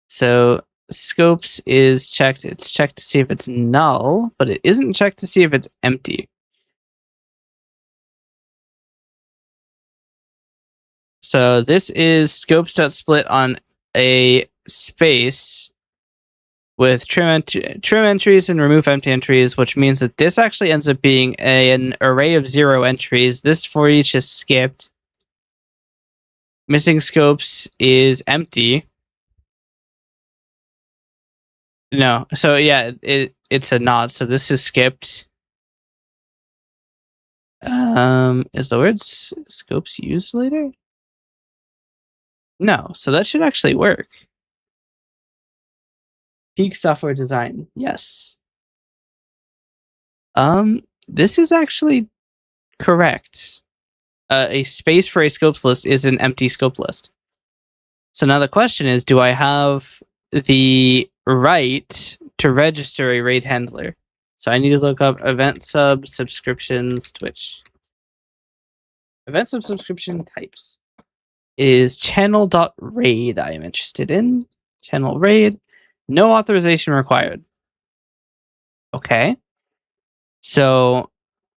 So scopes is checked. It's checked to see if it's null, but it isn't checked to see if it's empty. So this is scopes.split on a space with trim entries and remove empty entries, which means that this actually ends up being an array of 0 entries. This for each is skipped. Missing scopes is empty. No, so yeah, it's a not. So this is skipped. Is the word scopes used later? No, so that should actually work. Peak software design, yes. This is actually correct. A space for a scopes list is an empty scope list. So now the question is, do I have the right to register a RAID handler? So I need to look up event sub subscriptions Twitch. Event sub subscription types is channel.raid I am interested in. Channel raid. No authorization required. Okay. So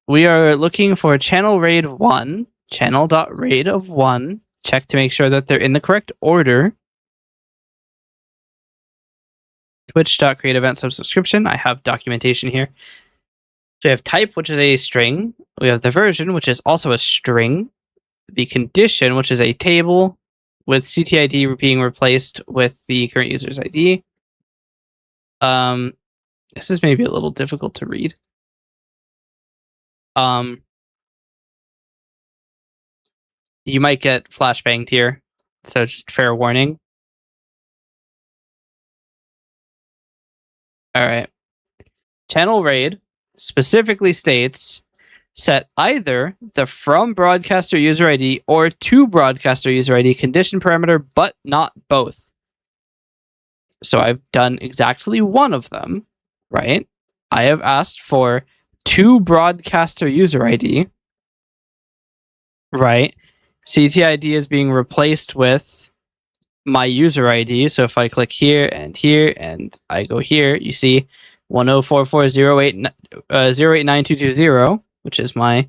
we are looking for channel raid 1, channel.raid of 1. Check to make sure that they're in the correct order. Twitch.create event subscription. I have documentation here. So we have type, which is a string. We have the version, which is also a string. The condition, which is a table with CTID being replaced with the current user's ID. This is maybe a little difficult to read. You might get flashbanged here, so just fair warning. All right. Channel raid specifically states set either the from broadcaster user ID or to broadcaster user ID condition parameter, but not both. So I've done exactly one of them, right? I have asked for to broadcaster user ID, right? CTID is being replaced with my user ID. So if I click here and I go here, you see 10440892220, which is my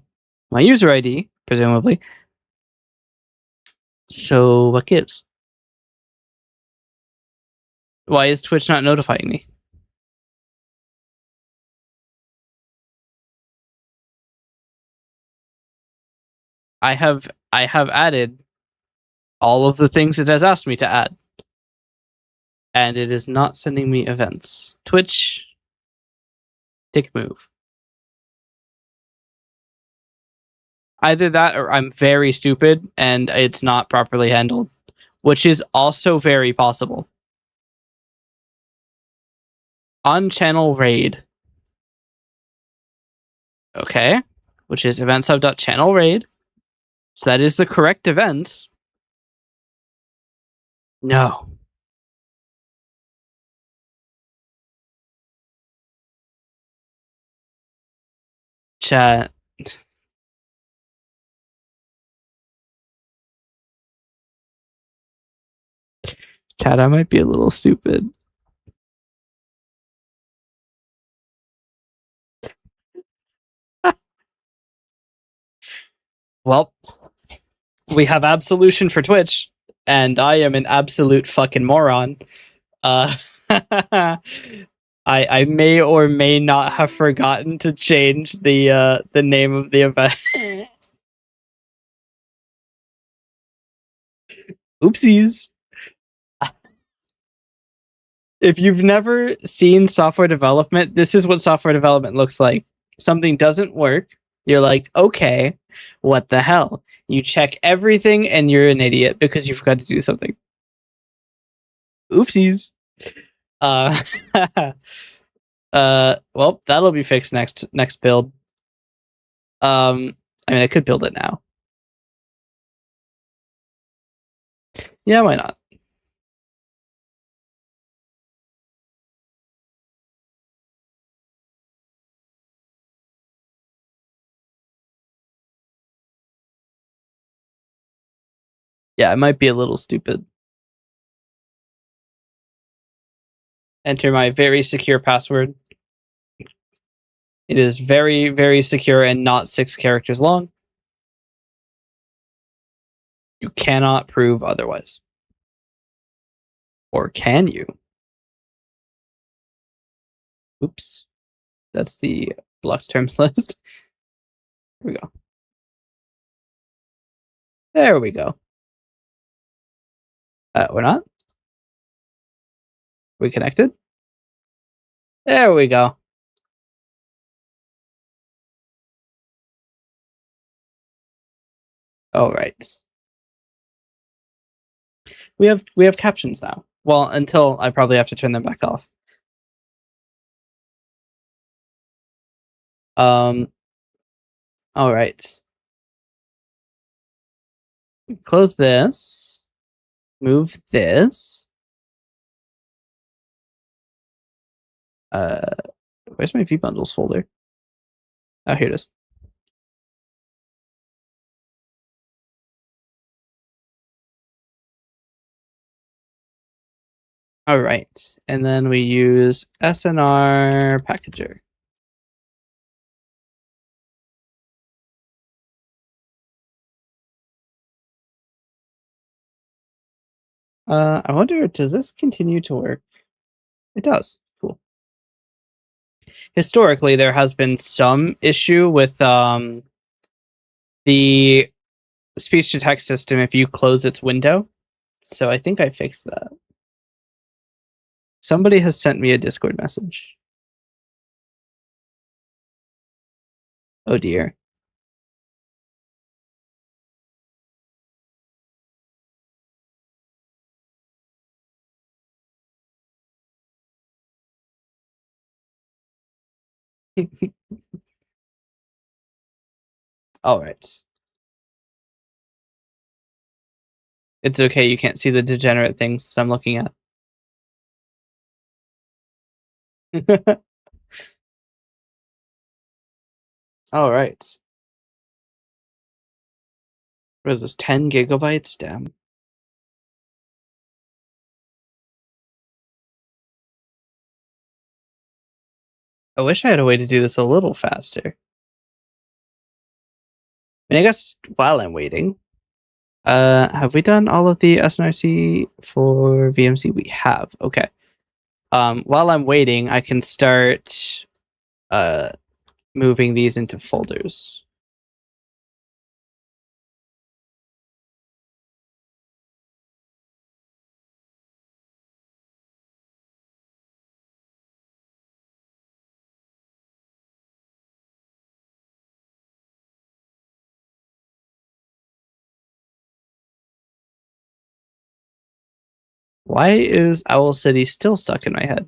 user ID, presumably. So what gives? Why is Twitch not notifying me? I have added all of the things it has asked me to add. And it is not sending me events. Twitch, dick move. Either that or I'm very stupid and it's not properly handled, which is also very possible. On channel raid. Okay. Which is event sub.channel raid. So that is the correct event. No. Chat. Chat, I might be a little stupid. Well, we have absolution for Twitch, and I am an absolute fucking moron. I may or may not have forgotten to change the name of the event. Oopsies. If you've never seen software development, this is what software development looks like. Something doesn't work. You're like, okay, what the hell? You check everything and you're an idiot because you forgot to do something. Oopsies. Well, that'll be fixed next build. I mean, I could build it now. Yeah, why not? Yeah, it might be a little stupid. Enter my very secure password. It is very, very secure and not 6 characters long. You cannot prove otherwise. Or can you? Oops. That's the blocked terms list. Here we go. There we go. We're not? We connected? There we go. All right. We have captions now. Well, until I probably have to turn them back off. All right. Close this. Move this. Where's my vBundles folder? Oh, here it is. All right, and then we use SNR packager. I wonder, does this continue to work? It does. Cool. Historically, there has been some issue with the speech to text system if you close its window. So I think I fixed that. Somebody has sent me a Discord message. Oh dear. All right. It's okay. You can't see the degenerate things that I'm looking at. All right. What is this? 10 gigabytes? Damn. I wish I had a way to do this a little faster. I mean, I guess while I'm waiting, have we done all of the SNRC for VMC? We have. Okay. While I'm waiting, I can start moving these into folders. Why is Owl City still stuck in my head?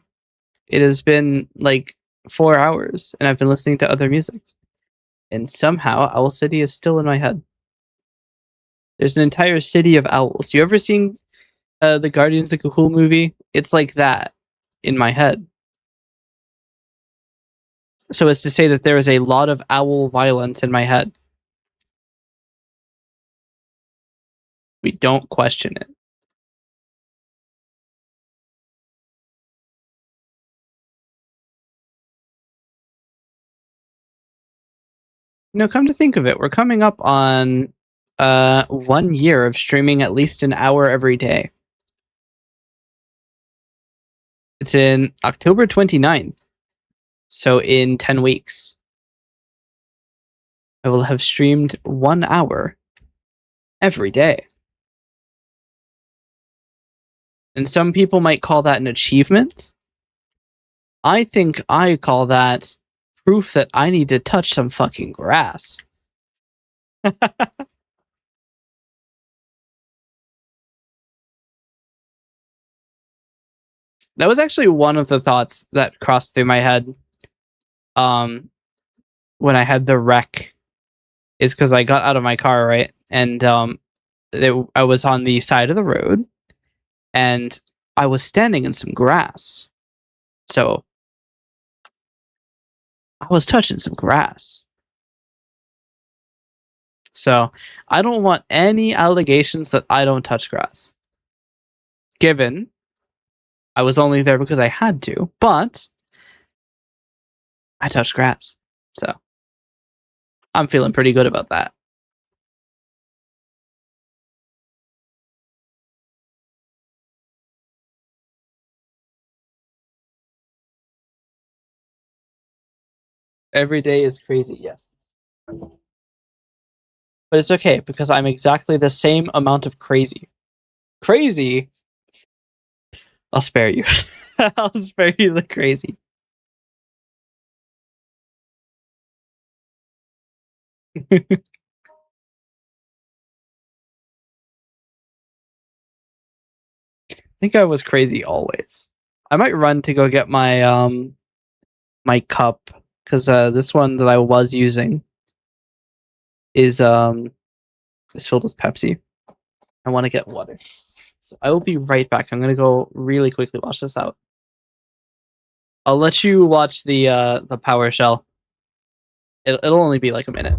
It has been like 4 hours and I've been listening to other music. And somehow Owl City is still in my head. There's an entire city of owls. You ever seen the Guardians of Ga'Hoole movie? It's like that in my head. So as to say that there is a lot of owl violence in my head. We don't question it. You know, come to think of it, we're coming up on 1 year of streaming at least an hour every day. It's in October 29th. So in 10 weeks, I will have streamed 1 hour every day. And some people might call that an achievement. I think I call that proof that I need to touch some fucking grass. That was actually one of the thoughts that crossed through my head when I had the wreck, is because I got out of my car, right? And I was on the side of the road and I was standing in some grass. So I was touching some grass. So I don't want any allegations that I don't touch grass. Given I was only there because I had to, but I touched grass. So I'm feeling pretty good about that. Every day is crazy, yes. But it's okay because I'm exactly the same amount of crazy. Crazy? I'll spare you. I'll spare you the crazy. I think I was crazy always. I might run to go get my my cup because this one that I was using is filled with Pepsi. I want to get water. So I will be right back. I'm gonna go really quickly wash this out. I'll let you watch the PowerShell. It'll only be like a minute.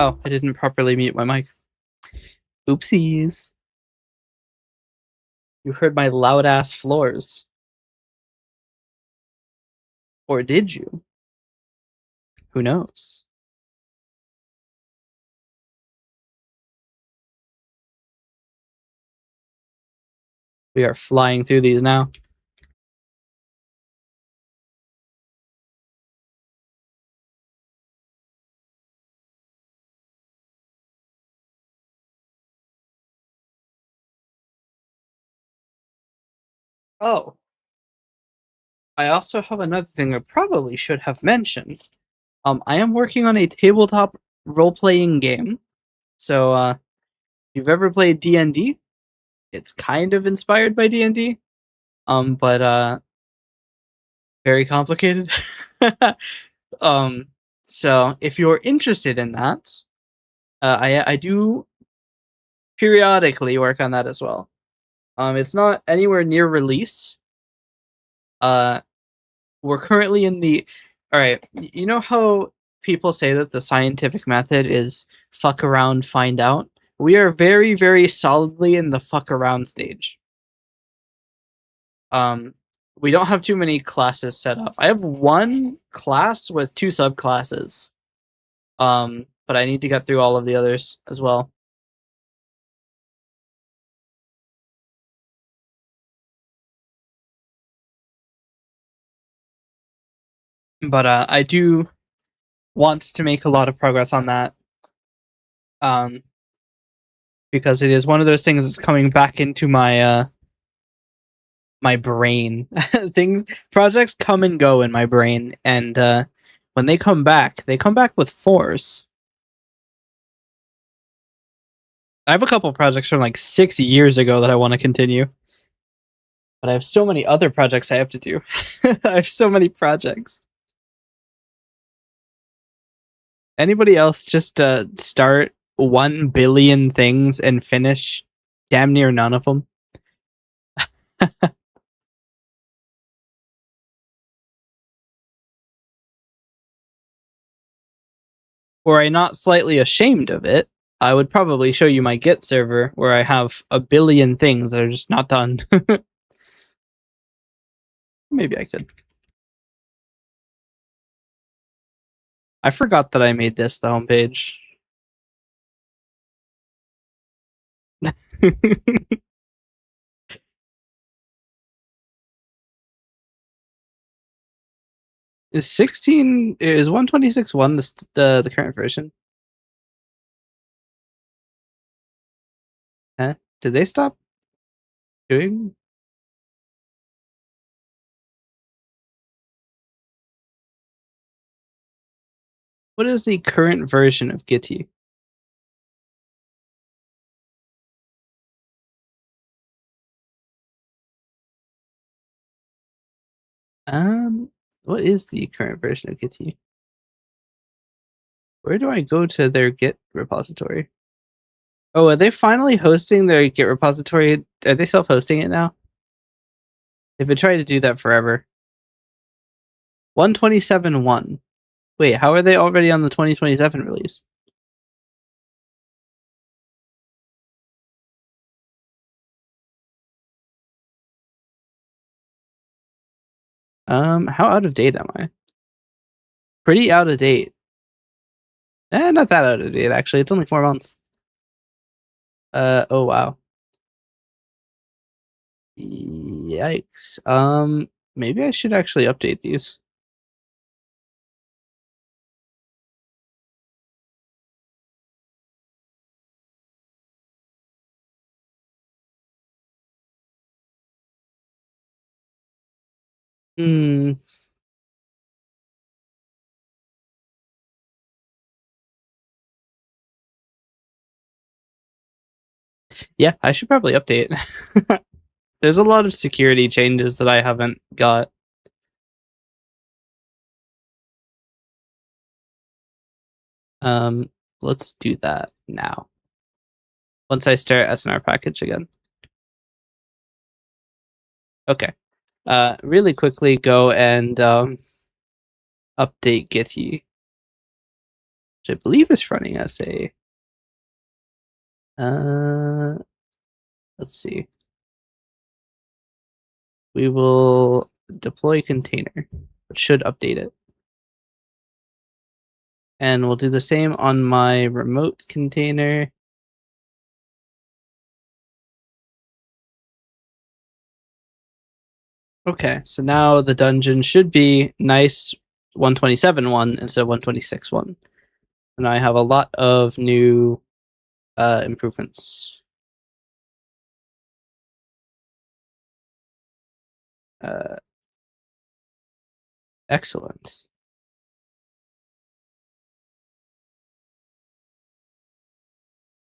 Oh, I didn't properly mute my mic. Oopsies. You heard my loud ass floors. Or did you? Who knows? We are flying through these now. Oh, I also have another thing I probably should have mentioned. I am working on a tabletop role-playing game. So, if you've ever played D&D, it's kind of inspired by D&D. But very complicated. um, so if you're interested in that, I do periodically work on that as well. It's not anywhere near release. We're currently in the. All right, you know how people say that the scientific method is fuck around, find out. We are very, very solidly in the fuck around stage. Um, we don't have too many classes set up. I have one class with 2 subclasses. But I need to get through all of the others as well. But I do want to make a lot of progress on that. Because it is one of those things that's coming back into my my brain. Things projects come and go in my brain, and when they come back with force. I have a couple projects from like 6 years ago that I want to continue, but I have so many other projects I have to do. I have so many projects. Anybody else just start 1 billion things and finish damn near none of them? Were I not slightly ashamed of it, I would probably show you my Git server where I have 1 billion things that are just not done. Maybe I could. I forgot that I made this the homepage. is 126.1 the current version? Huh? Did they stop doing? What is the current version of Gitty? What is the current version of Gitty? Where do I go to their Git repository? Oh, are they finally hosting their Git repository? Are they self-hosting it now? They've been trying to do that forever. 127.1. Wait, how are they already on the 2027 release? How out of date am I? Pretty out of date. Not that out of date, actually. It's only 4 months. Oh wow. Yikes. Maybe I should actually update these. Hmm. Yeah, I should probably update. There's a lot of security changes that I haven't got. Let's do that now. Once I start SNR package again. Okay. Really quickly go and update Gitty. which I believe is running as a let's see. We will deploy container, which should update it. And we'll do the same on my remote container. Okay, so now the dungeon should be nice 127.1 instead of 126.1. And I have a lot of new improvements. Excellent.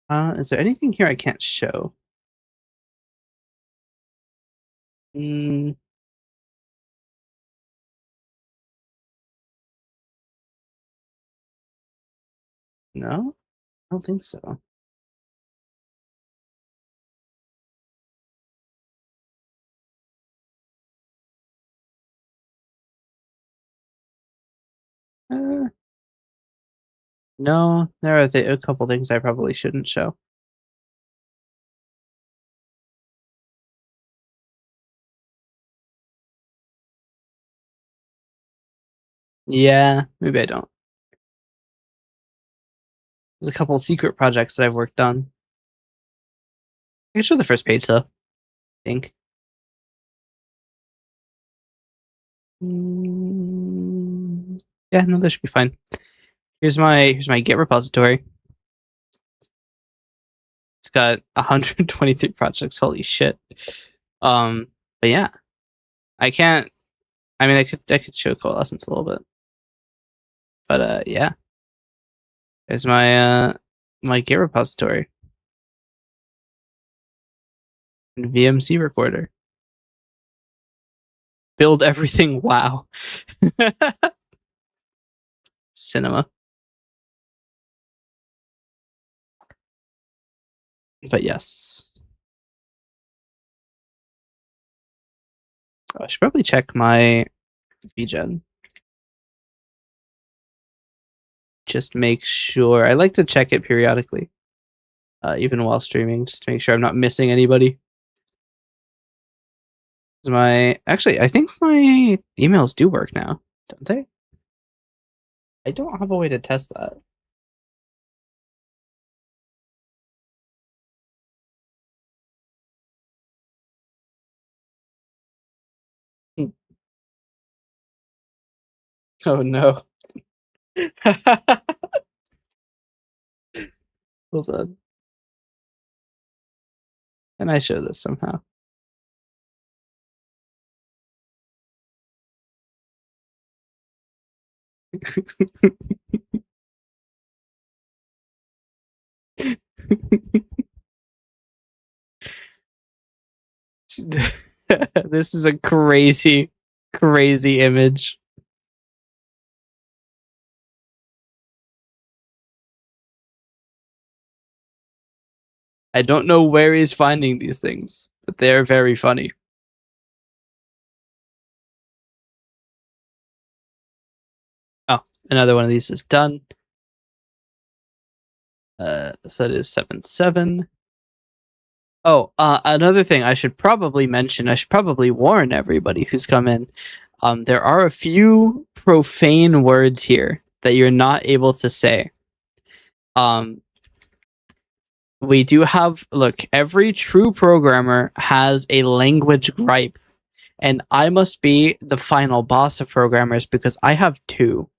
Is there anything here I can't show? No, I don't think so. No, there are a couple things I probably shouldn't show. Yeah, maybe I don't. There's a couple secret projects that I've worked on. I can show the first page though, I think. Yeah, no, that should be fine. Here's my Git repository. It's got 123 projects. Holy shit. But yeah, I can't. I mean, I could show Coalescence a little bit, but yeah. There's my my Git repository and VMC recorder. Build everything. Wow. Cinema. But yes. Oh, I should probably check my VGen. Just make sure. I like to check it periodically, even while streaming, just to make sure I'm not missing anybody. Actually, I think my emails do work now, don't they? I don't have a way to test that. Oh no. Hold on. Can I show this somehow? This is a crazy, crazy image. I don't know where he's finding these things, but they're very funny. Oh, another one of these is done. So that is 7.7. Oh, another thing I should probably mention, I should probably warn everybody who's come in. There are a few profane words here that you're not able to say. We do have, look, every true programmer has a language gripe, and I must be the final boss of programmers because I have two.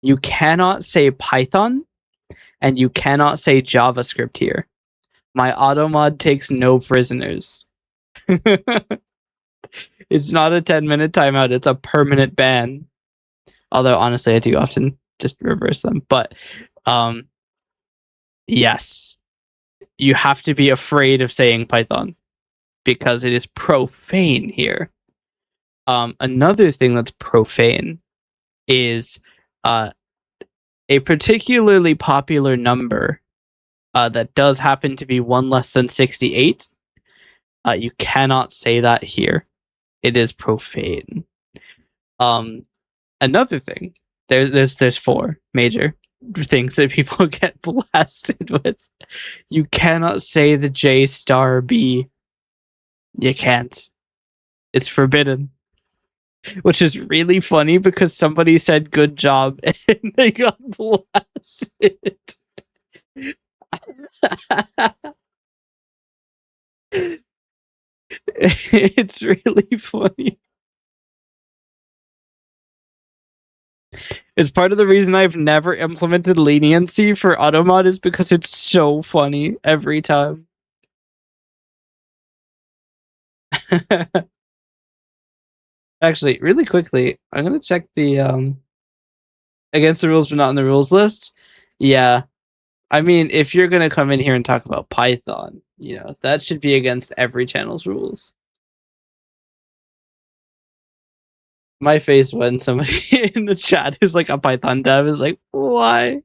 You cannot say Python, and you cannot say JavaScript here. My automod takes no prisoners. It's not a 10-minute timeout, it's a permanent ban. Although, honestly, I do often just reverse them. But, yes. You have to be afraid of saying Python because it is profane here. Another thing that's profane is a particularly popular number that does happen to be one less than 68. You cannot say that here. It is profane. Another thing, there's four major. things that people get blasted with. You cannot say the J star B. You can't. It's forbidden. Which is really funny because somebody said good job and they got blasted. It's really funny. It's part of the reason I've never implemented leniency for AutoMod is because it's so funny every time. Actually, really quickly, I'm gonna check the against the rules but not in the rules list. Yeah. I mean, if you're gonna come in here and talk about Python, you know, that should be against every channel's rules. My face when somebody in the chat is like a Python dev is like, why?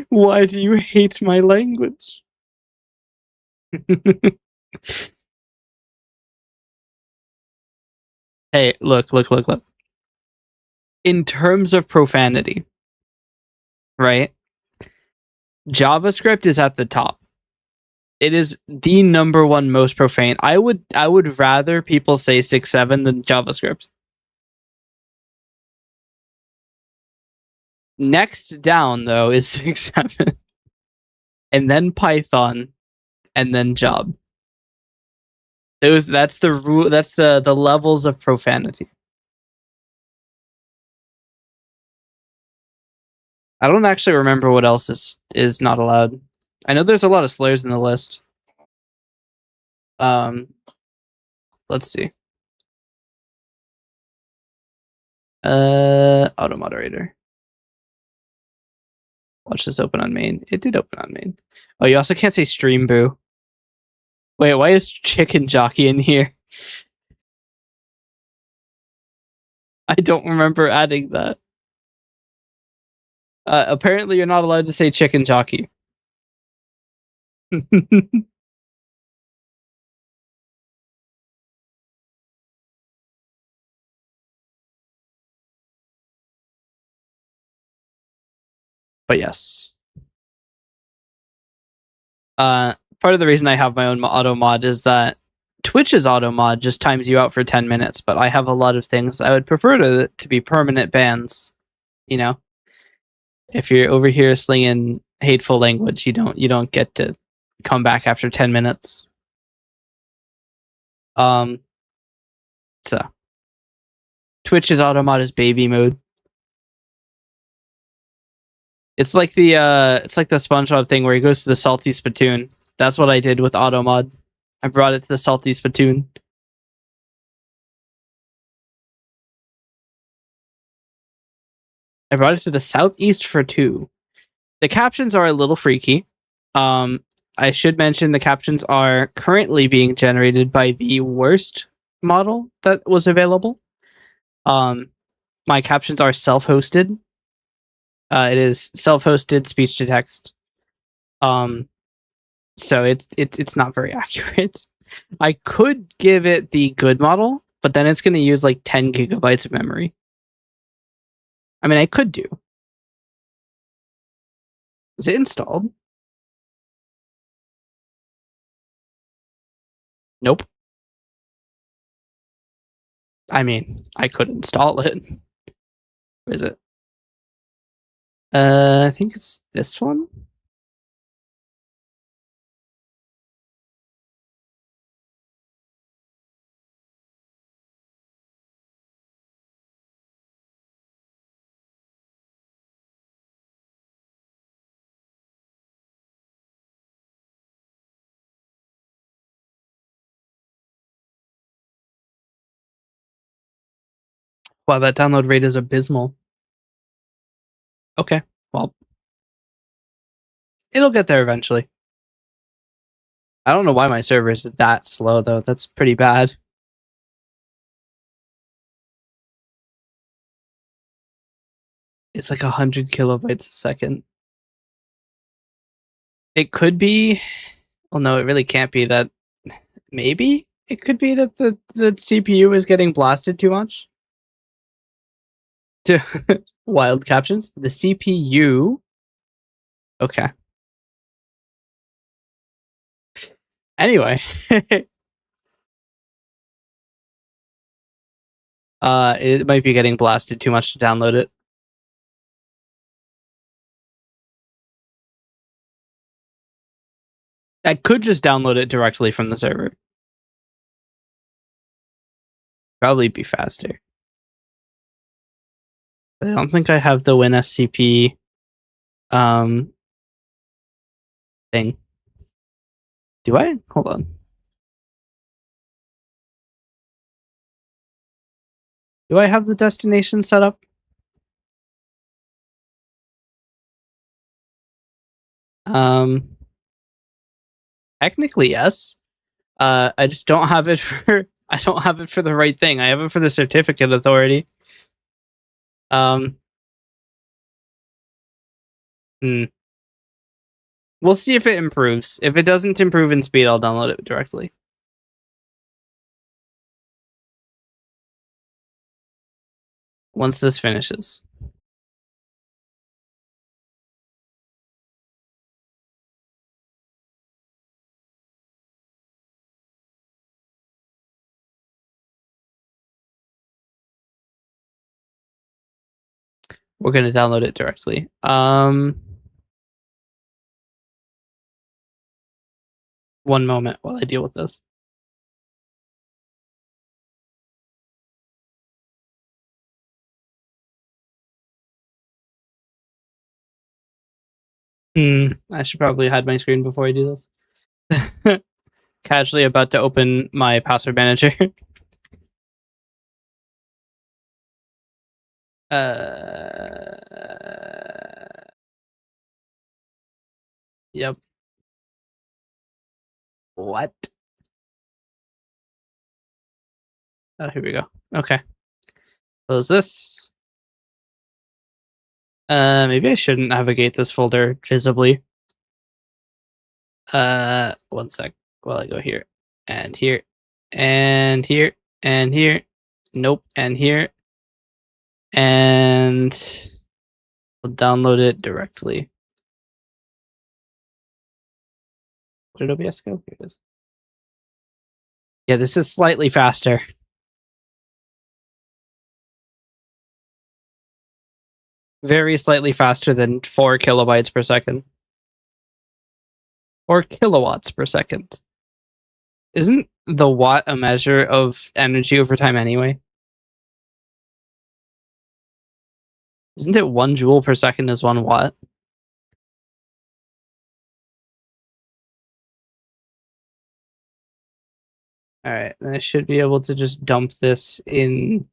Why do you hate my language? Hey, look. In terms of profanity, right? JavaScript is at the top. It is the number one most profane. I would rather people say 6.7 than JavaScript. Next down though is 6.7. And then Python, and then Job. That's the rule. That's the levels of profanity. I don't actually remember what else is not allowed. I know there's a lot of slurs in the list. Let's see. Auto moderator. Watch this open on main. It did open on main. Oh, you also can't say stream boo. Wait, why is Chicken Jockey in here? I don't remember adding that. Apparently you're not allowed to say Chicken Jockey. But yes. Part of the reason I have my own auto mod is that Twitch's auto mod just times you out for 10 minutes, but I have a lot of things I would prefer to be permanent bans. You know, if you're over here slinging hateful language, you don't get to come back after 10 minutes. So Twitch's auto mod is baby mode. It's like the SpongeBob thing where he goes to the salty spittoon. That's what I did with auto mod. I brought it to the salty spittoon. I brought it to the southeast for 2. The captions are a little freaky. I should mention the captions are currently being generated by the worst model that was available. My captions are self-hosted. It is self-hosted speech to text. So it's not very accurate. I could give it the good model, but then it's going to use like 10 gigabytes of memory. I mean, I could do. Is it installed? Nope. I mean, I could install it. Where is it? I think it's this one. Wow, that download rate is abysmal. Okay, well, it'll get there eventually. I don't know why my server is that slow, though. That's pretty bad. It's like 100 kilobytes a second. It could be... Well, no, it really can't be that... Maybe? It could be that the CPU is getting blasted too much. Wild captions. The CPU Okay. Anyway. It might be getting blasted too much to download it. I could just download it directly from the server. Probably be faster. But I don't think I have the WinSCP thing. Do I? Hold on. Do I have the destination set up? Technically, yes. I just don't have it for. I don't have it for the right thing. I have it for the certificate authority. We'll see if it improves. If it doesn't improve in speed, I'll download it directly. Once this finishes. We're going to download it directly. One moment while I deal with this. I should probably hide my screen before I do this. Casually about to open my password manager. Yep. What? Oh, here we go. Okay. Close this. Maybe I shouldn't navigate this folder visibly. One sec while I go here and here and here and here. Nope, and here. And I'll download it directly. Where did OBS go? Here it is. Yeah, this is slightly faster. Very slightly faster than 4 kilobytes per second. Or kilowatts per second. Isn't the watt a measure of energy over time anyway? Isn't it 1 joule per second is 1 watt? Alright, then I should be able to just dump this in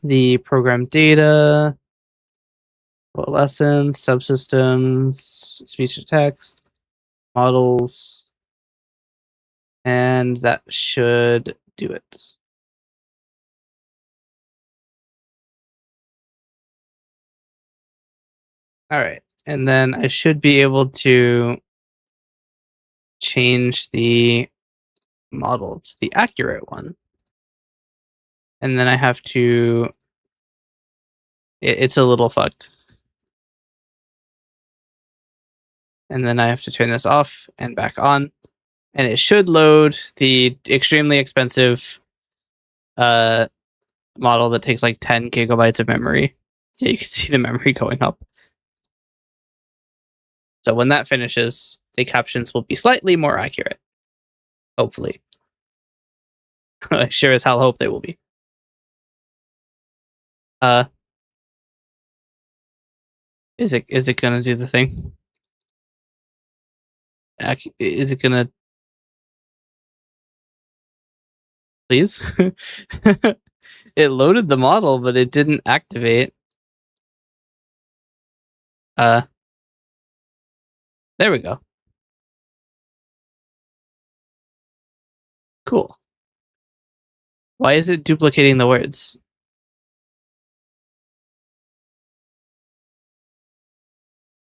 the program data, lessons, subsystems, speech to text, models, and that should do it. Alright, and then I should be able to change the model to the accurate one. And then I have to... It's a little fucked. And then I have to turn this off and back on. And it should load the extremely expensive model that takes like 10 gigabytes of memory. Yeah, you can see the memory going up. So when that finishes, the captions will be slightly more accurate. Hopefully. I sure as hell hope they will be. Is it gonna do the thing? Is it gonna... Please? It loaded the model, but it didn't activate. There we go. Cool. Why is it duplicating the words?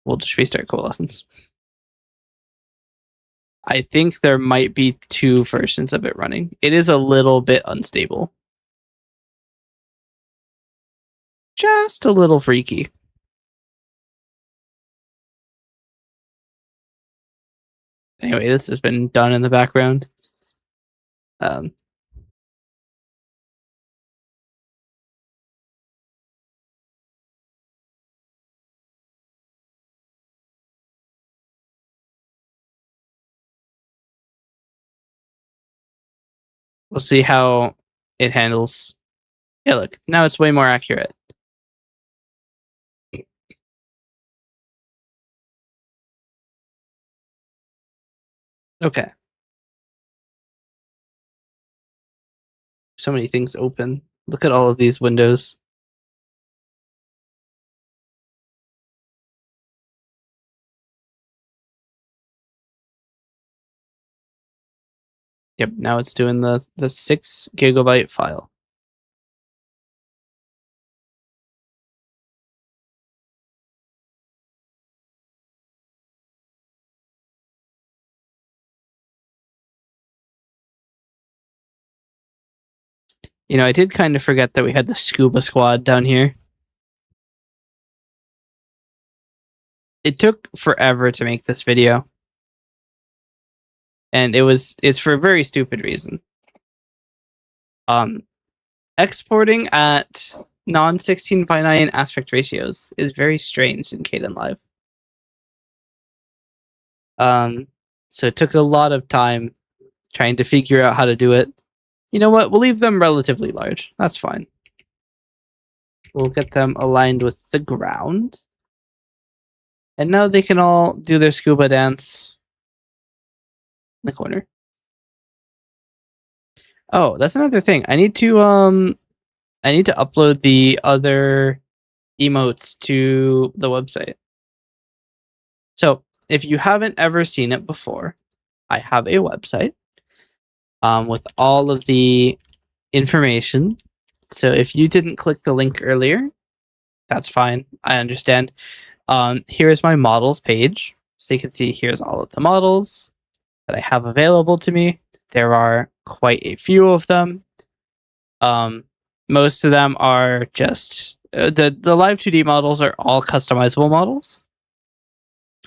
We'll just restart Coalescence. I think there might be 2 versions of it running. It is a little bit unstable. Just a little freaky. Anyway, this has been done in the background. We'll see how it handles. Yeah, look, now it's way more accurate. Okay. So many things open. Look at all of these windows. Yep, now it's doing the 6 gigabyte file. You know, I did kind of forget that we had the scuba squad down here. It took forever to make this video. And it's for a very stupid reason. Exporting at non-16:9 aspect ratios is very strange in Kdenlive. So it took a lot of time trying to figure out how to do it. You know what? We'll leave them relatively large. That's fine. We'll get them aligned with the ground. And now they can all do their scuba dance in the corner. Oh, that's another thing. I need to upload the other emotes to the website. So if you haven't ever seen it before, I have a website with all of the information. So if you didn't click the link earlier, that's fine. I understand. Here's my models page. So you can see here's all of the models that I have available to me. There are quite a few of them. Most of them are just the Live 2D models are all customizable models.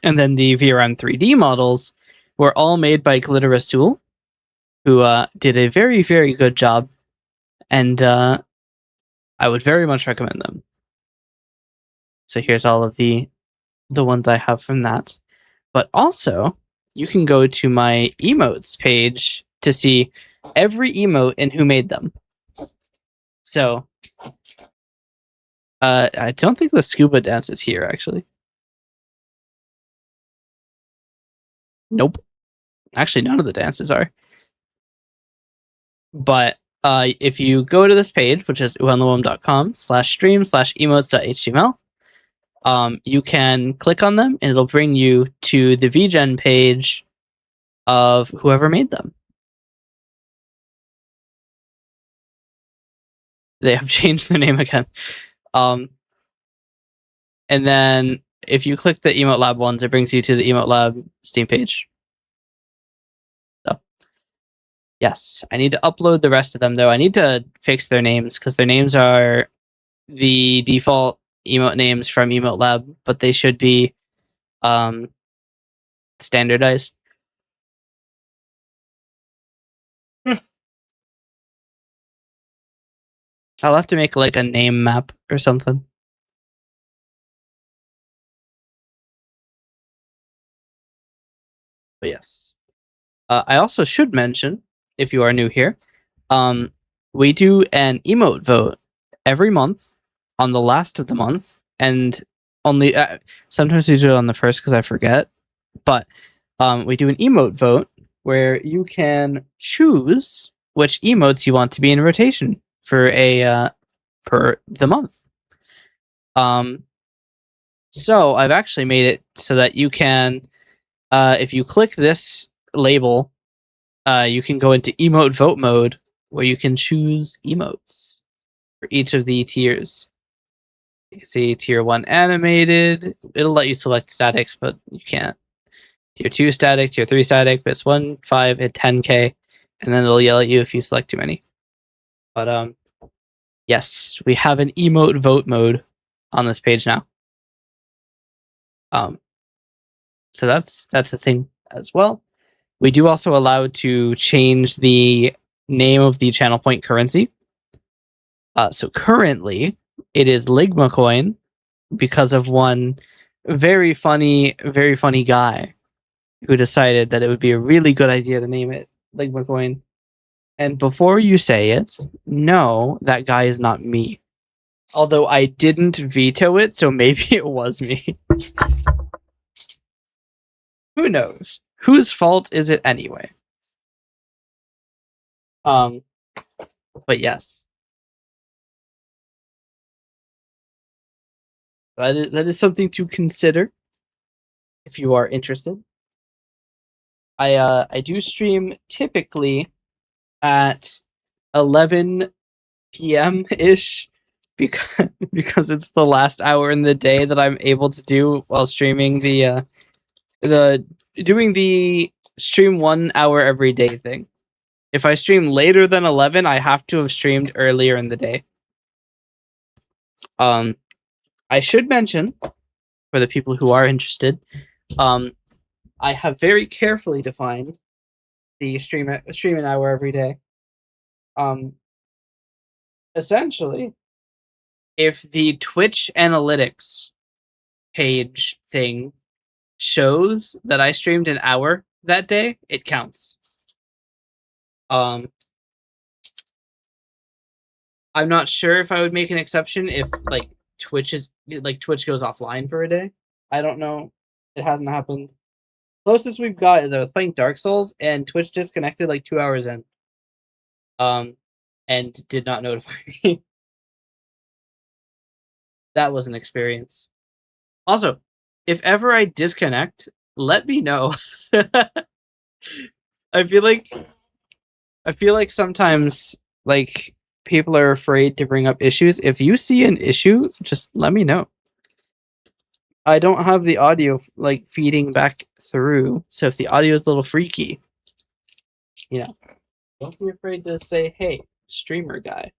And then the VRM 3D models were all made by Glitter Rasul, who did a very, very good job. And I would very much recommend them. So here's all of the ones I have from that. But also, you can go to my emotes page to see every emote and who made them. So, I don't think the scuba dance is here, actually. Nope. Actually, none of the dances are. But if you go to this page, which is uhenlawom.com/stream/emotes.html, you can click on them and it'll bring you to the VGen page of whoever made them. They have changed their name again. And then if you click the Emote Lab ones, it brings you to the Emote Lab Steam page. So, yes, I need to upload the rest of them, though. I need to fix their names because their names are the default emote names from Emote Lab, but they should be standardized. I'll have to make like a name map or something. But yes. I also should mention, if you are new here, we do an emote vote every month on the last of the month, and only sometimes we do it on the first because I forget. But we do an emote vote where you can choose which emotes you want to be in rotation for the month. So I've actually made it so that you can, if you click this label, you can go into emote vote mode where you can choose emotes for each of the tiers. You can see tier 1 animated. It'll let you select statics, but you can't. Tier 2 static, tier 3 static, but it's 1, 5, and 10k, and then it'll yell at you if you select too many. But yes, we have an emote vote mode on this page now. So that's a thing as well. We do also allow to change the name of the channel point currency. So currently, it is Ligma coin because of one very funny guy who decided that it would be a really good idea to name it Ligma coin. And before you say it, no, that guy is not me. Although I didn't veto it, so maybe it was me. Who knows? Whose fault is it anyway? But yes. That is something to consider if you are interested. I do stream typically at 11 p.m. ish because it's the last hour in the day that I'm able to do while streaming the doing the stream 1 hour every day thing. If I stream later than 11, I have to have streamed earlier in the day. I should mention for the people who are interested, I have very carefully defined the stream an hour every day. Essentially, if the Twitch analytics page thing shows that I streamed an hour that day, it counts. I'm not sure if I would make an exception if Twitch goes offline for a day. I don't know. It hasn't happened. Closest we've got is I was playing Dark Souls and Twitch disconnected like 2 hours in. And did not notify me. That was an experience. Also, if ever I disconnect, let me know. I feel like sometimes like people are afraid to bring up issues. If you see an issue, just let me know. I don't have the audio like feeding back through, so if the audio is a little freaky, don't be afraid to say, "Hey, streamer guy,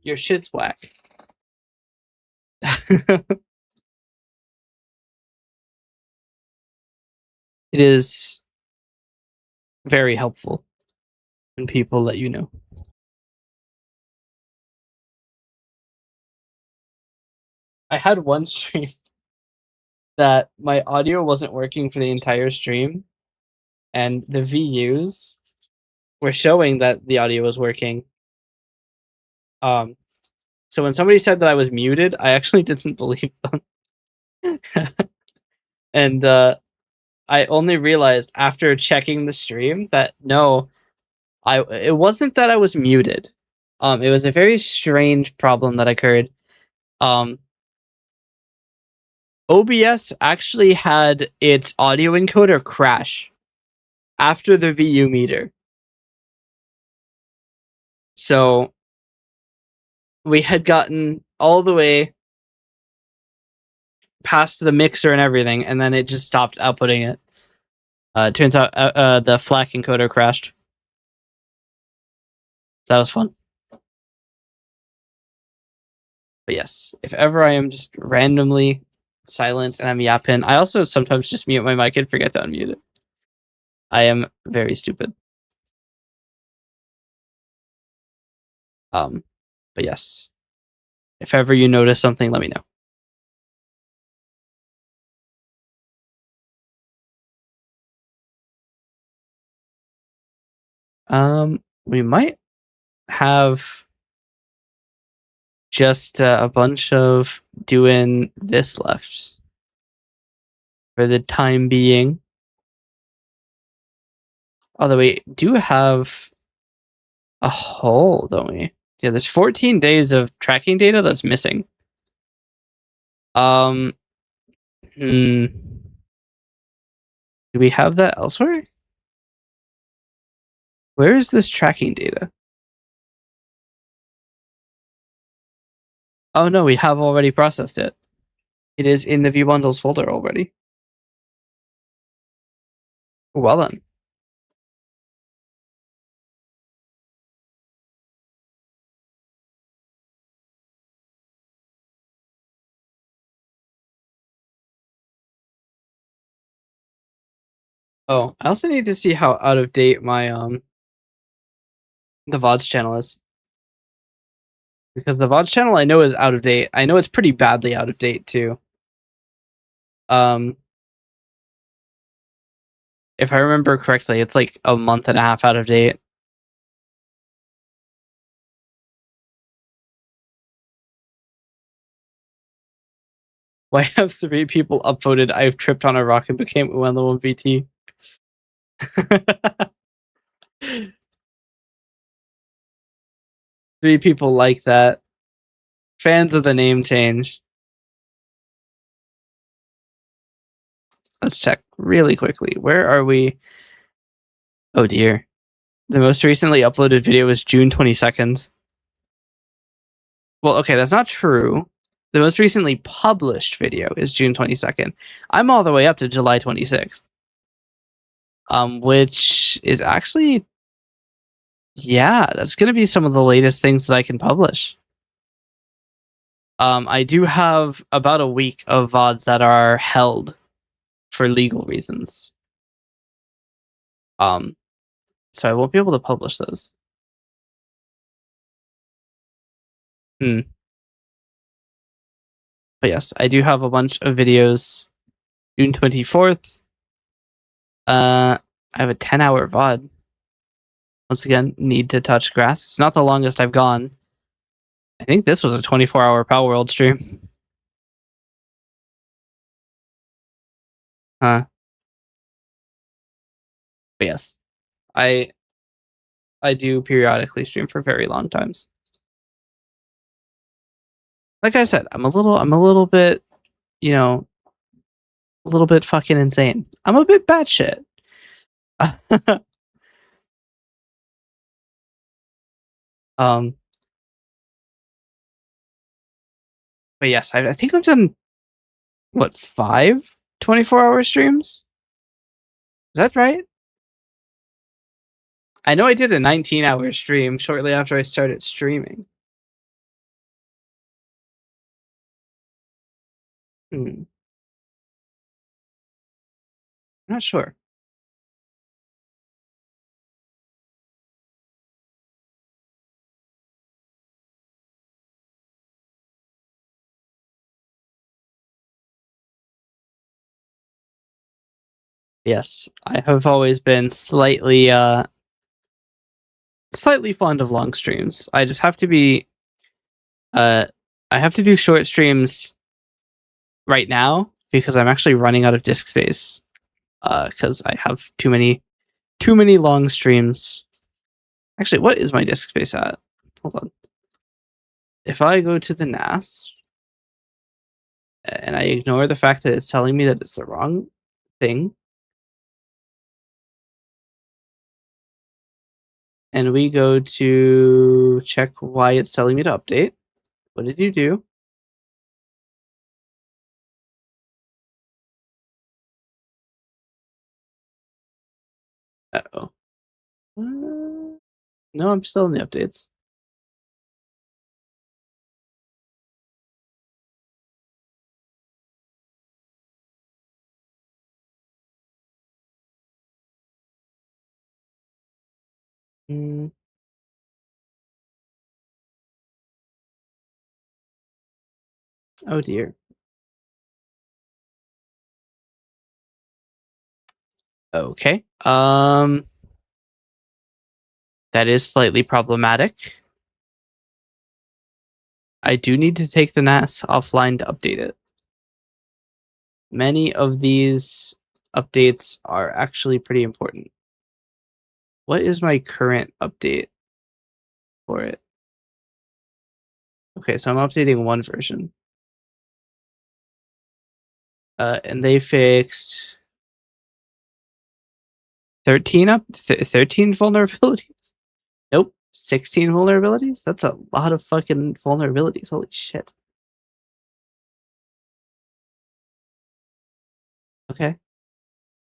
your shit's whack." It is very helpful when people let you know. I had one stream that my audio wasn't working for the entire stream, and the VUs were showing that the audio was working. So when somebody said that I was muted, I actually didn't believe them. And I only realized after checking the stream that no, it wasn't that I was muted. It was a very strange problem that occurred. OBS actually had its audio encoder crash after the VU meter. So we had gotten all the way past the mixer and everything, and then it just stopped outputting it. It turns out the FLAC encoder crashed. That was fun. But yes, if ever I am just randomly silent and I'm yapping, I also sometimes just mute my mic and forget to unmute it. I am very stupid. But yes, if ever you notice something, let me know. We might have just a bunch of doing this left for the time being. Although we do have a hole, don't we? Yeah, there's 14 days of tracking data that's missing. Do we have that elsewhere? Where is this tracking data? Oh no, we have already processed it. It is in the view bundles folder already. Well then. Oh, I also need to see how out of date my the VODs channel is. Because the VODs channel I know is out of date. I know it's pretty badly out of date too. If I remember correctly, it's like a month and a half out of date. Why have 3 people upvoted I've tripped on a rock and became Uenlo VT? 3 people like that. Fans of the name change. Let's check really quickly. Where are we? Oh dear. The most recently uploaded video was June 22nd. Well, okay, that's not true. The most recently published video is June 22nd. I'm all the way up to July 26th. Which is actually, yeah, that's going to be some of the latest things that I can publish. I do have about a week of VODs that are held for legal reasons. So I won't be able to publish those. But yes, I do have a bunch of videos. June 24th. I have a 10-hour VOD. Once again, need to touch grass. It's not the longest I've gone. I think this was a 24-hour Pal World stream. Huh. But yes, I do periodically stream for very long times. Like I said, I'm a little bit, you know, a little bit fucking insane. I'm a bit batshit. But yes, I think I've done what 5 24-hour streams. Is that right? I know I did a 19-hour stream shortly after I started streaming. I'm not sure. Yes, I have always been slightly fond of long streams. I just have to be I have to do short streams right now because I'm actually running out of disk space. Because I have too many long streams. Actually, what is my disk space at? Hold on. If I go to the NAS and I ignore the fact that it's telling me that it's the wrong thing, and we go to check why it's telling me to update. What did you do? Uh-oh. No, I'm still in the updates. Oh dear. Okay. That is slightly problematic. I do need to take the NAS offline to update it. Many of these updates are actually pretty important. What is my current update for it? Okay, so I'm updating one version. And they fixed 13 vulnerabilities. Nope, 16 vulnerabilities. That's a lot of fucking vulnerabilities. Holy shit. Okay.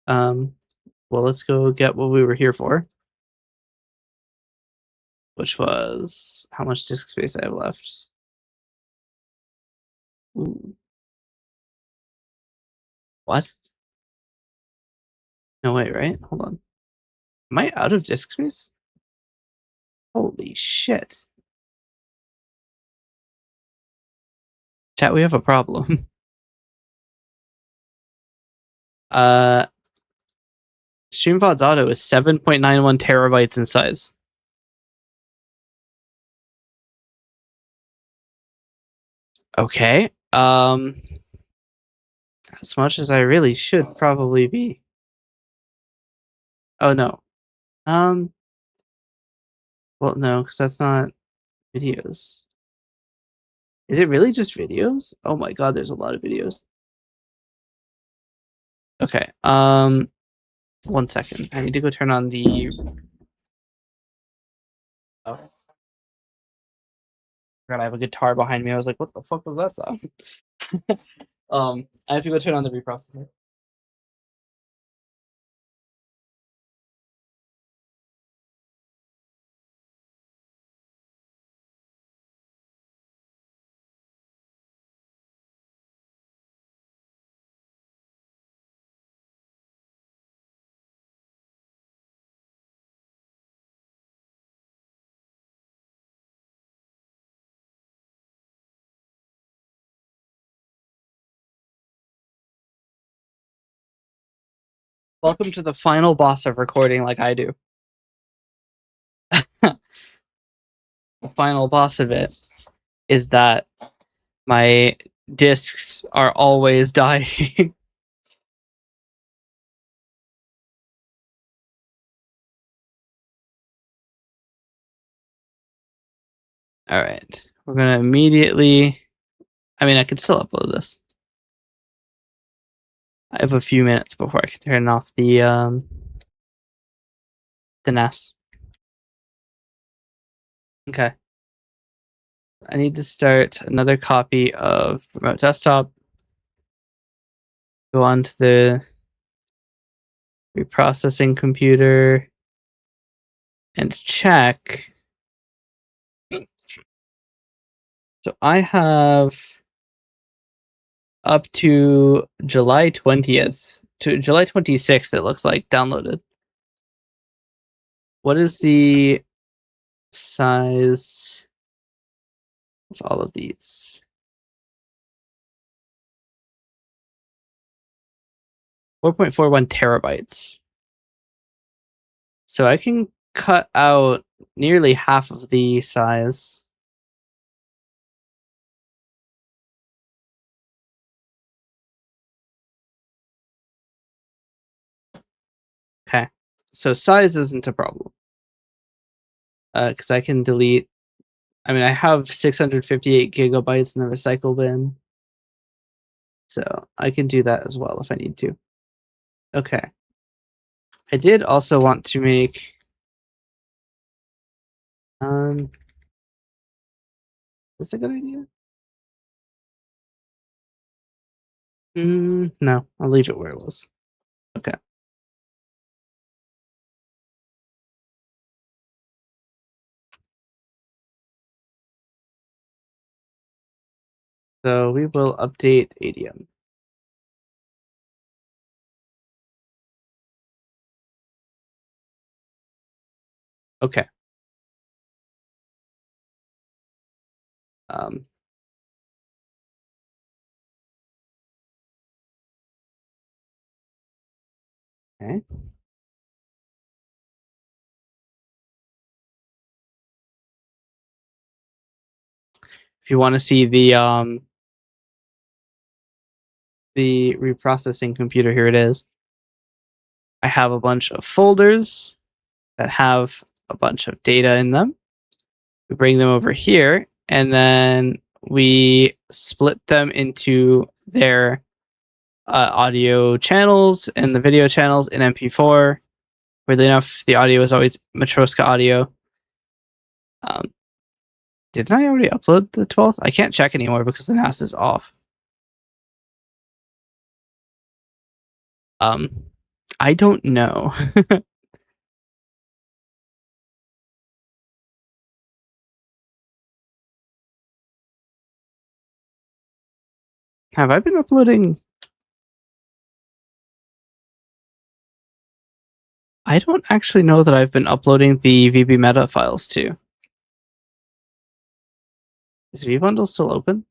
Well, let's go get what we were here for, which was how much disk space I have left. Ooh. What? No way, right? Hold on. Am I out of disk space? Holy shit. Chat, we have a problem. StreamVod's auto is 7.91 terabytes in size. Okay. As much as I really should probably be. Oh no. Well, no, because that's not videos. Is it really just videos? Oh my god, there's a lot of videos. Okay. 1 second. I need to go turn on the. Oh. God, I have a guitar behind me. I was like, what the fuck was that sound? I have to go turn on the reprocessor. Welcome to the final boss of recording like I do. The final boss of it is that my discs are always dying. All right. We're going to immediately. I mean, I can still upload this. I have a few minutes before I can turn off the NAS. Okay. I need to start another copy of Remote Desktop. Go on to the reprocessing computer and check. So I have up to July 20th to July 26th, it looks like, downloaded. What is the size of all of these? 4.41 terabytes. So I can cut out nearly half of the size. Okay. So size isn't a problem. Because I can delete. I mean, I have 658 gigabytes in the recycle bin. So I can do that as well if I need to. Okay. I did also want to make. Is this a good idea? No, I'll leave it where it was. Okay. So we will update ADM. Okay. Okay. If you want to see the reprocessing computer, here it is. I have a bunch of folders that have a bunch of data in them. We bring them over here, and then we split them into their audio channels and the video channels in MP4. Weirdly enough, the audio is always Matroska audio. Didn't I already upload the 12th? I can't check anymore because the NAS is off. I don't know. Have I been uploading? I don't actually know that I've been uploading the VB Meta files too. Is vBundle still open?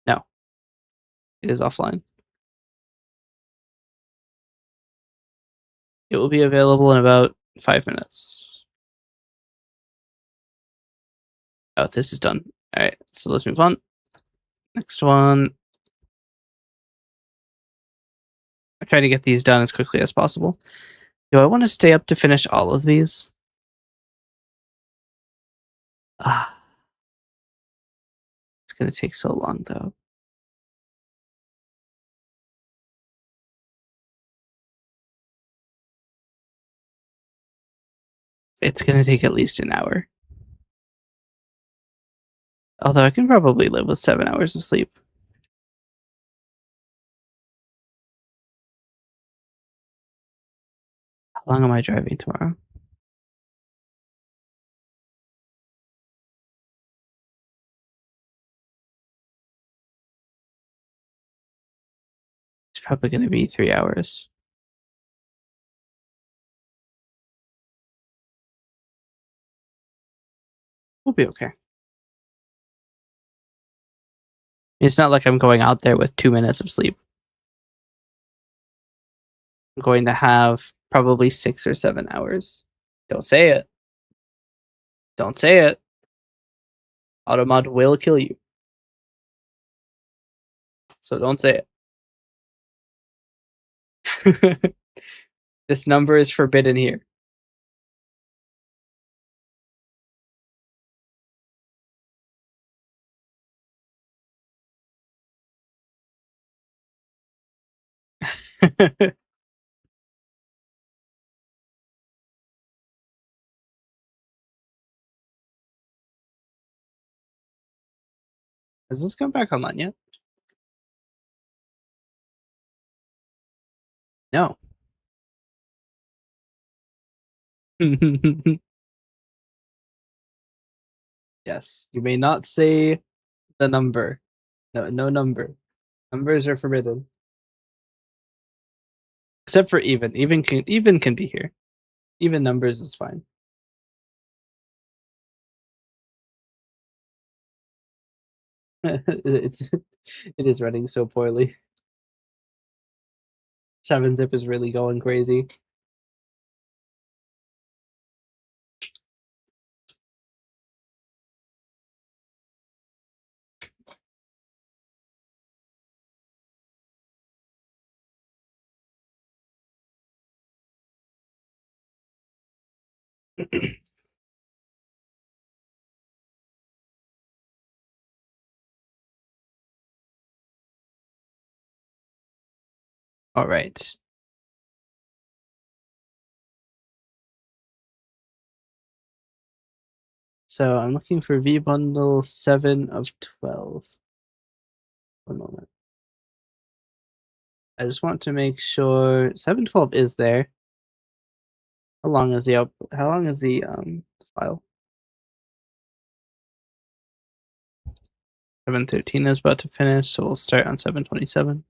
No. It is offline. It will be available in about 5 minutes. Oh, this is done. All right, so let's move on. Next one. I try to get these done as quickly as possible. Do I want to stay up to finish all of these? It's going to take so long, though. It's going to take at least an hour. Although I can probably live with 7 hours of sleep. How long am I driving tomorrow? It's probably going to be 3 hours. We'll be okay. It's not like I'm going out there with 2 minutes of sleep. I'm going to have probably 6 or 7 hours. Don't say it. Don't say it. Automod will kill you. So don't say it. This number is forbidden here. Has this come back online yet? No. Yes, you may not say the number. No, no number. Numbers are forbidden. Except for even. Even can be here. Even numbers is fine. It is running so poorly. 7-zip is really going crazy. All right. So I'm looking for vBundle 7 of 12. One moment. I just want to make sure 712 is there. How long is the file? 713 is about to finish, so we'll start on 727.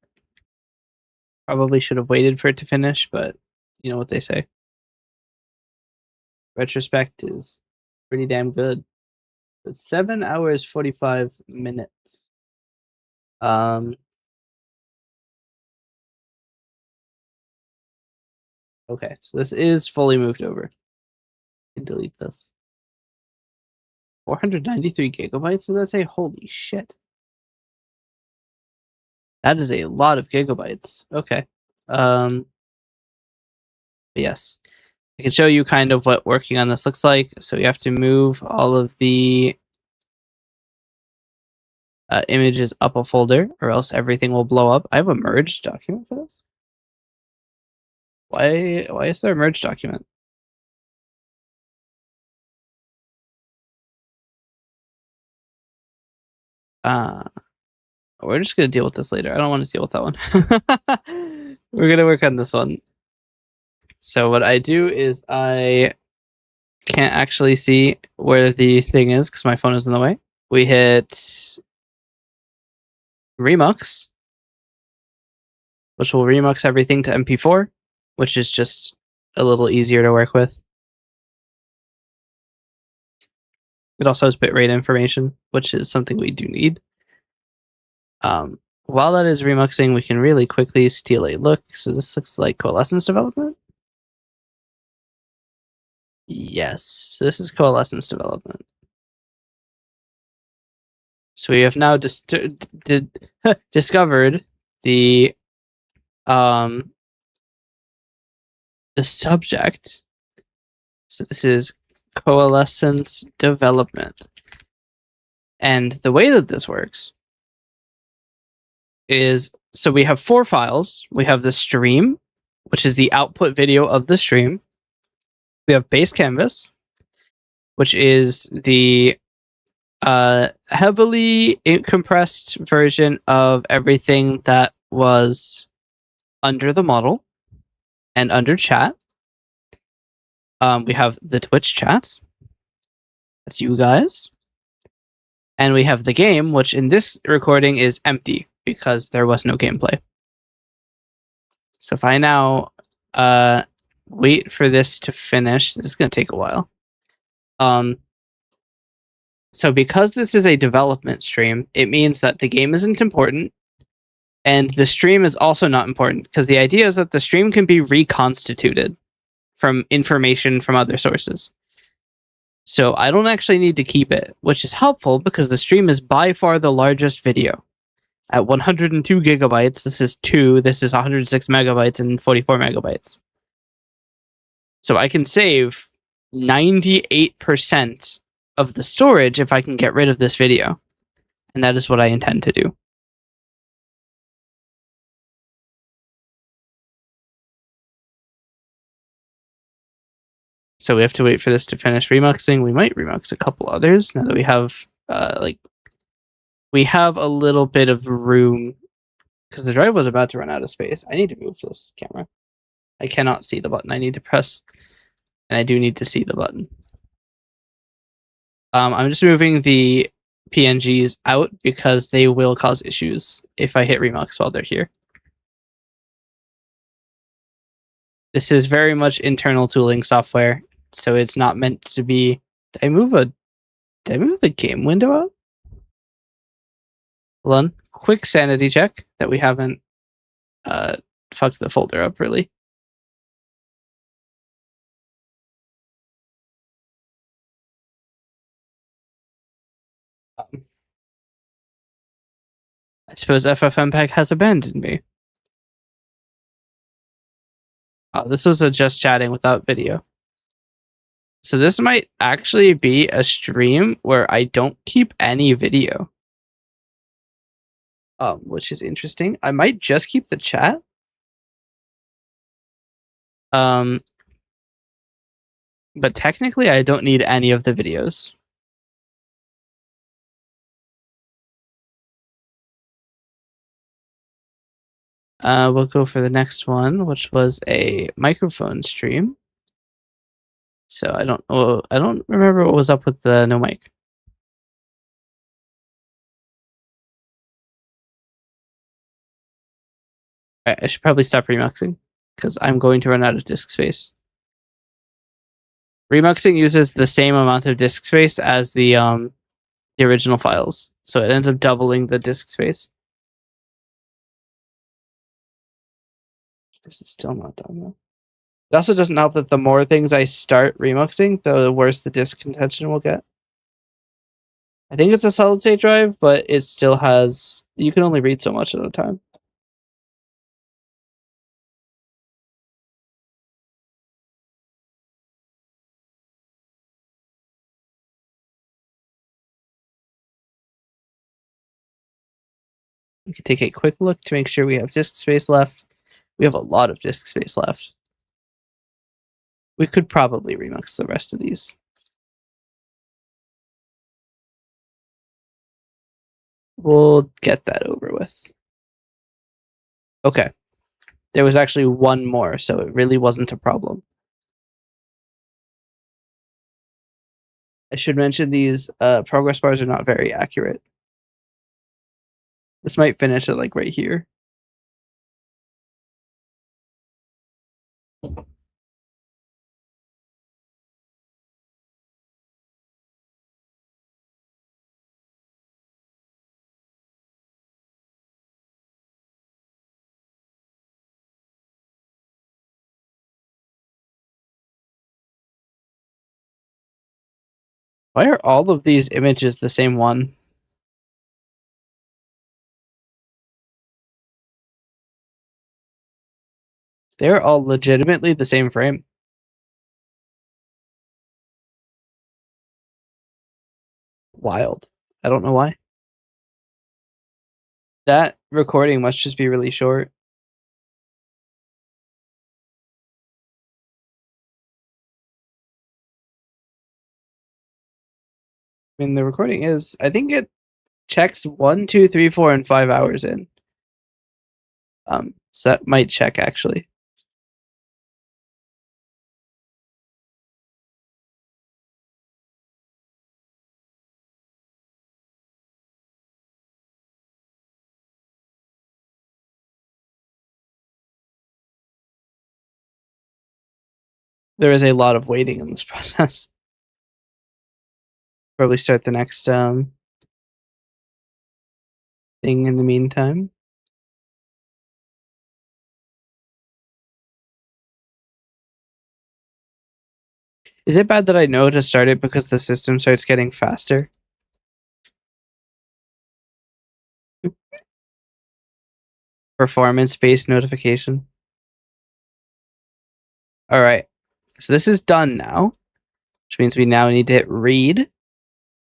Probably should have waited for it to finish, but you know what they say. Retrospect is pretty damn good. It's 7 hours 45 minutes. Okay, so this is fully moved over. I can delete this. 493 gigabytes, so that's a holy shit. That is a lot of gigabytes. Okay. Yes. I can show you kind of what working on this looks like. So you have to move all of the images up a folder, or else everything will blow up. I have a merge document for this. Why is there a merge document? We're just gonna deal with this later. I don't want to deal with that one. We're gonna work on this one. So what I do is I can't actually see where the thing is because my phone is in the way. We hit Remux, which will remux everything to MP4. which is just a little easier to work with. It also has bitrate information, which is something we do need. While that is remuxing, we can really quickly steal a look. So this looks like coalescence development. Yes, this is coalescence development. So we have now discovered the subject. So this is coalescence development. And the way that this works is, so we have 4 files. We have the stream, which is the output video of the stream. We have base canvas, which is the heavily compressed version of everything that was under the model and under chat. We have the Twitch chat. That's you guys. And we have the game, which in this recording is empty because there was no gameplay. So if I now wait for this to finish, this is going to take a while. So because this is a development stream, it means that the game isn't important, and the stream is also not important, because the idea is that the stream can be reconstituted from information from other sources. So I don't actually need to keep it, which is helpful because the stream is by far the largest video. At 102 gigabytes, this is 106 megabytes and 44 megabytes. So I can save 98% of the storage if I can get rid of this video. And that is what I intend to do. So we have to wait for this to finish remuxing. We might remux a couple others now that we have we have a little bit of room, because the drive was about to run out of space. I need to move this camera. I cannot see the button. I need to press, and I do need to see the button. I'm just moving the PNGs out because they will cause issues if I hit remux while they're here. This is very much internal tooling software, so it's not meant to be. Did I move the game window out? Hold on. Quick sanity check that we haven't fucked the folder up really. I suppose FFmpeg has abandoned me. Oh, this was a just chatting without video. So this might actually be a stream where I don't keep any video. Which is interesting. I might just keep the chat. But technically I don't need any of the videos. We'll go for the next one, which was a microphone stream. So I don't remember what was up with the no mic. All right, I should probably stop remuxing because I'm going to run out of disk space. Remuxing uses the same amount of disk space as the original files, so it ends up doubling the disk space. This is still not done though. It also doesn't help that the more things I start remuxing, the worse the disk contention will get. I think it's a solid state drive, but it still has, you can only read so much at a time. We can take a quick look to make sure we have disk space left. We have a lot of disk space left. We could probably remux the rest of these. We'll get that over with. Okay. There was actually one more, so it really wasn't a problem. I should mention these progress bars are not very accurate. This might finish at like right here. Why are all of these images the same one? They're all legitimately the same frame. Wild. I don't know why. That recording must just be really short. I mean, the recording is, I think it checks 1, 2, 3, 4, and 5 hours in. So that might check actually. There is a lot of waiting in this process. Probably start the next thing in the meantime. Is it bad that I know to start it because the system starts getting faster? Performance-based notification. All right. So this is done now, which means we now need to hit read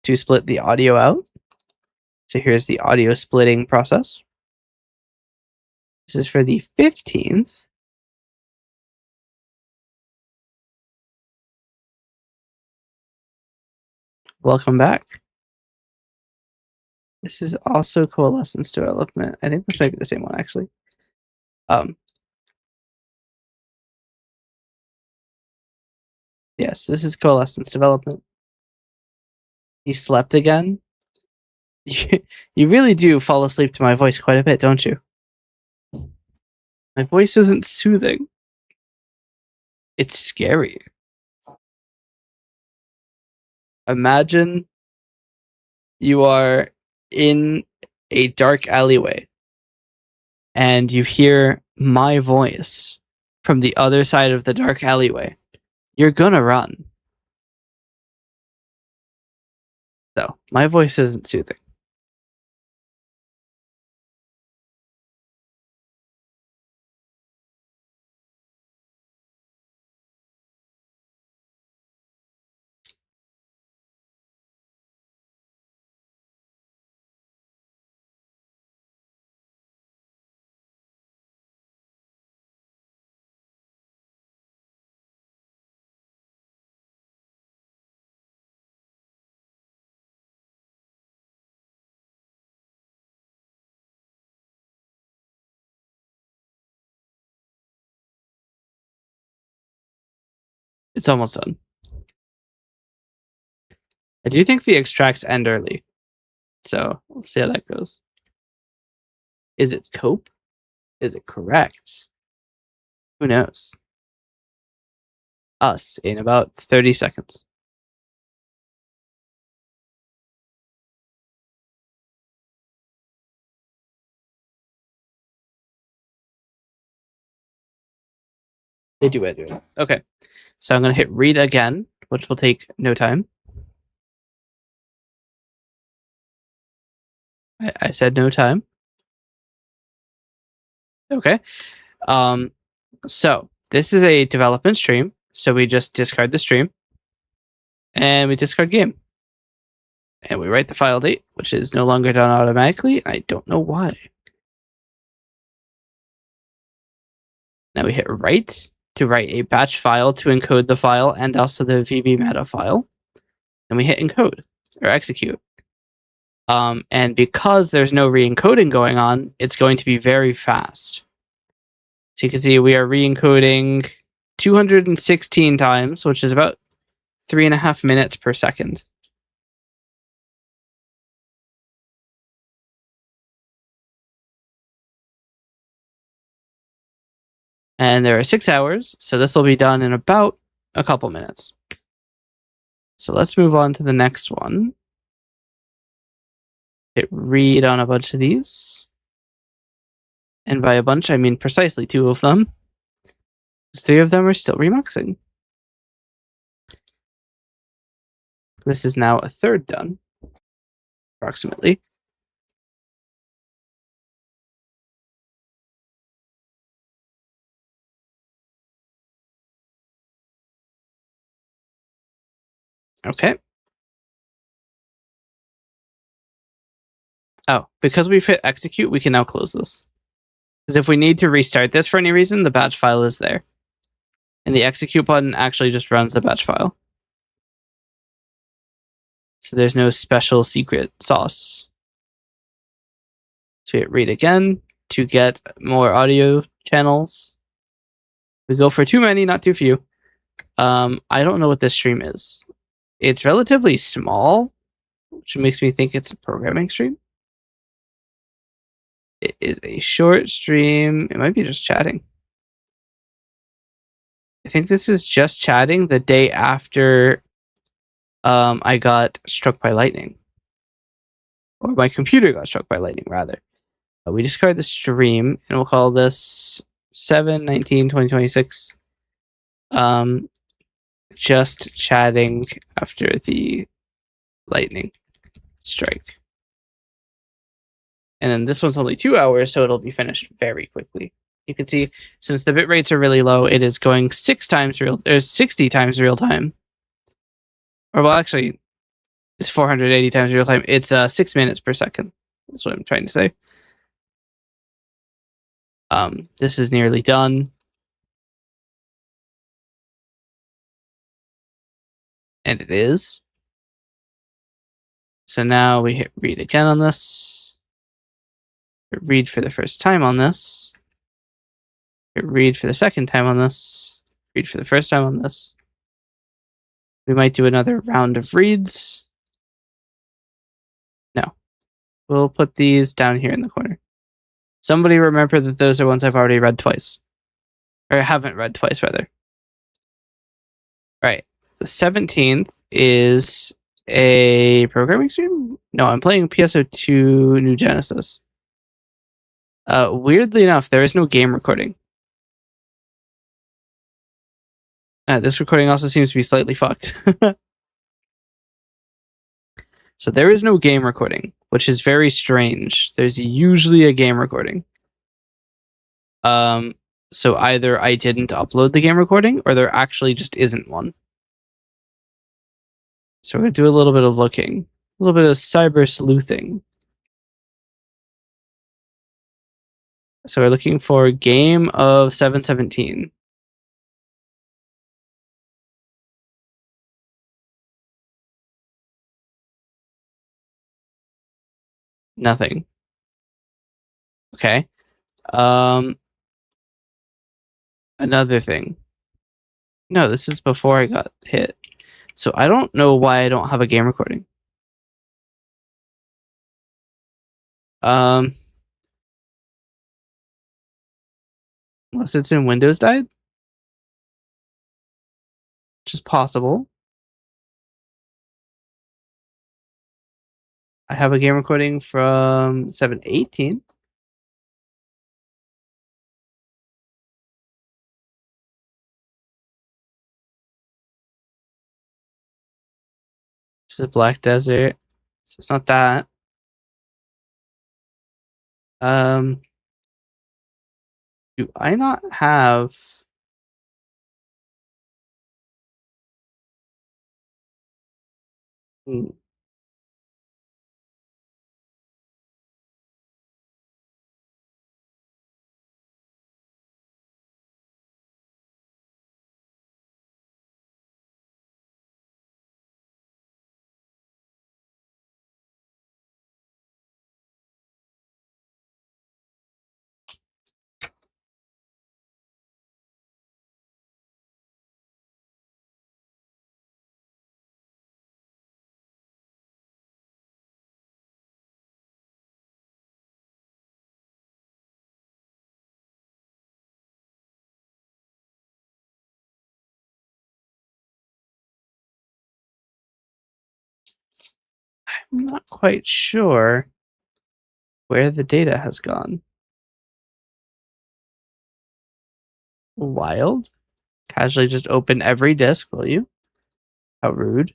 to split the audio out. So here's the audio splitting process. This is for the 15th. Welcome back. This is also coalescence development. I think this might be the same one actually. Yes, this is coalescence development. You slept again? You really do fall asleep to my voice quite a bit, don't you? My voice isn't soothing. It's scary. Imagine you are in a dark alleyway and you hear my voice from the other side of the dark alleyway. You're gonna run. So, my voice isn't soothing. It's almost done. I do think the extracts end early. So, we'll see how that goes. Is it cope? Is it correct? Who knows? Us in about 30 seconds. They do it. Okay. So I'm going to hit read again, which will take no time. I said no time. Okay. So this is a development stream. So we just discard the stream and we discard game. And we write the file date, which is no longer done automatically. I don't know why. Now we hit write to write a batch file to encode the file and also the VB meta file. And we hit encode or execute. And because there's no re-encoding going on, it's going to be very fast. So you can see we are re-encoding 216 times, which is about 3.5 minutes per second. And there are 6 hours, so this will be done in about a couple minutes. So let's move on to the next one. Hit read on a bunch of these. And by a bunch, I mean precisely 2 of them. 3 of them are still remuxing. This is now a third done, approximately. Okay. Oh, because we've hit execute, we can now close this. Because if we need to restart this for any reason, the batch file is there. And the execute button actually just runs the batch file. So there's no special secret sauce. So we hit read again to get more audio channels. We go for too many, not too few. I don't know what this stream is. It's relatively small, which makes me think it's a programming stream. It is a short stream. It might be just chatting. I think this is just chatting the day after I got struck by lightning. Or my computer got struck by lightning, rather. We discard the stream, and we'll call this 7/19/2026. Just chatting after the lightning strike. And then this one's only 2 hours, so it'll be finished very quickly. You can see, since the bit rates are really low, it is going 60 times real time. Or well, actually, it's 480 times real time. It's 6 minutes per second. That's what I'm trying to say. This is nearly done. And it is. So now we hit read again on this. Hit read for the first time on this. Hit read for the second time on this. Read for the first time on this. We might do another round of reads. No. We'll put these down here in the corner. Somebody remember that those are ones I've already read twice. Or haven't read twice, rather. Right. The 17th is a programming stream? No, I'm playing PSO2 New Genesis. Weirdly enough, there is no game recording. This recording also seems to be slightly fucked. So there is no game recording, which is very strange. There's usually a game recording. So either I didn't upload the game recording, or there actually just isn't one. So we're going to do a little bit of looking. A little bit of cyber sleuthing. So we're looking for game of 7/17. Nothing. Okay. Another thing. No, this is before I got hit. So I don't know why I don't have a game recording. Unless it's in Windows died. Which is possible. I have a game recording from 7/18. This is Black Desert. So it's not that. Do I not have... I'm not quite sure where the data has gone. Wild. Casually just open every disk, will you? How rude.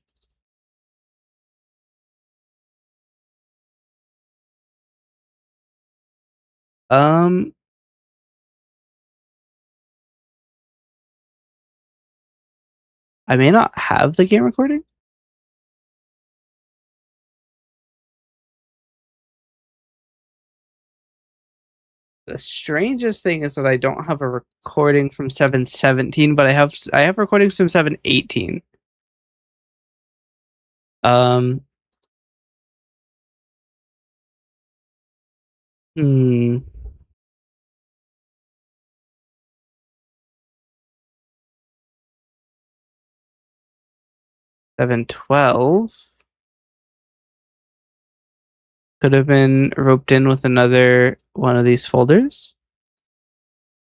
Um, I may not have the game recording. The strangest thing is that I don't have a recording from 717, but I have recordings from 718. Hmm. 712 could have been roped in with another one of these folders.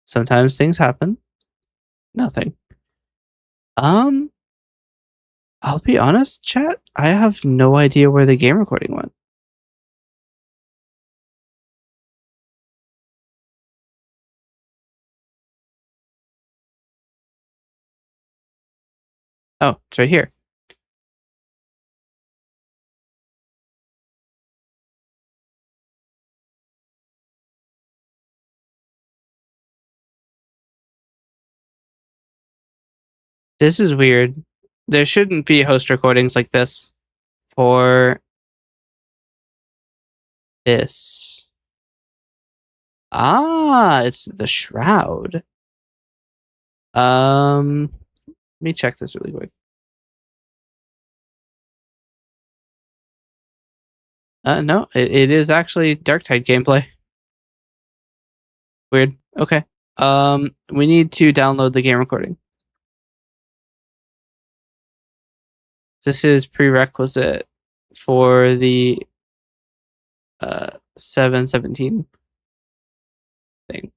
Sometimes things happen. Nothing. I'll be honest, chat. I have no idea where the game recording went. Oh, it's right here. This is weird. There shouldn't be host recordings like this for this. Ah, it's the shroud. Let me check this really quick. No, it is actually Darktide gameplay. Weird. Okay. We need to download the game recording. This is prerequisite for the 717 thing.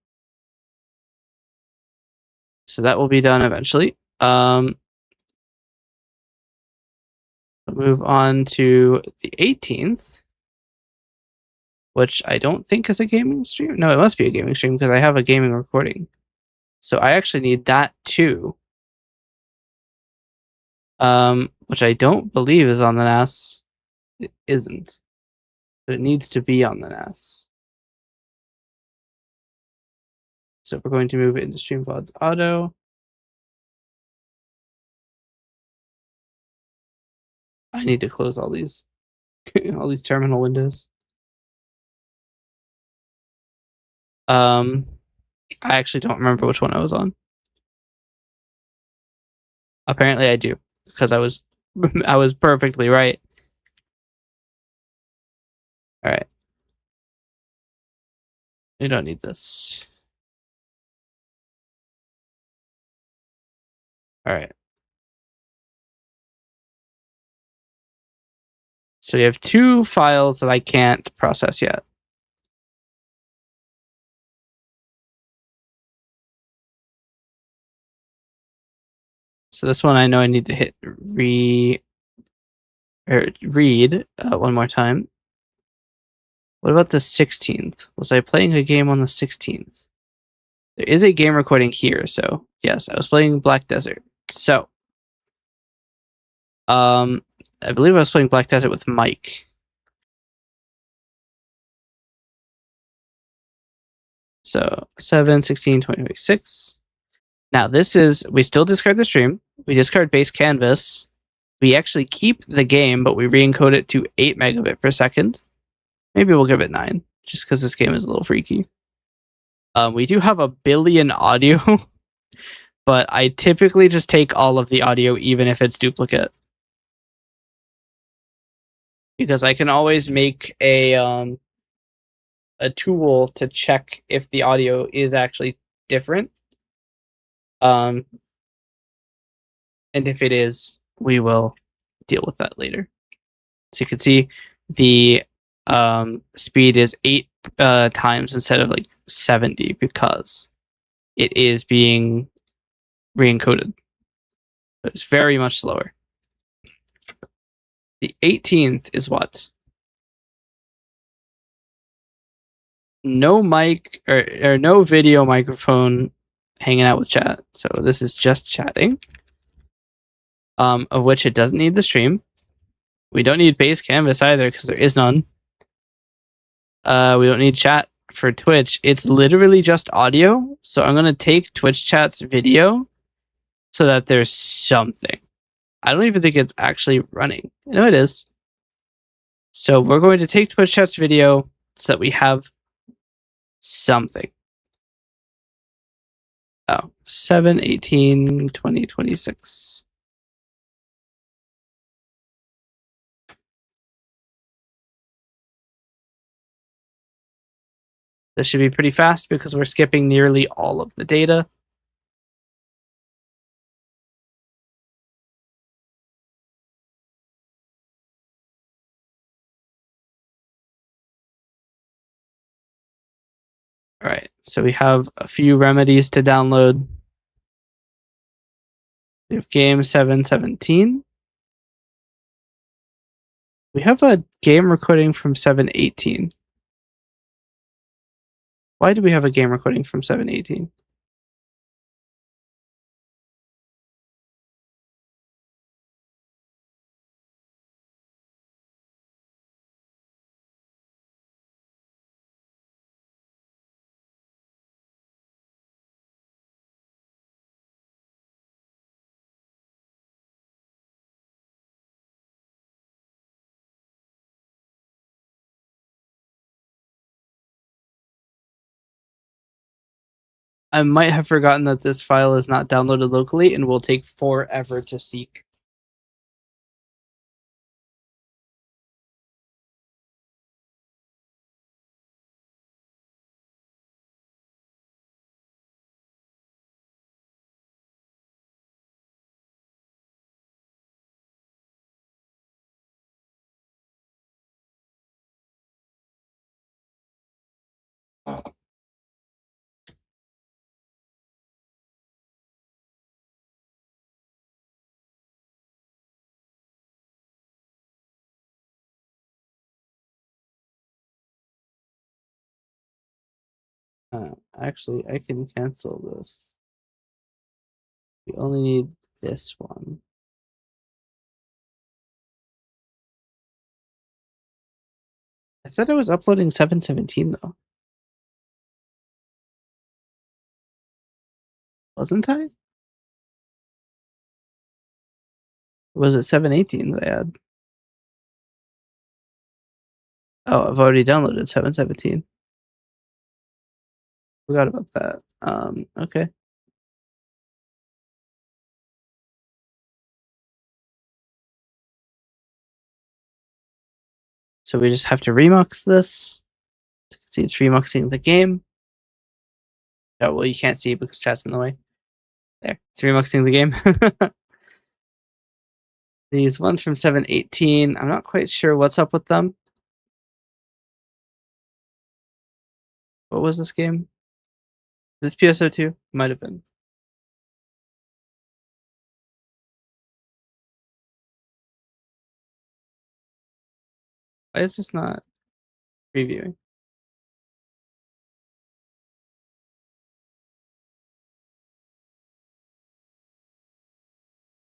So that will be done eventually. Move on to the 18th, which I don't think is a gaming stream. No, it must be a gaming stream because I have a gaming recording. So I actually need that too. Which I don't believe is on the NAS. It isn't. So it needs to be on the NAS. So we're going to move it into StreamVods Auto. I need to close all these all these terminal windows. I actually don't remember which one I was on. Apparently I do, because I was perfectly right. All right. We don't need this. All right. So we have 2 files that I can't process yet. So this one I know I need to hit read one more time. What about the 16th? Was I playing a game on the 16th? There is a game recording here, so yes, I was playing Black Desert. So, I believe I was playing Black Desert with Mike. So 7, 16, 26. Now this is, we still discard the stream. We discard base canvas. We actually keep the game, but we re-encode it to 8 megabit per second. Maybe we'll give it 9, just because this game is a little freaky. We do have 1 billion audio, but I typically just take all of the audio, even if it's duplicate. Because I can always make a tool to check if the audio is actually different. And if it is, we will deal with that later. So you can see the speed is 8 times instead of like 70 because it is being re-encoded. But it's very much slower. The 18th is what? No mic or no video microphone hanging out with chat. So this is just chatting. Of which it doesn't need the stream. We don't need base canvas either because there is none. We don't need chat for Twitch, it's literally just audio. So I'm going to take Twitch chat's video so that there's something. I don't even think it's actually running. No, it is. So we're going to take Twitch chat's video so that we have something. Oh, 7/18/2026. This should be pretty fast because we're skipping nearly all of the data. All right, so we have a few remedies to download. We have game 7/17. We have a game recording from 7/18. Why do we have a game recording from 7/18? I might have forgotten that this file is not downloaded locally and will take forever to seek. Actually, I can cancel this. We only need this one. I thought I was uploading 7/17 though. Wasn't I? Or was it 7/18 that I had? Oh, I've already downloaded 7/17. Forgot about that. Okay. So we just have to remux this. You can see it's remuxing the game. Oh, well, you can't see it because chat's in the way. There, it's remuxing the game. These ones from 7/18, I'm not quite sure what's up with them. What was this game? This PSO2? Might have been. Why is this not previewing?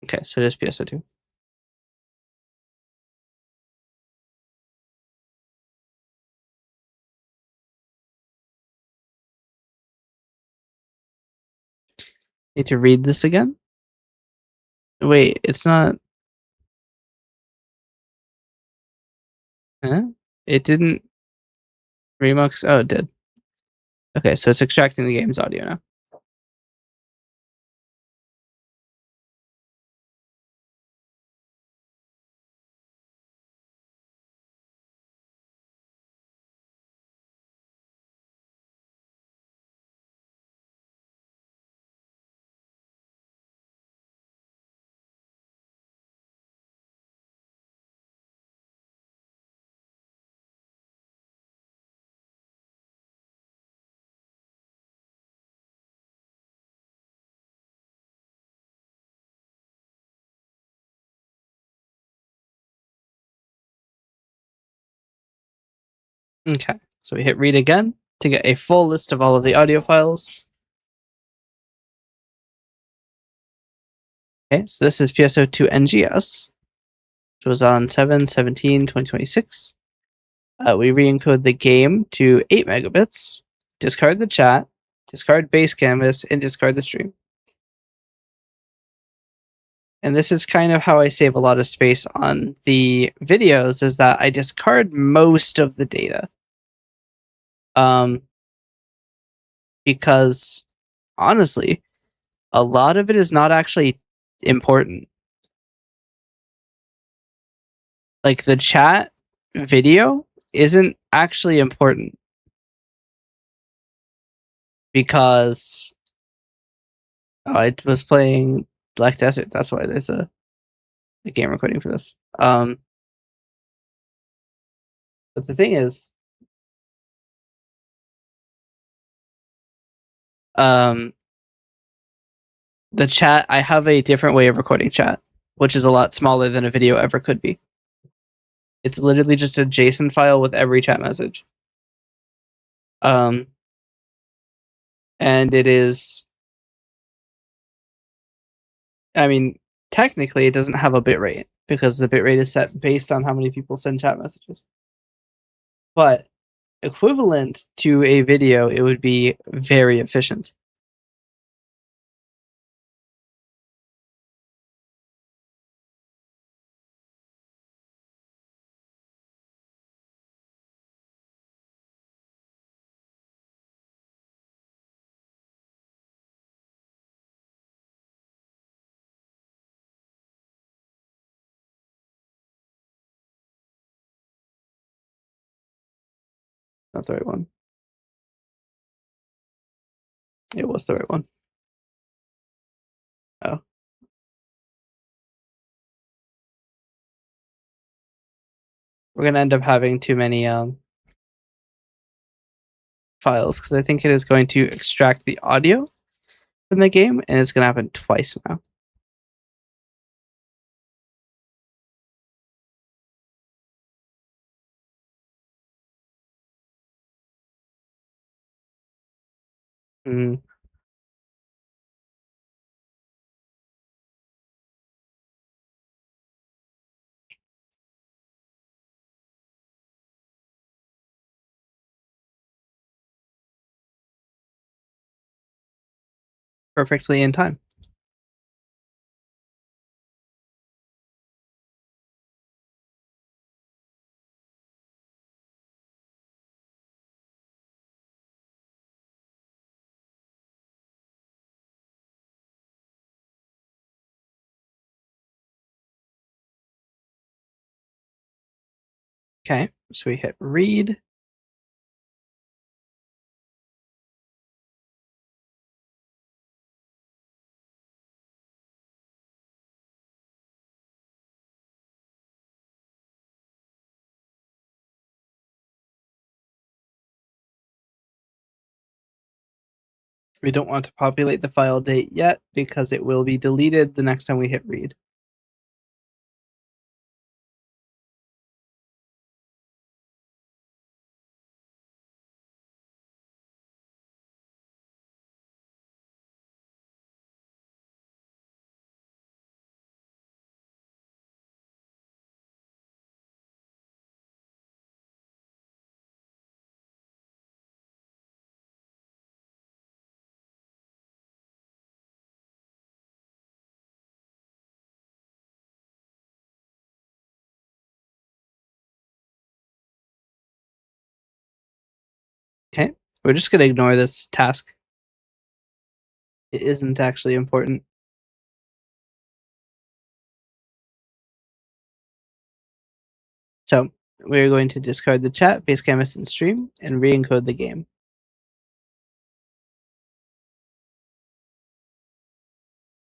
Okay, so it is PSO2. Need to read this again? Wait, it's not. Huh? It didn't remux. Oh, it did. Okay, so it's extracting the game's audio now. Okay, so we hit read again to get a full list of all of the audio files. Okay, so this is PSO2 NGS, which was on 7/17/2026. We re-encode the game to 8 megabits, discard the chat, discard base canvas, and discard the stream. And this is kind of how I save a lot of space on the videos, is that I discard most of the data. Because honestly, a lot of it is not actually important. Like the chat video isn't actually important because I was playing Black Desert. That's why there's a game recording for this. But the thing is, the chat, I have a different way of recording chat, which is a lot smaller than a video ever could be. It's literally just a JSON file with every chat message. And it is, I mean, technically it doesn't have a bitrate because the bitrate is set based on how many people send chat messages. But equivalent to a video, it would be very efficient. Not the right one. It was the right one. Oh. We're going to end up having too many files because I think it is going to extract the audio from the game, and it's going to happen twice now. Mm. Perfectly in time. Okay, so we hit read. We don't want to populate the file date yet because it will be deleted the next time we hit read. Okay, we're just going to ignore this task. It isn't actually important. So we're going to discard the chat, base canvas, and stream, and re-encode the game.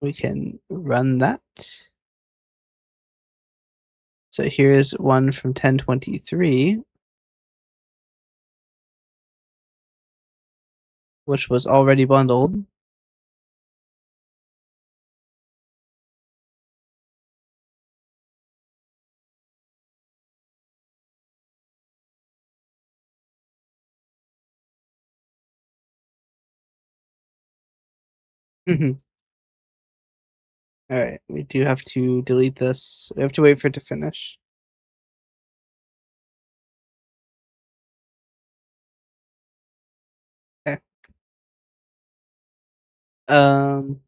We can run that. So here's one from 1023, which was already bundled. All right, we do have to delete this. We have to wait for it to finish. I'm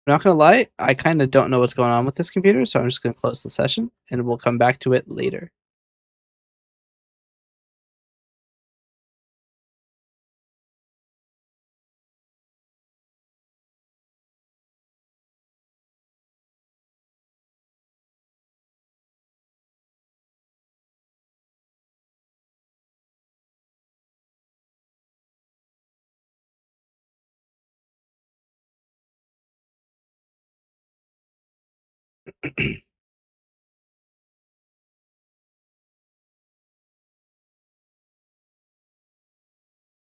not gonna lie, I kind of don't know what's going on with this computer, so I'm just gonna close the session and we'll come back to it later.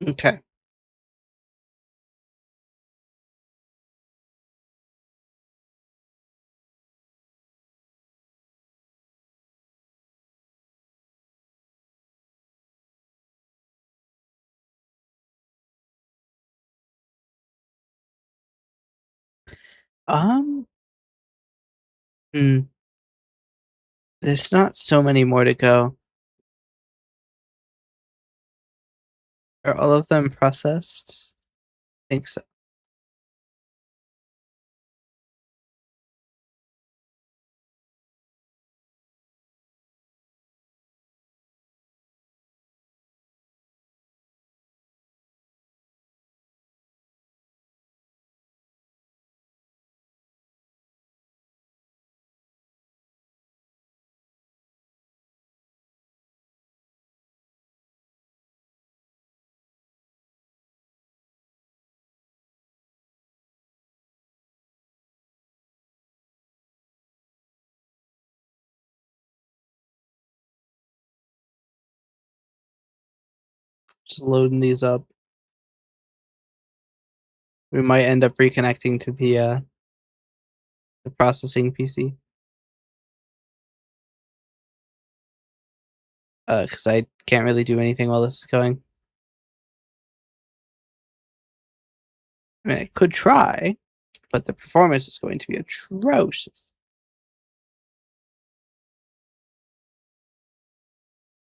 Okay. Um, hmm, there's not so many more to go. Are all of them processed? I think so. Just loading these up. We might end up reconnecting to the processing PC. Because I can't really do anything while this is going. I mean, I could try, but the performance is going to be atrocious.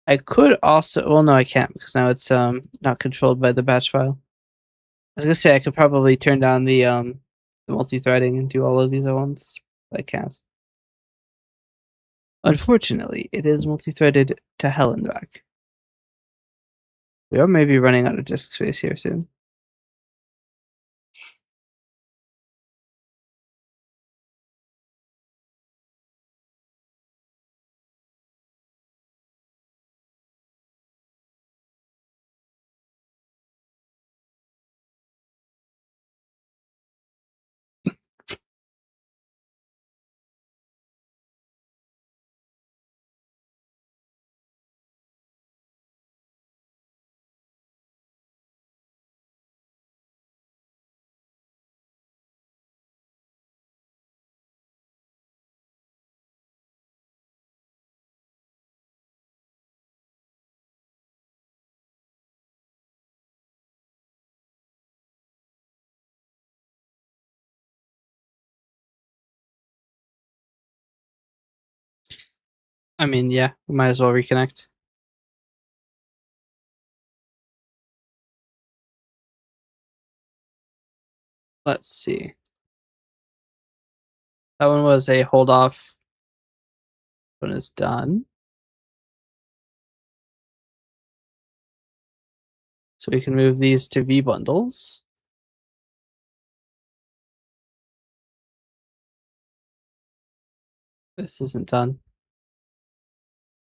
I could also, well, no, I can't because now it's not controlled by the batch file. I was gonna say I could probably turn down the multi-threading and do all of these at once, but I can't. Unfortunately, it is multi-threaded to hell and back. We are maybe running out of disk space here soon. I mean, yeah, we might as well reconnect. Let's see. That one was a hold off. One is done. So we can move these to V bundles. This isn't done.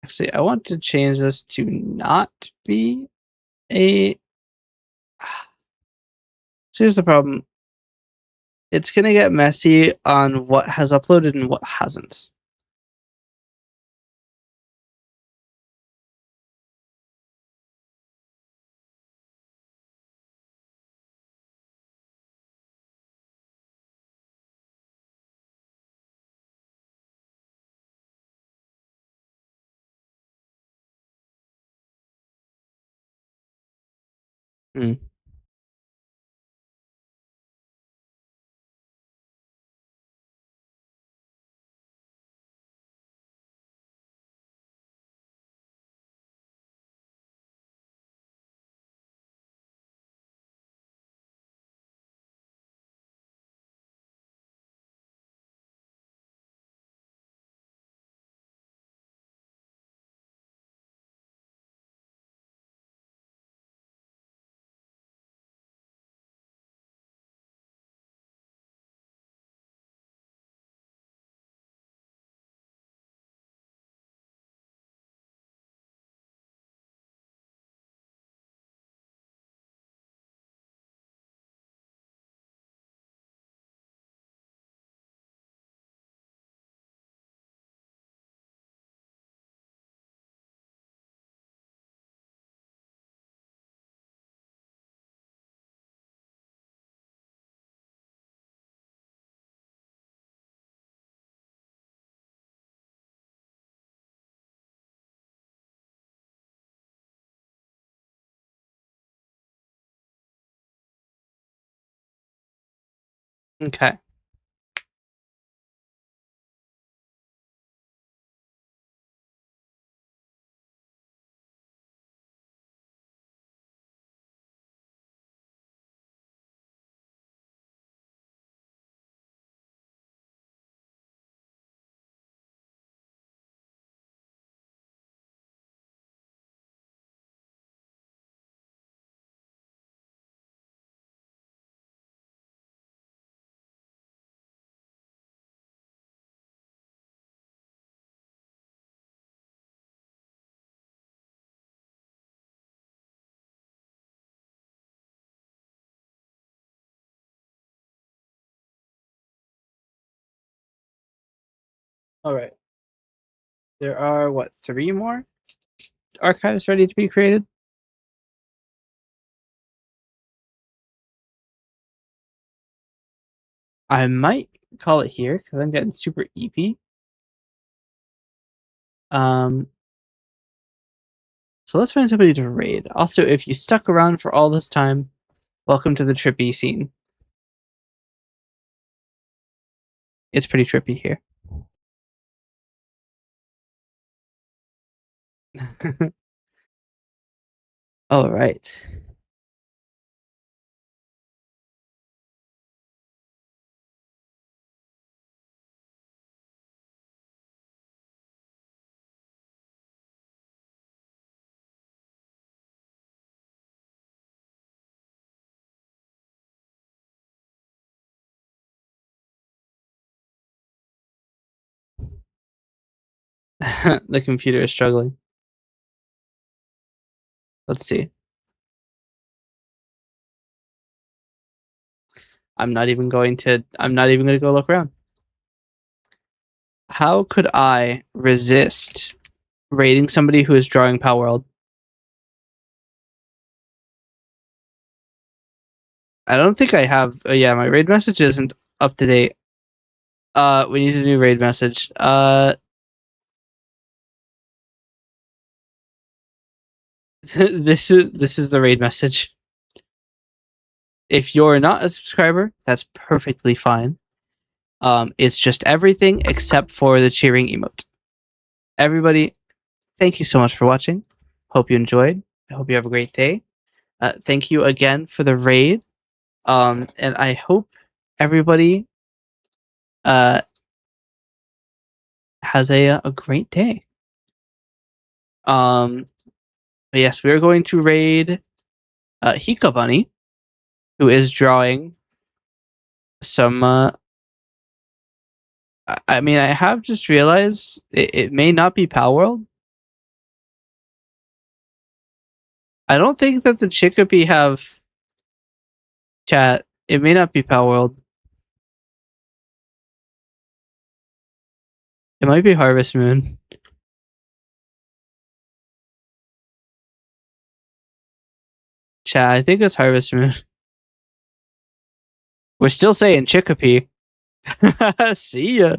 Actually, I want to change this to not be a. So here's the problem. It's gonna get messy on what has uploaded and what hasn't. Hmm. Okay. All right. There are what, 3 more archives ready to be created? I might call it here because I'm getting super EP. So let's find somebody to raid. Also, if you stuck around for all this time, welcome to the trippy scene. It's pretty trippy here. All right. The computer is struggling. Let's see. I'm not even going to go look around. How could I resist raiding somebody who is drawing Palworld? I don't think I have. Yeah, my raid message isn't up to date. We need a new raid message. This is the raid message. If you're not a subscriber, that's perfectly fine. It's just everything except for the cheering emote. Everybody, thank you so much for watching. Hope you enjoyed. I hope you have a great day. Thank you again for the raid. And I hope everybody has a great day. But yes, we are going to raid Hika Bunny, who is drawing some. I mean, I have just realized it may not be Palworld. I don't think that the Chicopee have chat. It may not be Palworld. It might be Harvest Moon. Chat, I think it's Harvest Moon. We're still saying Chicopee. See ya.